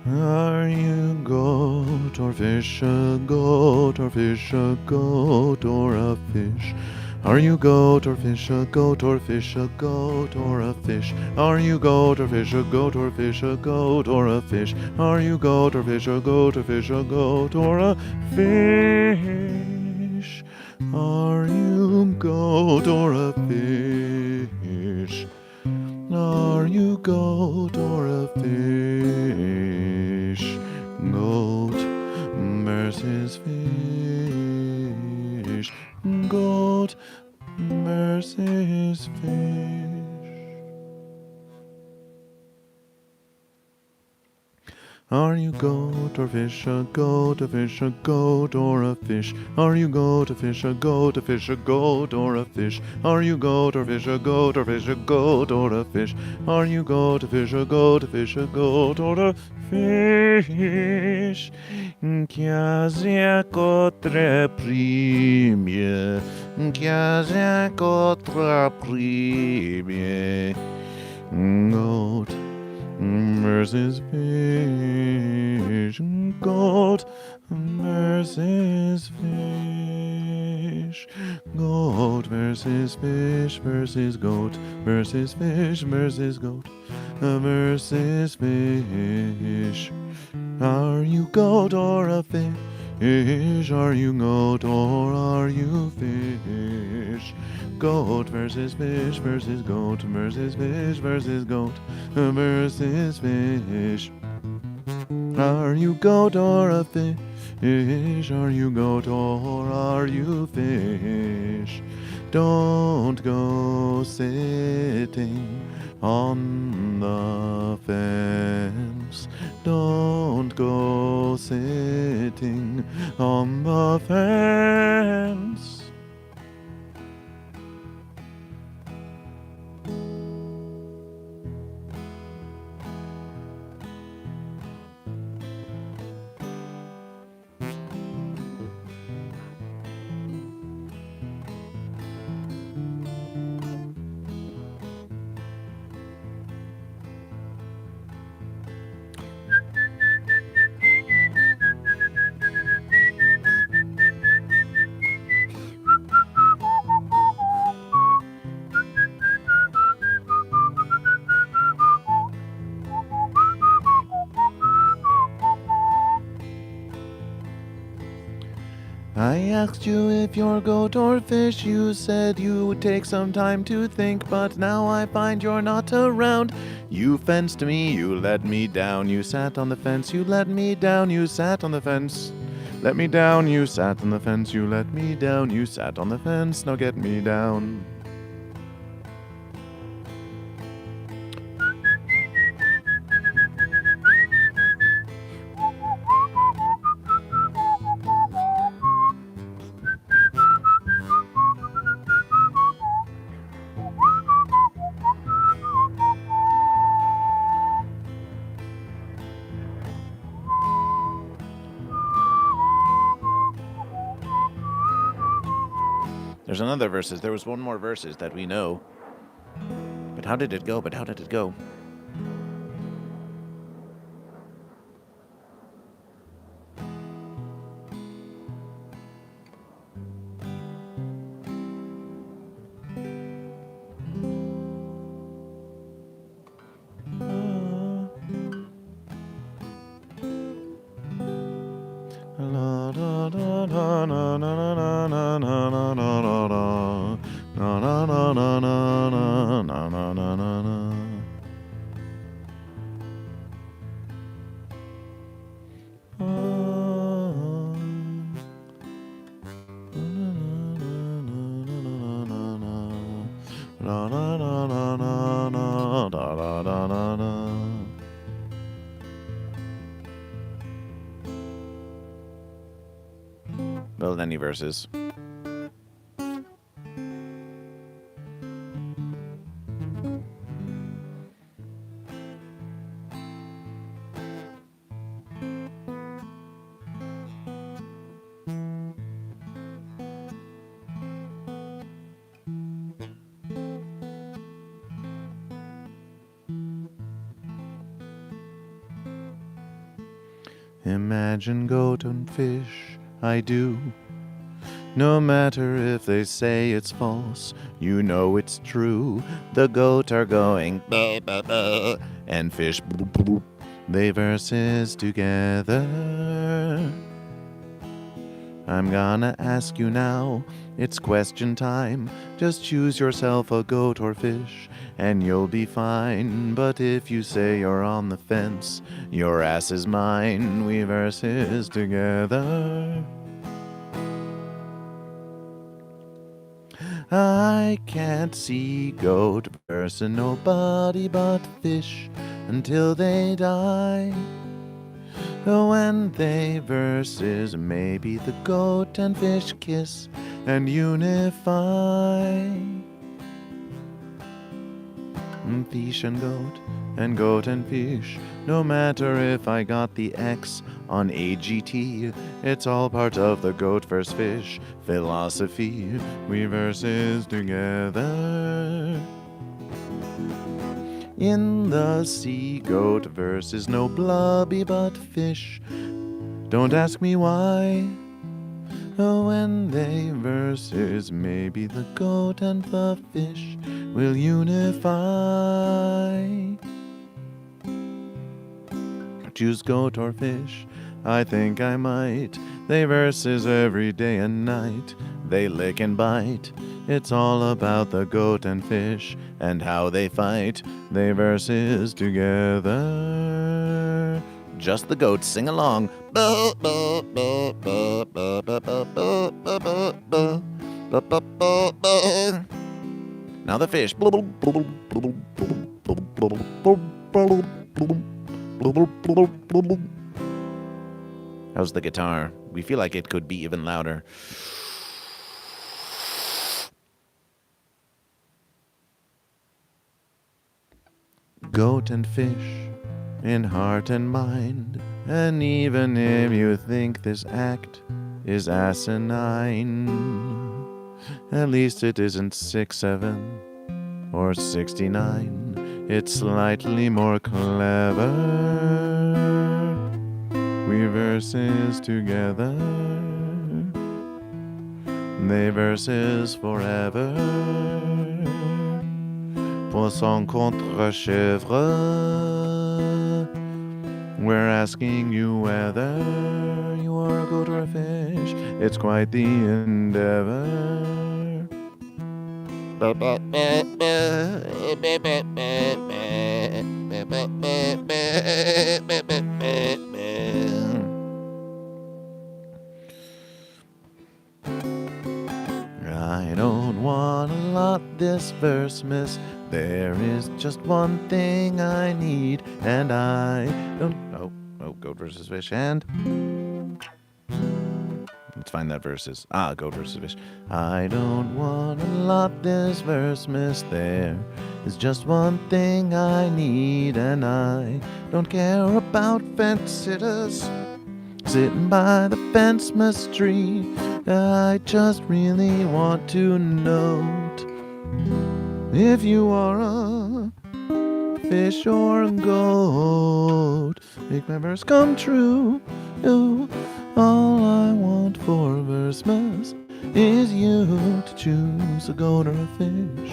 Are you goat or fish, a goat or fish, a goat or a fish? Are you goat or fish, a goat or fish, a goat or a fish? Are you goat or fish, a goat or fish, a goat or a fish? Are you goat or fish, a goat or fish, a goat or a fish? Are you goat or a fish? Are you goat or a fish? Goat versus fish. Goat versus fish. Are you goat or fish, a goat, a fish, a goat or a fish? Are you goat, a fish, a goat, a fish, a goat or a fish? Are you goat or fish, a goat or fish, a goat or a fish? Are you goat, a fish, a goat, a fish, a goat or a fish? Chiasia contra primie, chiasia contra primie. Goat versus fish, goat versus fish, goat versus fish versus goat versus fish versus goat versus fish. Are you goat or a fish? Are you goat or are you fish? Goat versus fish versus goat versus fish versus goat versus fish. Are you goat or a fish? Are you goat or are you fish? Don't go sitting on the fence. Don't go sitting on the fence. I asked you if you're goat or fish. You said you would take some time to think, but now I find you're not around. You fenced me, you let me down. You sat on the fence, you let me down. You sat on the fence, let me down. You sat on the fence, you let me down. You sat on the fence, now get me down. another verses. There was one more verses that we know. But how did it go? Well, any verses. Imagine goat and fish, I do. No matter if they say it's false, you know it's true. The goat are going bah, bah, bah, and fish bloop, bloop. They verses together. I'm gonna ask you now, it's question time. Just choose yourself a goat or fish, and you'll be fine. But if you say you're on the fence, your ass is mine. We verses together. I can't see goat versus nobody but fish until they die. When they versus, maybe the goat and fish kiss and unify. Fish and goat and fish. No matter if I got the X on AGT, it's all part of the goat versus fish philosophy. We verses together. In the sea, goat versus no blubby but fish. Don't ask me why. When they versus, maybe the goat and the fish will unify. Choose goat or fish, I think I might. They versus every day and night. They lick and bite. It's all about the goat and fish and how they fight. They versus together. Just the goats sing along. Now the fish. How's the guitar? We feel like it could be even louder. Goat and fish, in heart and mind. And even if you think this act is asinine, at least it isn't 6'7" or 69. It's slightly more clever. We verses together. They verses forever. Poisson contre chèvre. We're asking you whether you are a goat or a fish. It's quite the endeavor. I don't want a lot this verse, miss. There is just one thing I need, and I don't... Oh, goat versus fish, and... Let's find that verses. Goat versus fish. I don't want a lot this verse, miss. There is just one thing I need, and I don't care about fence sitters sitting by the fence mystery. I just really want to note if you are a fish or a goat. Make my verse come true. You, all I want for Versmas is you to choose a goat or a fish.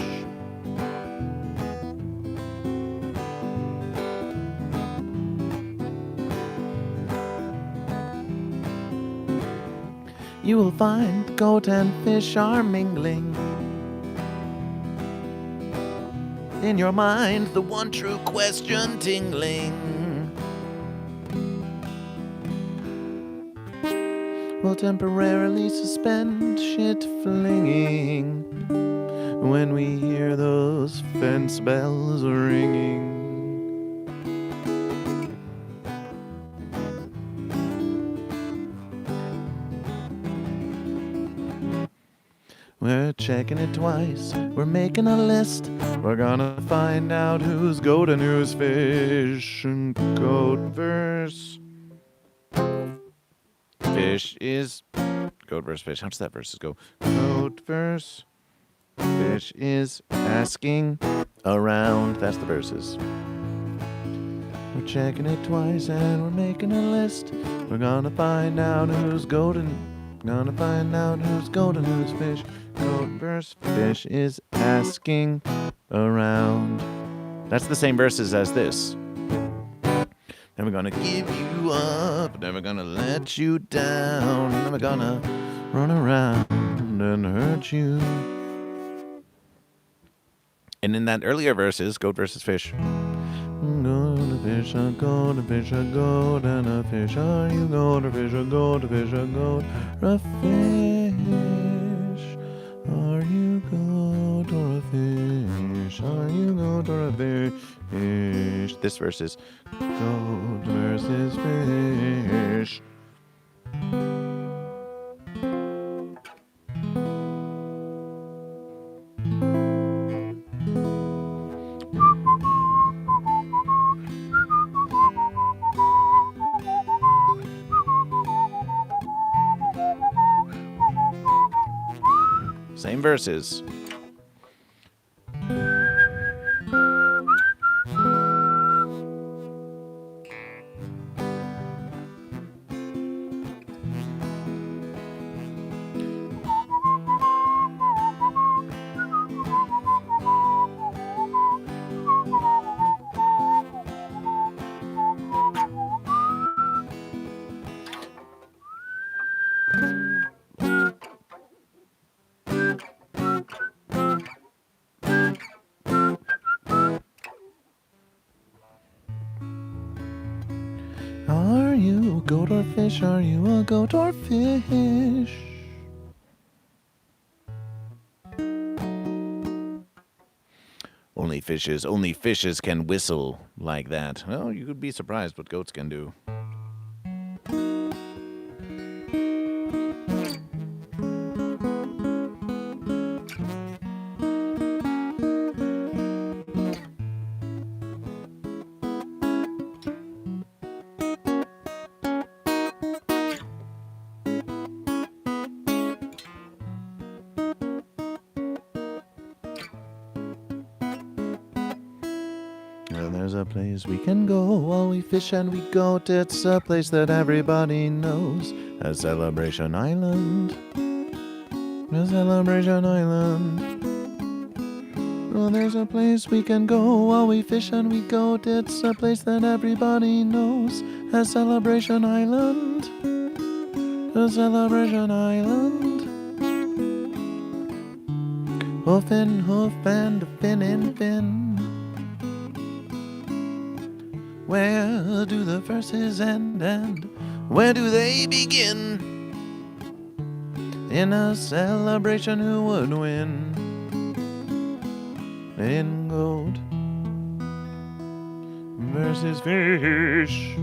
You will find the goat and fish are mingling. In your mind, the one true question tingling. Will temporarily suspend shit flinging when we hear those fence bells ringing. We're checking it twice, we're making a list. We're gonna find out who's goat and who's fish. And goat verse fish is goat verse fish. How does that verses go? Goat verse fish is asking around. That's the verses. We're checking it twice and we're making a list. We're gonna find out who's goat and who's fish. Goat verse fish is asking around. That's the same verses as this. Never gonna give you up, never gonna let you down, never gonna run around and hurt you. And in that earlier verses, goat versus fish. Goat, a fish, a goat, a fish, a goat, and a fish. Are you goat, a fish, a goat, a fish, a goat, or a fish? Are you goat or a fish? Are you goat or a fish? This verse is goat versus fish. Same verses. Are you a goat or fish? Are you a goat or fish? Only fishes can whistle like that. Well, you could be surprised what goats can do. Well, there's a place we can go while we fish and we goat. It's a place that everybody knows. A Celebration Island. A Celebration Island. Well, there's a place we can go while we fish and we goat. It's a place that everybody knows. A Celebration Island. A Celebration Island. Hoof in hoof and fin in fin. Where do the verses end and where do they begin? In a celebration, who would win? In goat versus fish.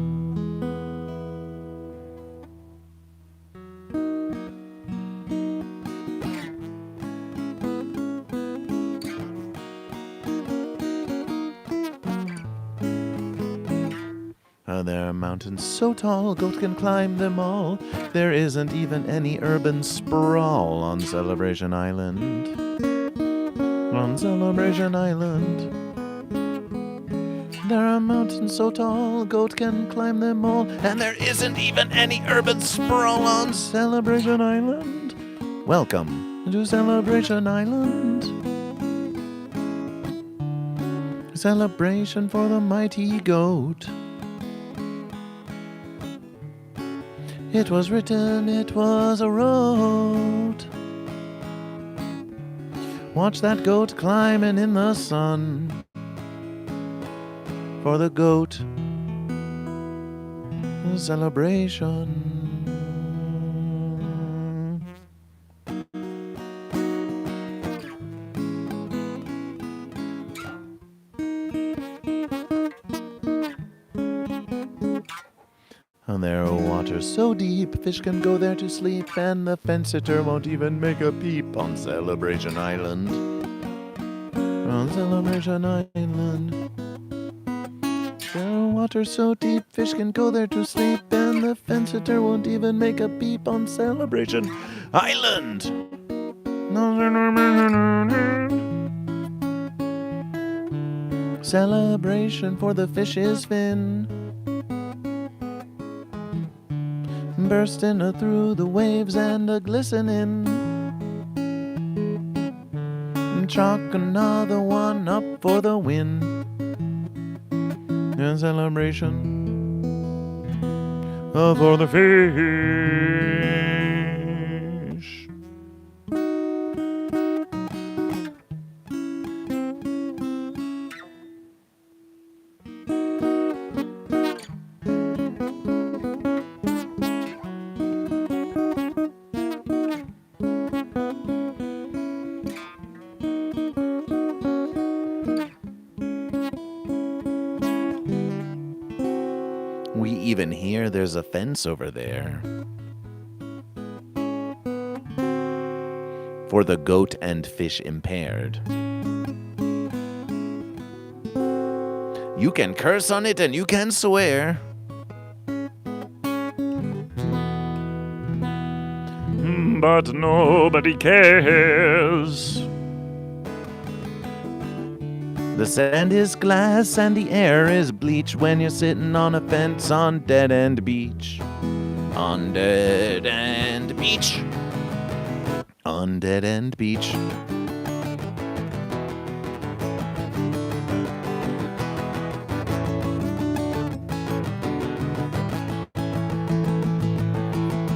There are mountains so tall, goat can climb them all. There isn't even any urban sprawl on Celebration Island. On Celebration Island. There are mountains so tall, goat can climb them all. And there isn't even any urban sprawl on Celebration Island. Welcome to Celebration Island. Celebration for the mighty goat. It was written, it was a road. Watch that goat climbing in the sun. For the goat celebration. And there are waters so deep, fish can go there to sleep, and the fence-sitter won't even make a peep on Celebration Island. On Celebration Island. There are waters so deep, fish can go there to sleep, and the fence-sitter won't even make a peep on Celebration Island. Celebration for the fish's fin, bursting through the waves and glistening. Chalk another one up for the win. A celebration for the fish. We even hear there's a fence over there. For the goat and fish impaired. You can curse on it and you can swear. But nobody cares. The sand is glass and the air is bleach when you're sitting on a fence on Dead End Beach. On Dead End Beach. On Dead End Beach.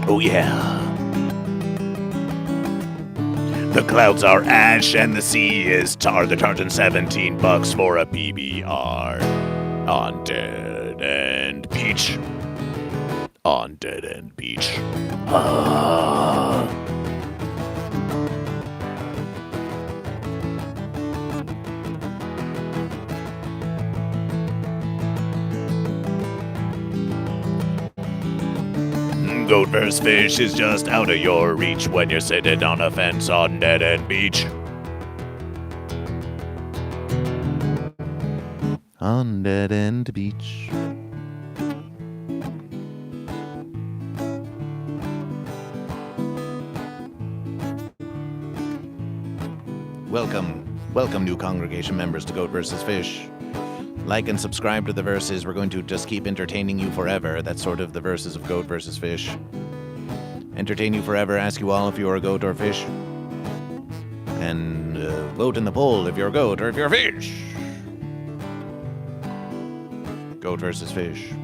Oh yeah. The clouds are ash and the sea is tar. They're charging $17 for a PBR. On Dead End Beach. On Dead End Beach. GoatVsFish is just out of your reach when you're sitting on a fence on Dead End Beach. On Dead End Beach. Welcome new congregation members to GoatVsFish. Like and subscribe to the verses. We're going to just keep entertaining you forever. That's sort of the verses of GoatVsFish. Entertain you forever, ask you all if you're a goat or a fish. And vote in the poll if you're a goat or if you're a fish. GoatVsFish.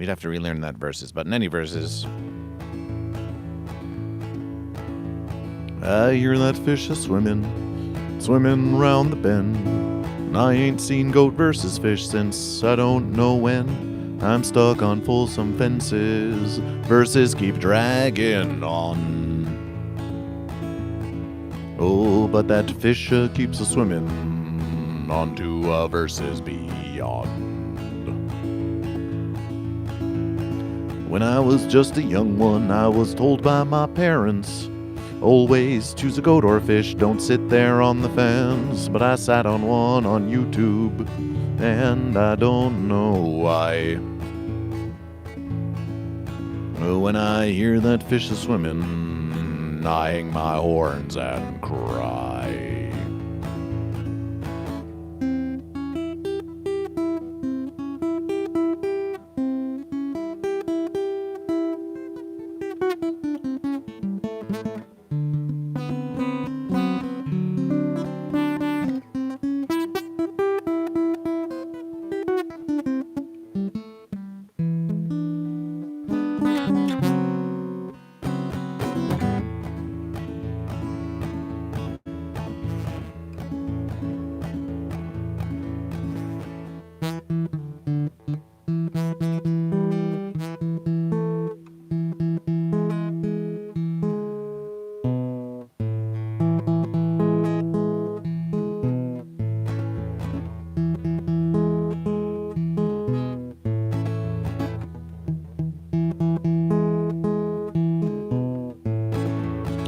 We'd have to relearn that verses, but in any verses. I hear that fish a swimming round the bend. And I ain't seen goat versus fish since I don't know when. I'm stuck on Folsom fences, verses keep dragging on. Oh, but that fish keeps a swimming on to verses beyond. When I was just a young one, I was told by my parents, always choose a goat or a fish, don't sit there on the fence. But I sat on one on YouTube, and I don't know why. When I hear that fish is swimming, I hang my horns and cry.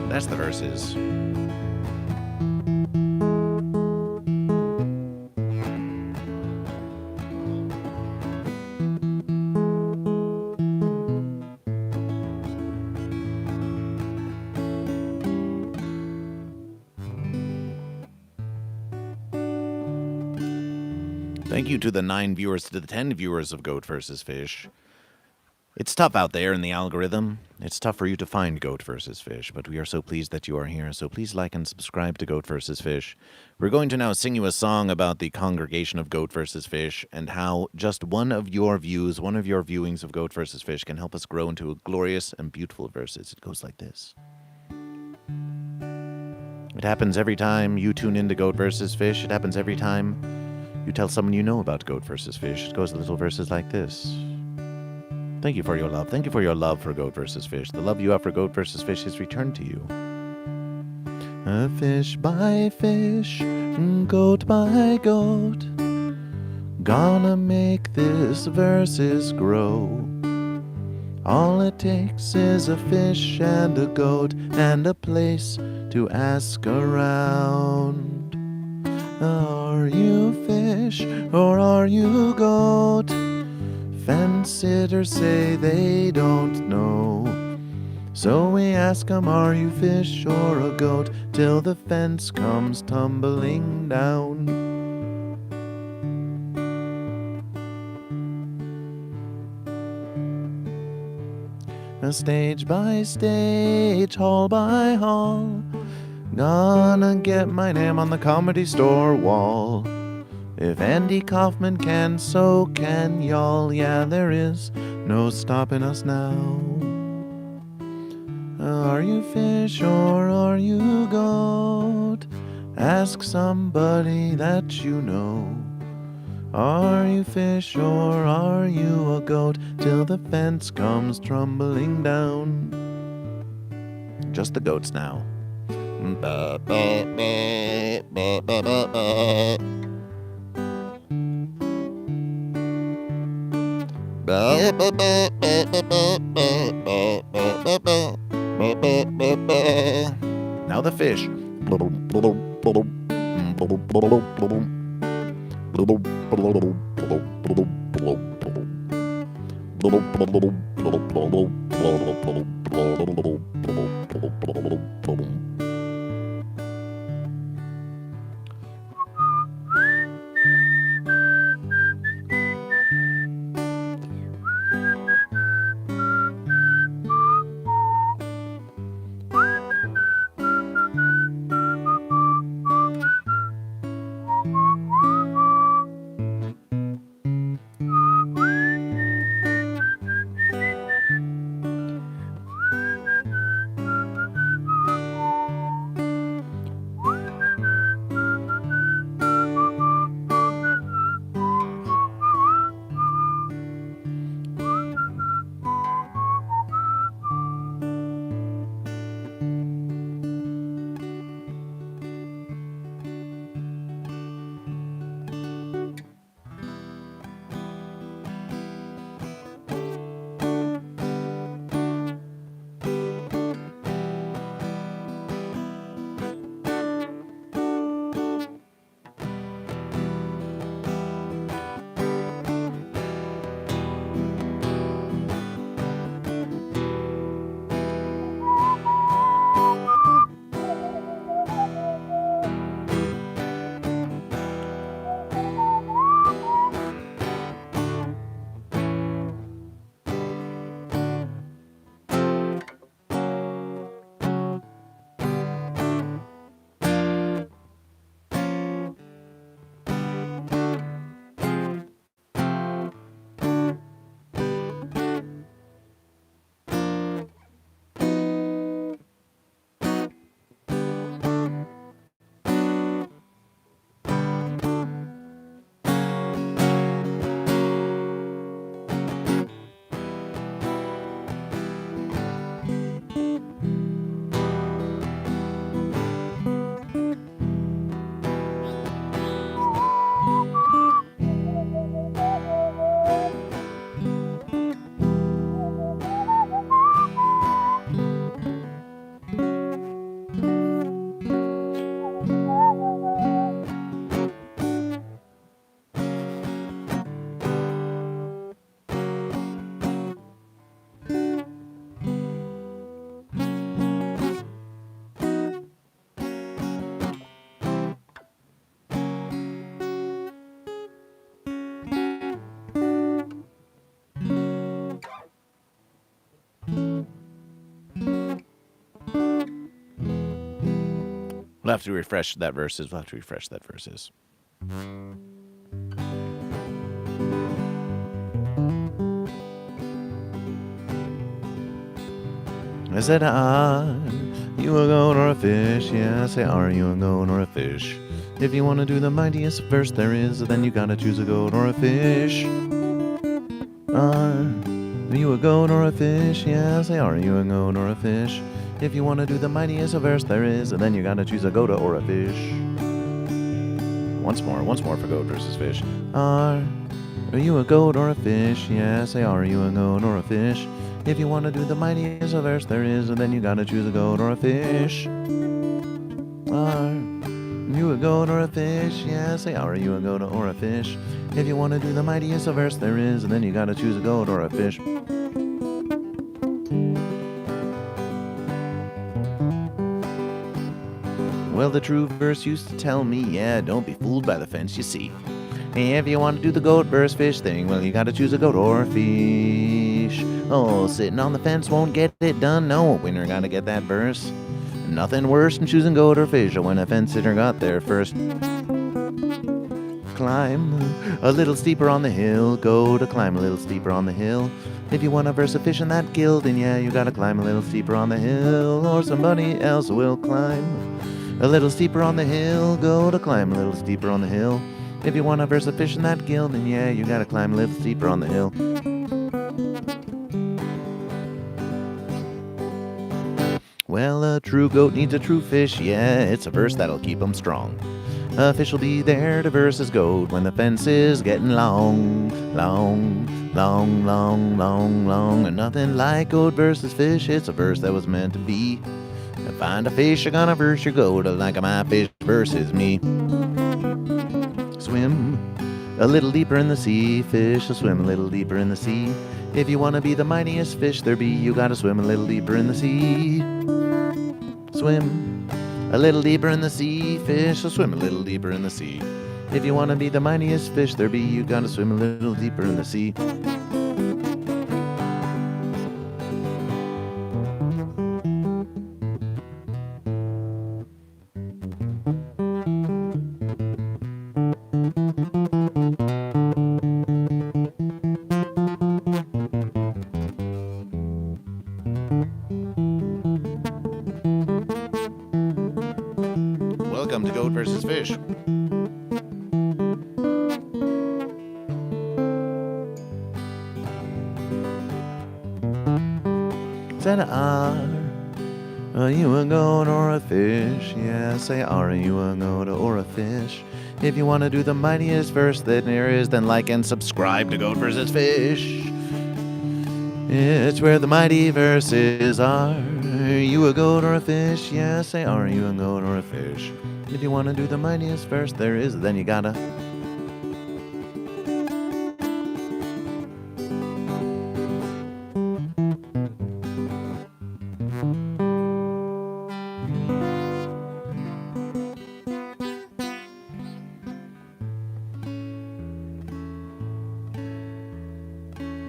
That's the verses. Thank you to the 9 viewers, to the 10 viewers of Goat vs. Fish. It's tough out there in the algorithm. It's tough for you to find Goat vs. Fish, but we are so pleased that you are here. So please like and subscribe to Goat vs. Fish. We're going to now sing you a song about the congregation of Goat vs. Fish and how just one of your views, one of your viewings of Goat vs. Fish can help us grow into a glorious and beautiful verses. It goes like this. It happens every time you tune into Goat vs. Fish. It happens every time you tell someone you know about Goat vs. Fish. It goes a little verses like this. Thank you for your love. Thank you for your love for Goat vs. Fish. The love you have for Goat vs. Fish is returned to you. Fish by fish, goat by goat, gonna make this verses grow. All it takes is a fish and a goat and a place to ask around. Are you fish or are you goat? Fence sitters say they don't know. So we ask 'em, are you fish or a goat? Till the fence comes tumbling down. Stage by stage, hall by hall, gonna get my name on the Comedy Store wall. If Andy Kaufman can, so can y'all. Yeah, there is no stopping us now. Are you fish or are you goat? Ask somebody that you know. Are you fish or are you a goat? Till the fence comes tumbling down. Just the goats now. Now the fish. We'll have to refresh that verses. I said, you a goat or a fish? Yeah, I say, are you a goat or a fish? If you want to do the mightiest verse there is, then you gotta choose a goat or a fish. Are you a goat or a fish? Yeah, I say, are you a goat or a fish? If you want to do the mightiest verse there is, then you gotta choose a goat or a fish. Once more for goat versus fish. Are you a goat or a fish? Yeah, say, are you a goat or a fish? If you want to do the mightiest verse there is, then you gotta choose a goat or a fish. Are you a goat or a fish? Yeah, say, are you a goat or a fish? If you want to do the mightiest verse there is, then you gotta choose a goat or a fish. Well, the true verse used to tell me, yeah, don't be fooled by the fence you see. If you want to do the goat versus fish thing, well, you gotta choose a goat or a fish. Oh, sitting on the fence won't get it done. No, a winner gotta get that verse. Nothing worse than choosing goat or fish when a fence sitter got there first. Climb a little steeper on the hill. Go to climb a little steeper on the hill. If you want to verse a fish in that gill, then yeah, you gotta climb a little steeper on the hill, or somebody else will climb a little steeper on the hill. Go to climb a little steeper on the hill. If you want to verse a fish in that gill, then yeah, you gotta climb a little steeper on the hill. Well, a true goat needs a true fish, yeah, it's a verse that'll keep him strong. A fish will be there to verse his goat when the fence is getting long. And nothing like goat versus fish, it's a verse that was meant to be. Find a fish, you're gonna verse your goat like my fish versus me. Swim a little deeper in the sea, fish will swim a little deeper in the sea. If you want to be the mightiest fish there be, you gotta swim a little deeper in the sea. Swim a little deeper in the sea, fish will swim a little deeper in the sea. If you want to be the mightiest fish there be, you gotta swim a little deeper in the sea. Welcome to Goat versus Fish. Said, are you a goat or a fish? Yeah, say, are you a goat or a fish? If you want to do the mightiest verse that there is, then like and subscribe to Goat versus Fish. It's where the mighty verses are. Are you a goat or a fish? Yeah, say, are you a goat or a fish? If you want to do the mightiest verse there is, then you gotta.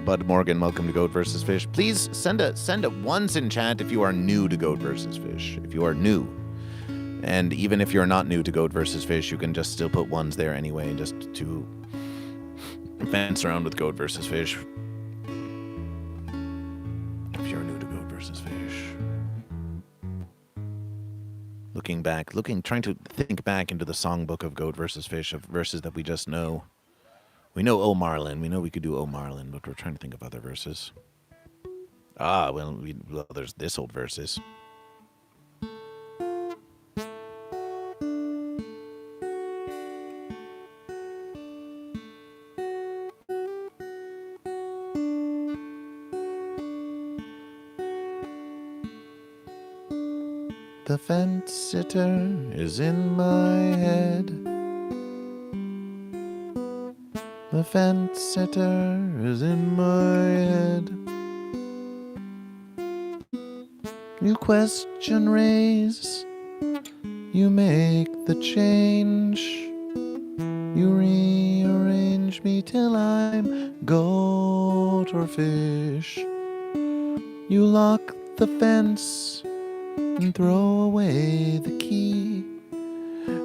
Bud Morgan, welcome to Goat versus Fish. Please send a once in chat if you are new to Goat versus Fish. If you are new. And even if you're not new to Goat versus Fish, you can just still put ones there anyway, just to fence around with Goat versus Fish. If you're new to Goat versus Fish. Trying to think back into the songbook of Goat versus Fish, of verses that we just know. We know O Marlin. We know we could do O Marlin, but we're trying to think of other verses. Well, there's this old verses. The fence sitter is in my head. The fence sitter is in my head. You question raise, you make the change. You rearrange me till I'm goat or fish. You lock the fence and throw away the key.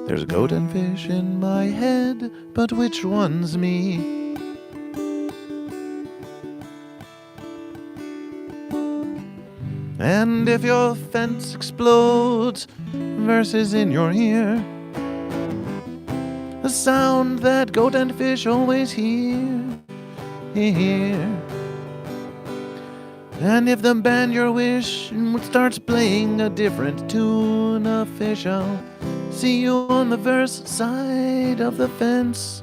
There's a goat and fish in my head, but which one's me? And if your fence explodes, verses in your ear, a sound that goat and fish always hear. And if the band you're wishing starts playing a different tune, a fish, I'll see you on the verse side of the fence.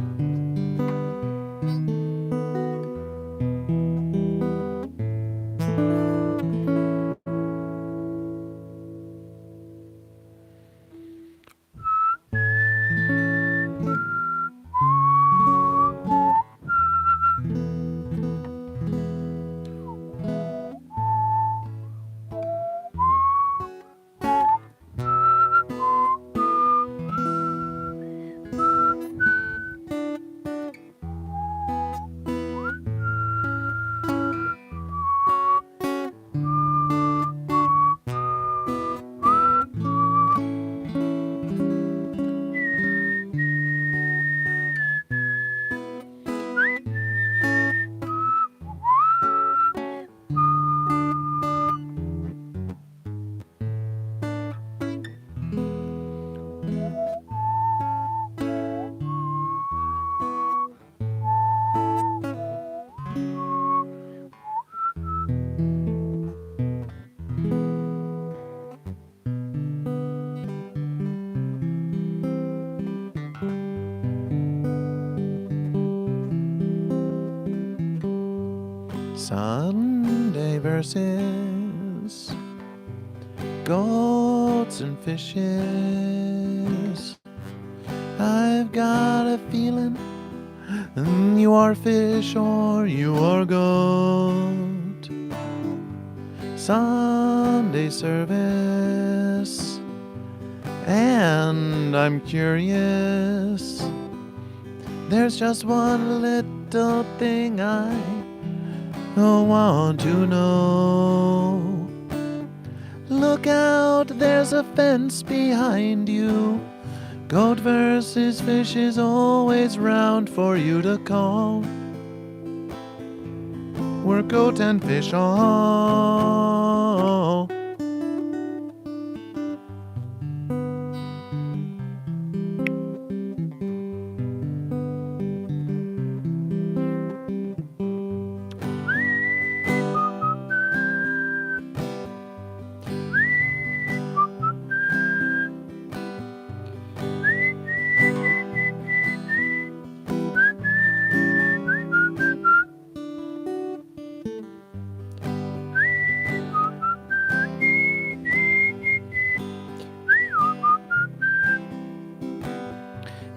Sunday verses, goats and fishes. I've got a feeling you are fish or you are goat. Sunday service, and I'm curious. There's just one little thing I want to know. Look out, there's a fence behind you. Goat versus fish is always round for you to call. We're goat and fish all.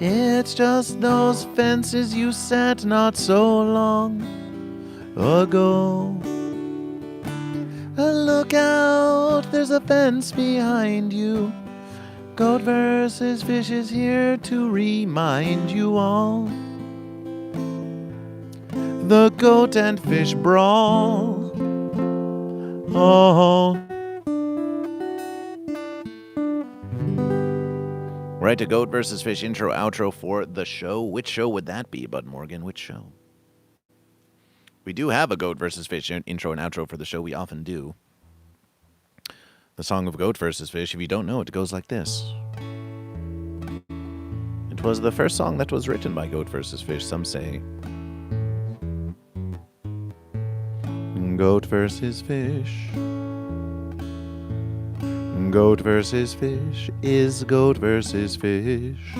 It's just those fences you sat not so long ago. Look out, there's a fence behind you. Goat versus fish is here to remind you all. The goat and fish brawl. Oh. Right, a goat versus fish intro, outro for the show. Which show would that be, Bud Morgan? Which show? We do have a goat versus fish intro and outro for the show. We often do. The song of goat versus fish, if you don't know it, goes like this. It was the first song that was written by goat versus fish, some say. Goat versus fish. Goat versus fish is goat versus fish.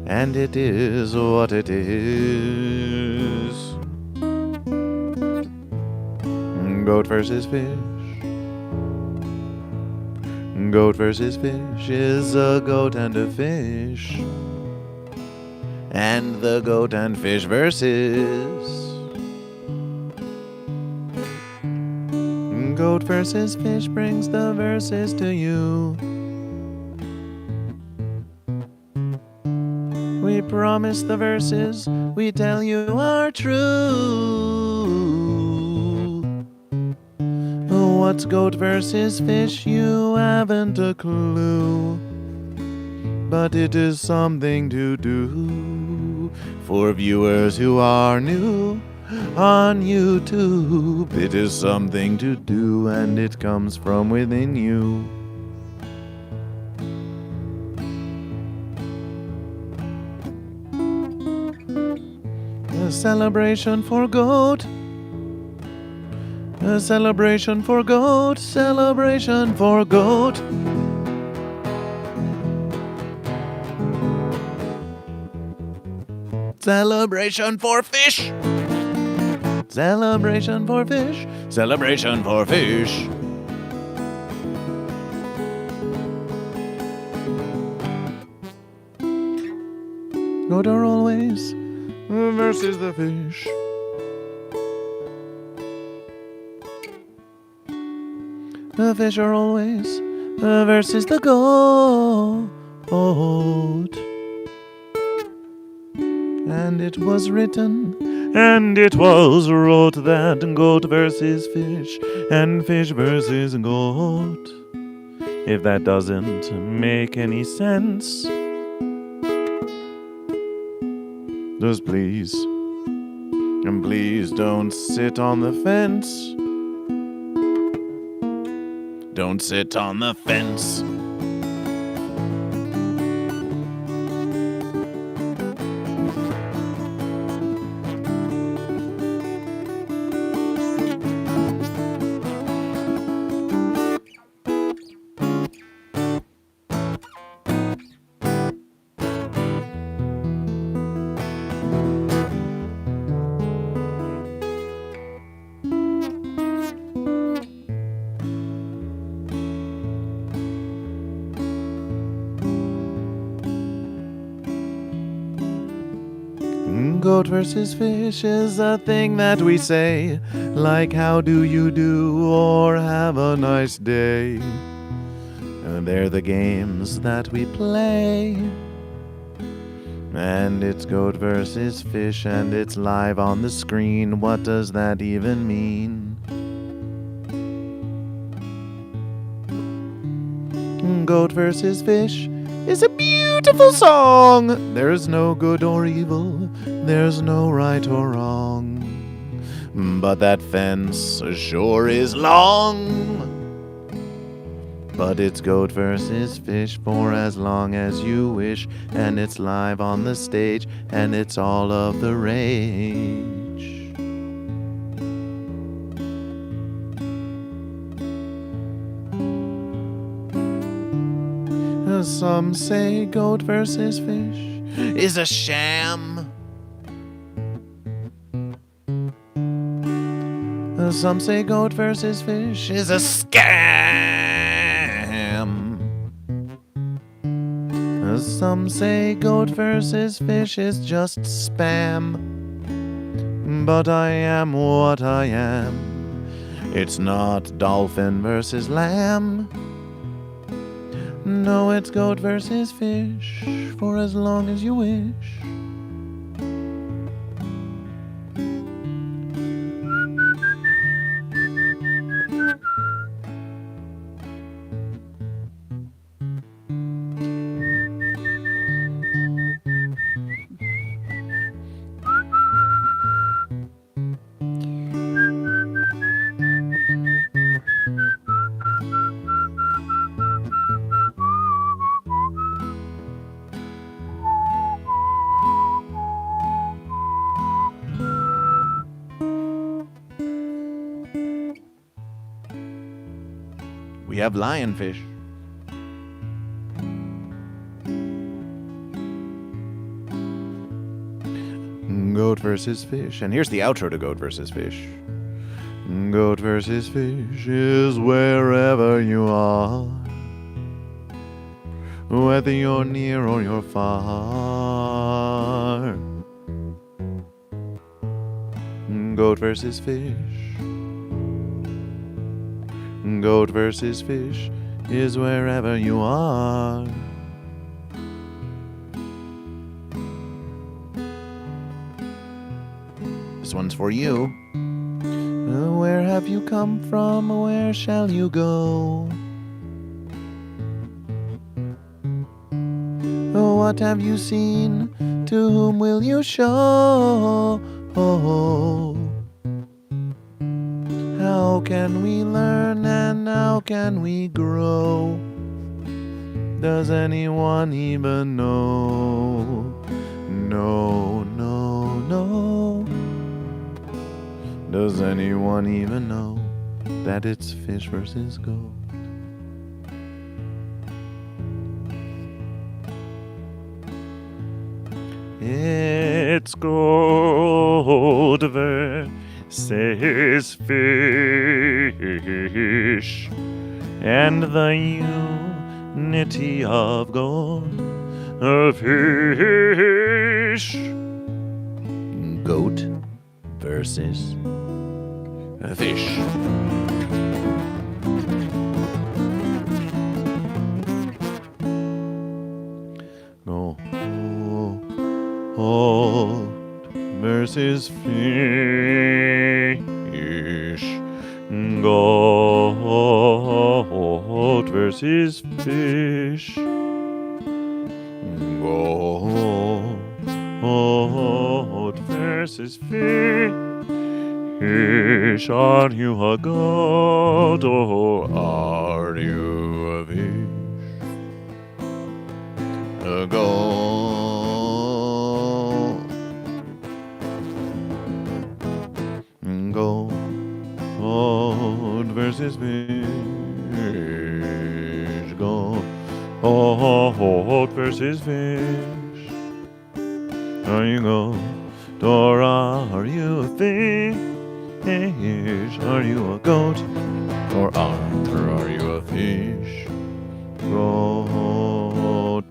And it is what it is. Goat versus fish. Goat versus fish is a goat and a fish. And the goat and fish versus. Goat versus fish brings the verses to you. We promise the verses we tell you are true. What's goat versus fish? You haven't a clue. but it is something to do for viewers who are new on YouTube. It is something to do, and it comes from within you. A celebration for Goat. A celebration for Goat. Celebration for Goat. Celebration for fish. Celebration for fish. Celebration for fish. Goat are always versus the fish. The fish are always versus the goat. And it was written, and it was wrote that goat versus fish, and fish versus goat. If that doesn't make any sense, just please, and please don't sit on the fence. Don't sit on the fence. Goat versus fish is a thing that we say, like how do you do or have a nice day. And they're the games that we play. And it's goat versus fish and it's live on the screen. What does that even mean? Goat versus fish is a beautiful song. There's no good or evil, there's no right or wrong. But that fence sure is long. But it's goat versus fish for as long as you wish. And it's live on the stage, and it's all of the rage. Some say goat versus fish is a sham. Some say goat versus fish is a scam. Some say goat versus fish is just spam. But I am what I am. It's not dolphin versus lamb. No, it's goat versus fish for as long as you wish. We have lionfish. Goat versus fish. And here's the outro to Goat versus Fish. Goat versus fish is wherever you are, whether you're near or you're far. Goat versus fish. Goat versus fish is wherever you are. This one's for you. Where have you come from? Where shall you go? what have you seen? To whom will you show? How can we learn and how can we grow? Does anyone even know? No, no, no. Does anyone even know that it's fish versus goat? It's goat versus fish, and the unity of goat fish. Goat versus fish. Goat versus fish. Goat versus fish. Goat versus fish. Are you a goat or are you a fish? A goat. Goat versus fish. Goat versus fish. Are you goat or are you a fish? Are you a goat or are you a fish? Goat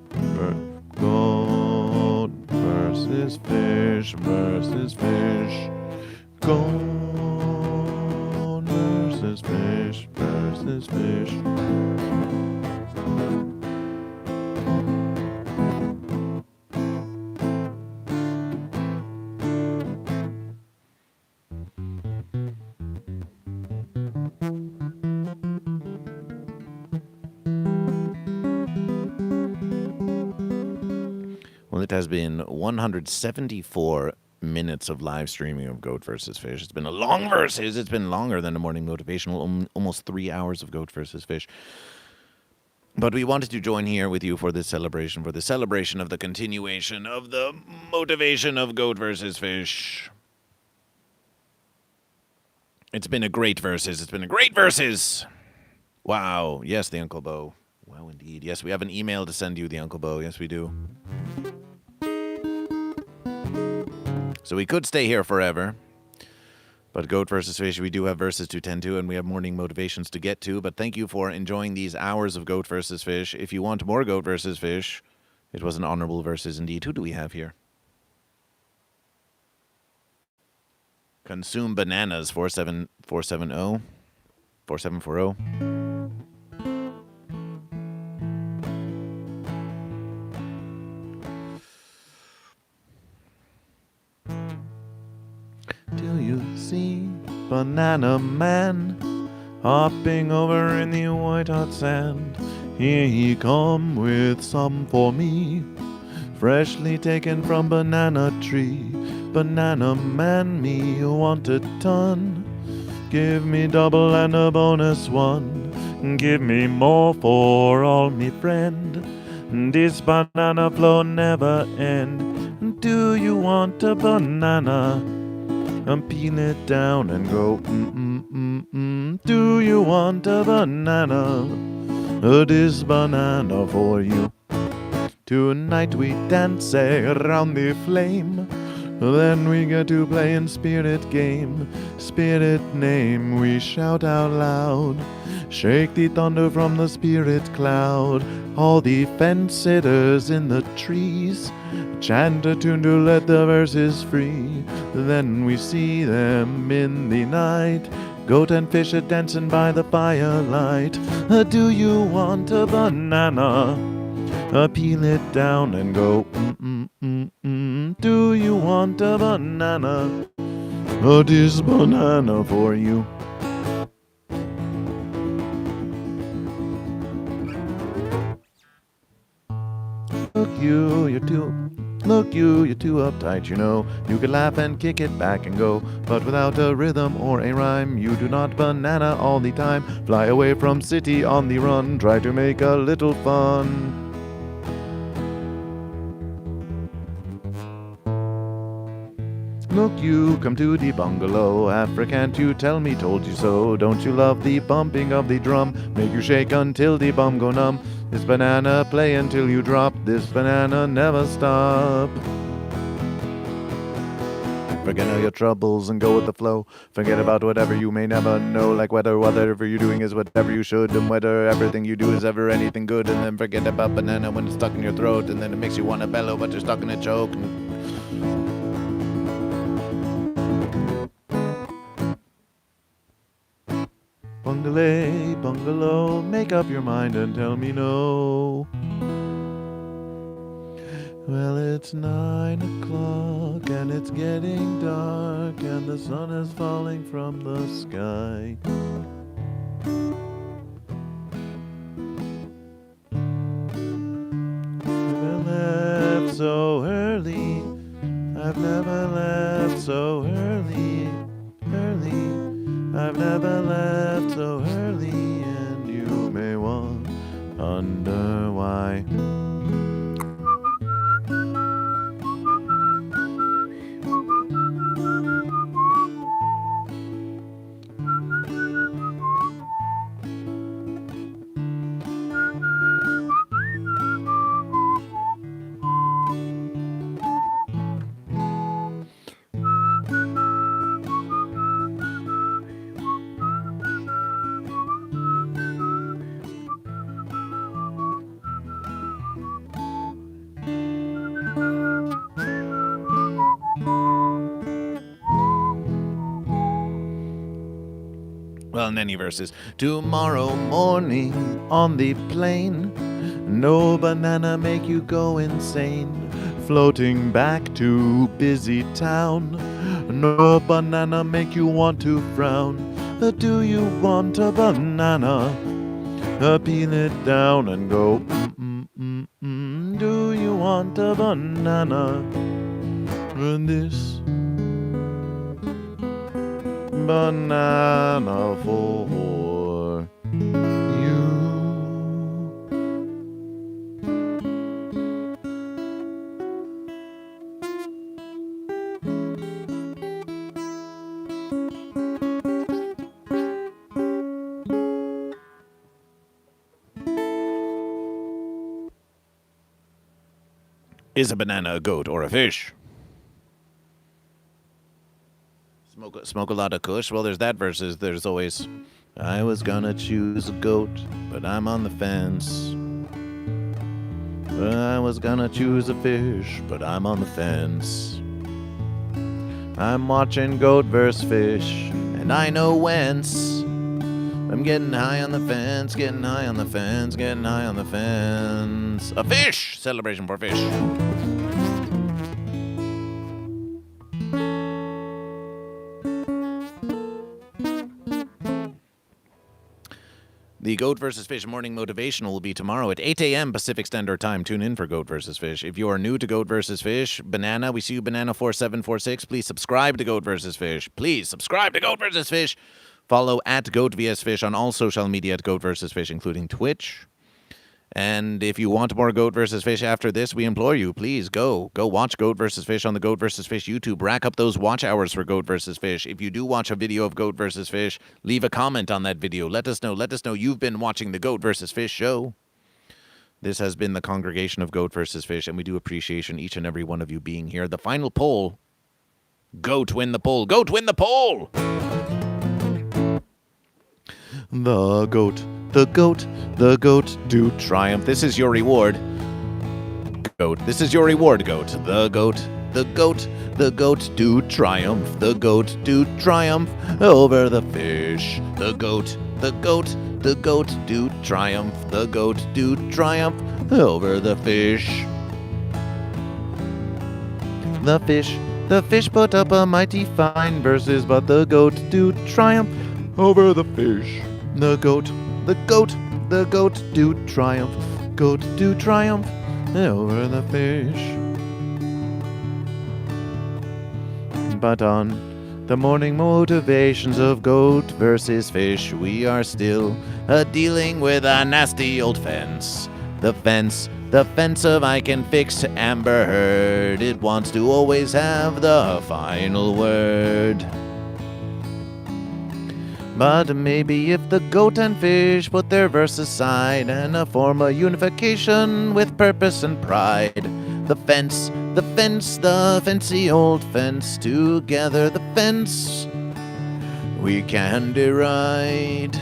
versus fish versus fish. Goat versus fish versus fish. Well, it has been 174 minutes of live streaming of Goat vs. Fish. It's been a long versus. It's been longer than a morning motivational, almost 3 hours of Goat vs. Fish. But we wanted to join here with you for this celebration, of the continuation of the motivation of Goat vs. Fish. It's been a great versus. Wow. Yes, the Uncle Bo. Wow, indeed. Yes, we have an email to send you, the Uncle Bo. Yes, we do. So we could stay here forever. But Goat vs. Fish, we do have verses to tend to, and we have morning motivations to get to. But thank you for enjoying these hours of Goat vs. Fish. If you want more Goat vs. Fish, it was an honorable versus indeed. Who do we have here? Consume Bananas 47470. 4740. Do you see Banana Man hopping over in the white hot sand? Here he come with some for me, freshly taken from banana tree. Banana Man, me want a ton. Give me double and a bonus one. Give me more for all me friend. This banana flow never end. Do you want a banana? Peel it down and go, Do you want a banana? This banana for you. Tonight we dance around the flame. Then we get to play in spirit game. Spirit name we shout out loud. Shake the thunder from the spirit cloud. All the fence sitters in the trees chant a tune to let the verses free. Then we see them in the night. Goat and fish are dancing by the firelight. Do you want a banana? Peel it down and go, Do you want a banana? This banana for you. You Look, you're too uptight, you know. You could laugh and kick it back and go, but without a rhythm or a rhyme, you do not banana all the time. Fly away from city on the run, try to make a little fun. Look, you come to the bungalow. After can't you tell me told you so? Don't you love the bumping of the drum? Make you shake until the bum go numb. This banana play until you drop. This banana never stop. Forget all your troubles and go with the flow. Forget about whatever you may never know. Like whether whatever you're doing is whatever you should, and whether everything you do is ever anything good. And then forget about banana when it's stuck in your throat, and then it makes you want to bellow, but you're stuck in a choke. Bungalow, bungalow, make up your mind and tell me no. Well, it's 9 o'clock and it's getting dark and the sun is falling from the sky. I've never left so early. I've never left so early. I've never left so early, and you may wonder why. Well, in any verses. Tomorrow morning on the plane, no banana make you go insane. Floating back to busy town, no banana make you want to frown. Do you want a banana? Peel it down and go, Do you want a banana? And this banana for you. Is a banana a goat or a fish? Smoke a lot of kush? Well, there's that versus there's always, I was gonna choose a goat, but I'm on the fence. I was gonna choose a fish, but I'm on the fence. I'm watching goat versus fish, and I know whence. I'm getting high on the fence, getting high on the fence, getting high on the fence. A fish! Celebration for fish. The Goat vs. Fish Morning Motivational will be tomorrow at 8 a.m. Pacific Standard Time. Tune in for Goat vs. Fish. If you are new to Goat vs. Fish, Banana, we see you, Banana4746. Please subscribe to Goat vs. Fish. Please subscribe to Goat vs. Fish. Follow at GoatVsFish on all social media at Goat vs. Fish, including Twitch. And if you want more Goat vs. Fish after this, we implore you, please go watch Goat vs. Fish on the Goat vs. Fish YouTube. Rack up those watch hours for Goat vs. Fish. If you do watch a video of Goat vs. Fish, leave a comment on that video. Let us know you've been watching the Goat vs. Fish show. This has been the congregation of Goat vs. Fish, and we do appreciation each and every one of you being here. The final poll. Goat win the poll. Goat win the poll! The goat do triumph. This is your reward. Goat. This is your reward, goat. The goat do triumph. The goat do triumph over the fish. The goat do triumph. The goat do triumph over the fish. The fish put up a mighty fine verses, but the goat do triumph over the fish. The goat do triumph. Goat do triumph over the fish. but on the morning motivations of goat versus fish, we are still dealing with a nasty old fence. The fence of I can fix Amber Heard. It wants to always have the final word. But maybe if the goat and fish put their verse aside and form a unification with purpose and pride, the fancy old fence, together the fence we can deride.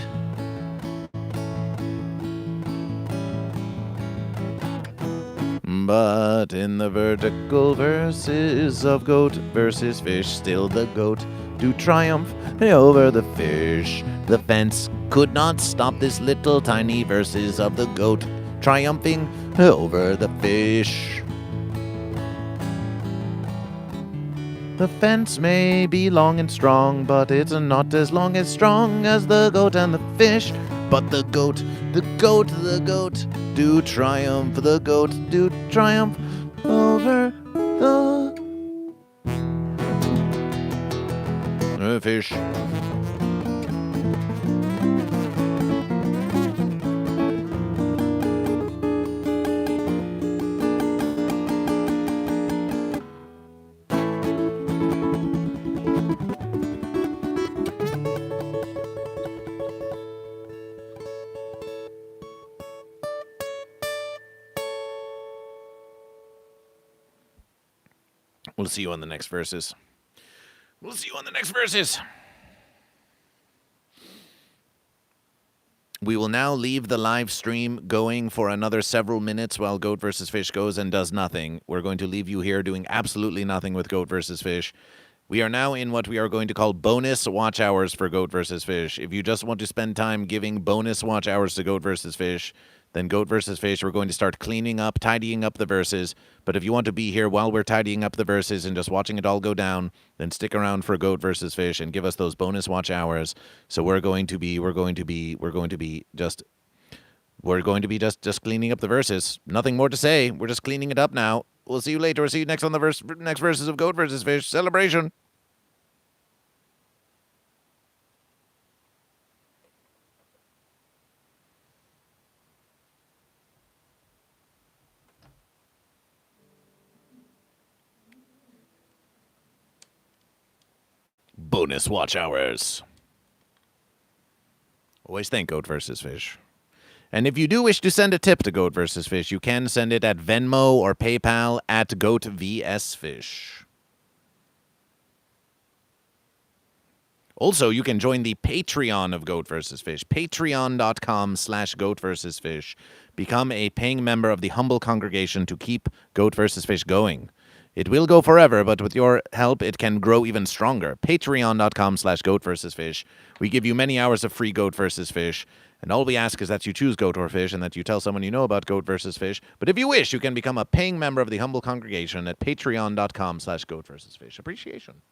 But in the vertical verses of goat versus fish, still the goat do triumph over the fish. The fence could not stop this little tiny verses of the goat triumphing over the fish. The fence may be long and strong, but it's not as long as strong as the goat and the fish. But the goat do triumph, the goat do triumph over the fish. We'll see you on the next verses. We'll see you on the next verses. We will now leave the live stream going for another several minutes while Goat vs. Fish goes and does nothing. We're going to leave you here doing absolutely nothing with Goat vs. Fish. We are now in what we are going to call bonus watch hours for Goat vs. Fish. If you just want to spend time giving bonus watch hours to Goat vs. Fish, then Goat vs. Fish, we're going to start cleaning up, tidying up the verses. But if you want to be here while we're tidying up the verses and just watching it all go down, then stick around for Goat vs. Fish and give us those bonus watch hours. So we're going to be just cleaning up the verses. Nothing more to say. We're just cleaning it up now. We'll see you later. We'll see you next on the next verses of Goat vs. Fish. Celebration. Bonus watch hours. Always thank Goat vs. Fish. And if you do wish to send a tip to Goat vs. Fish, you can send it at Venmo or PayPal at GoatVsFish. Also, you can join the Patreon of Goat vs. Fish, patreon.com/GoatVsFish. Become a paying member of the humble congregation to keep Goat vs. Fish going. It will go forever, but with your help, it can grow even stronger. Patreon.com/GoatVsFish. We give you many hours of free Goat vs. Fish, and all we ask is that you choose goat or fish and that you tell someone you know about Goat vs. Fish. But if you wish, you can become a paying member of the humble congregation at patreon.com/GoatVsFish. Appreciation.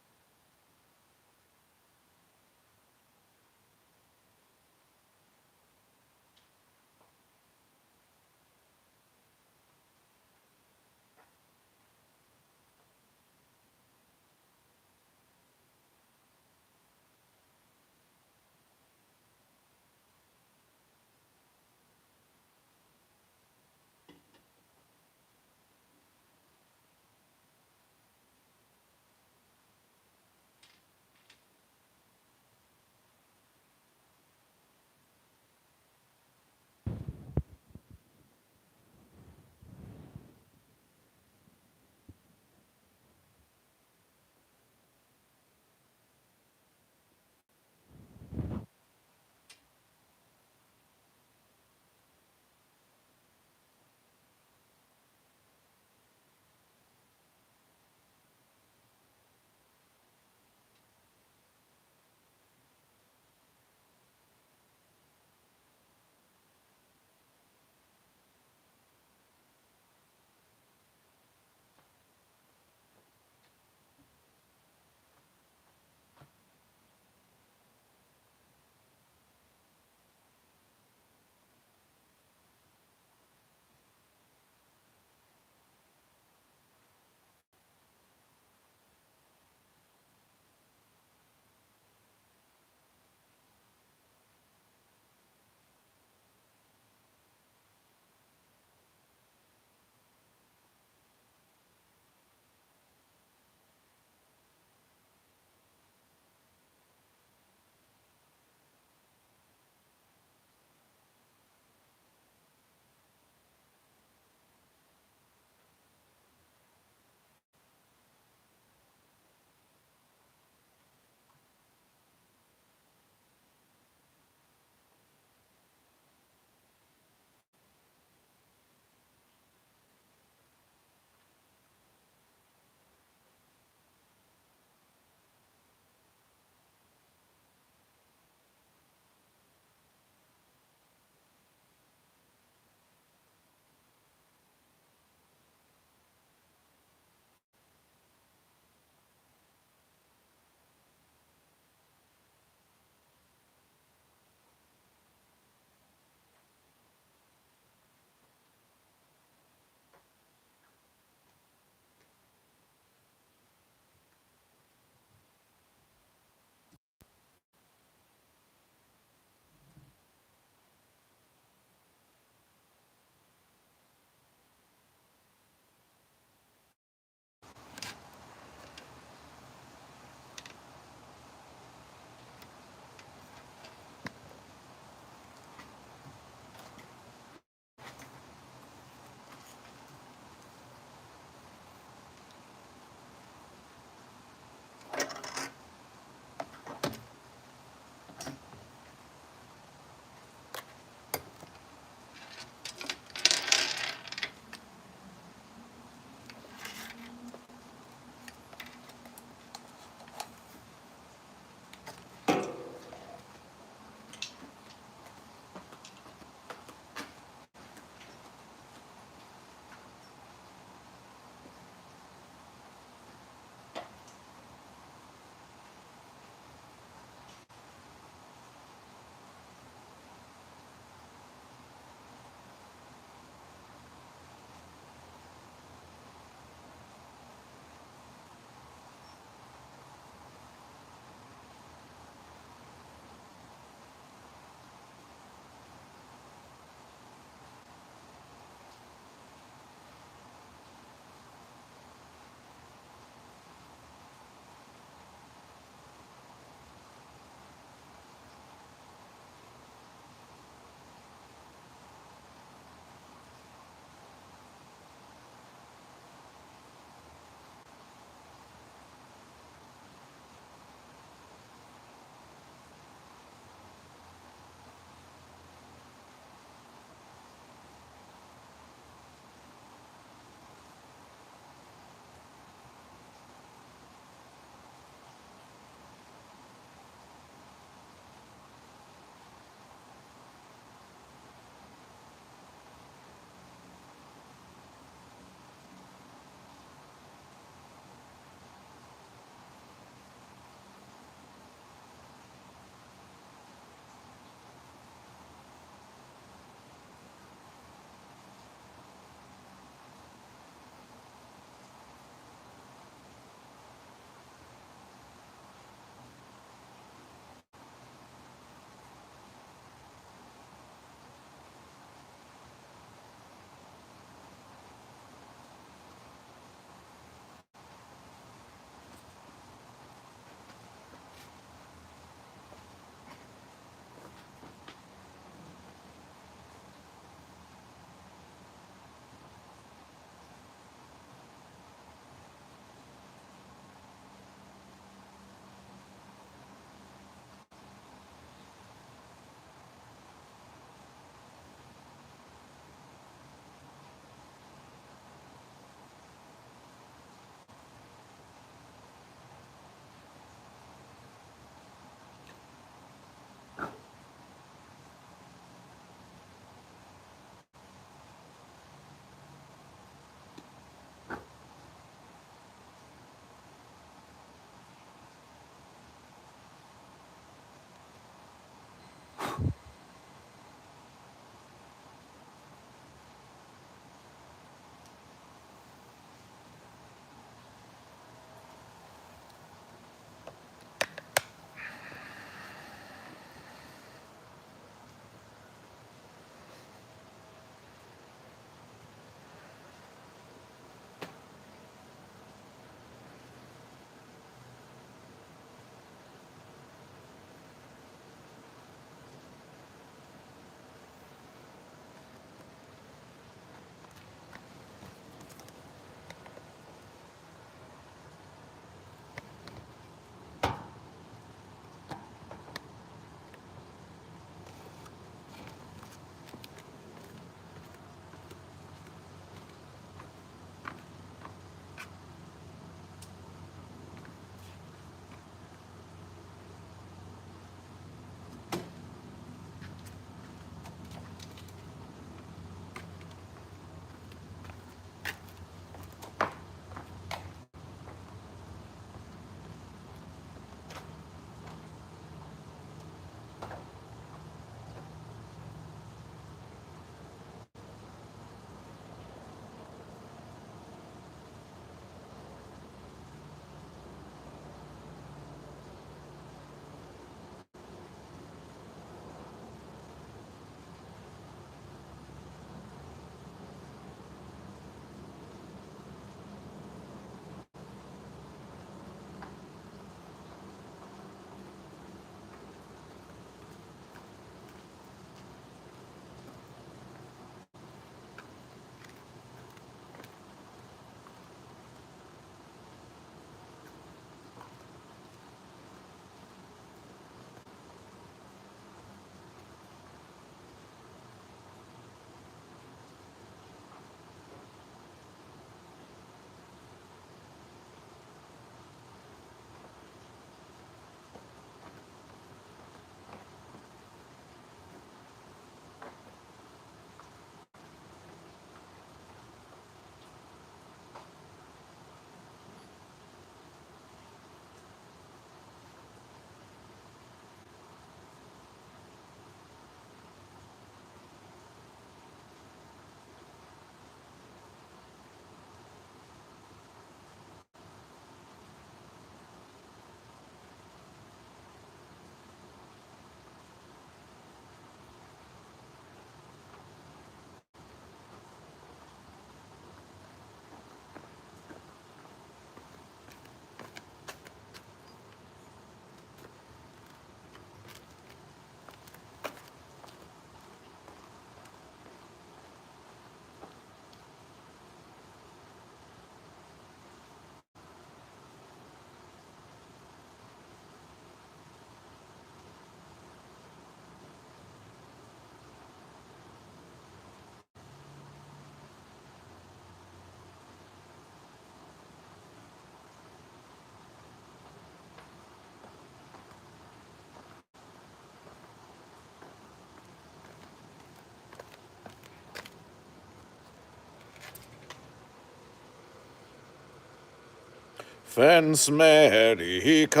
Fence America.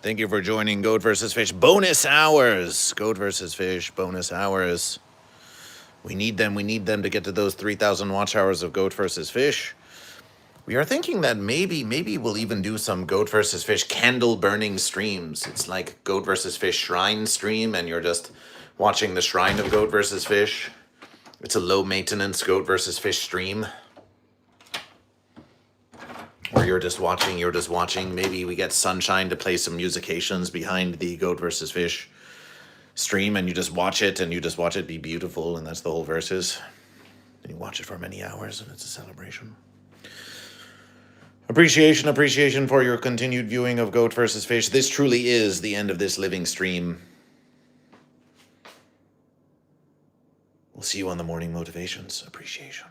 Thank you for joining Goat vs. Fish bonus hours. Goat vs. Fish bonus hours. We need them to get to those 3,000 watch hours of Goat vs. Fish. We are thinking that maybe we'll even do some Goat vs. Fish candle burning streams. It's like Goat vs. Fish shrine stream, and you're just watching the shrine of Goat vs. Fish. It's a low maintenance Goat vs. Fish stream. Or you're just watching. Maybe we get Sunshine to play some musications behind the Goat vs. Fish stream, and you just watch it be beautiful, and that's the whole verses. And you watch it for many hours, and it's a celebration. Appreciation for your continued viewing of Goat vs. Fish. This truly is the end of this living stream. We'll see you on the morning motivations. Appreciation.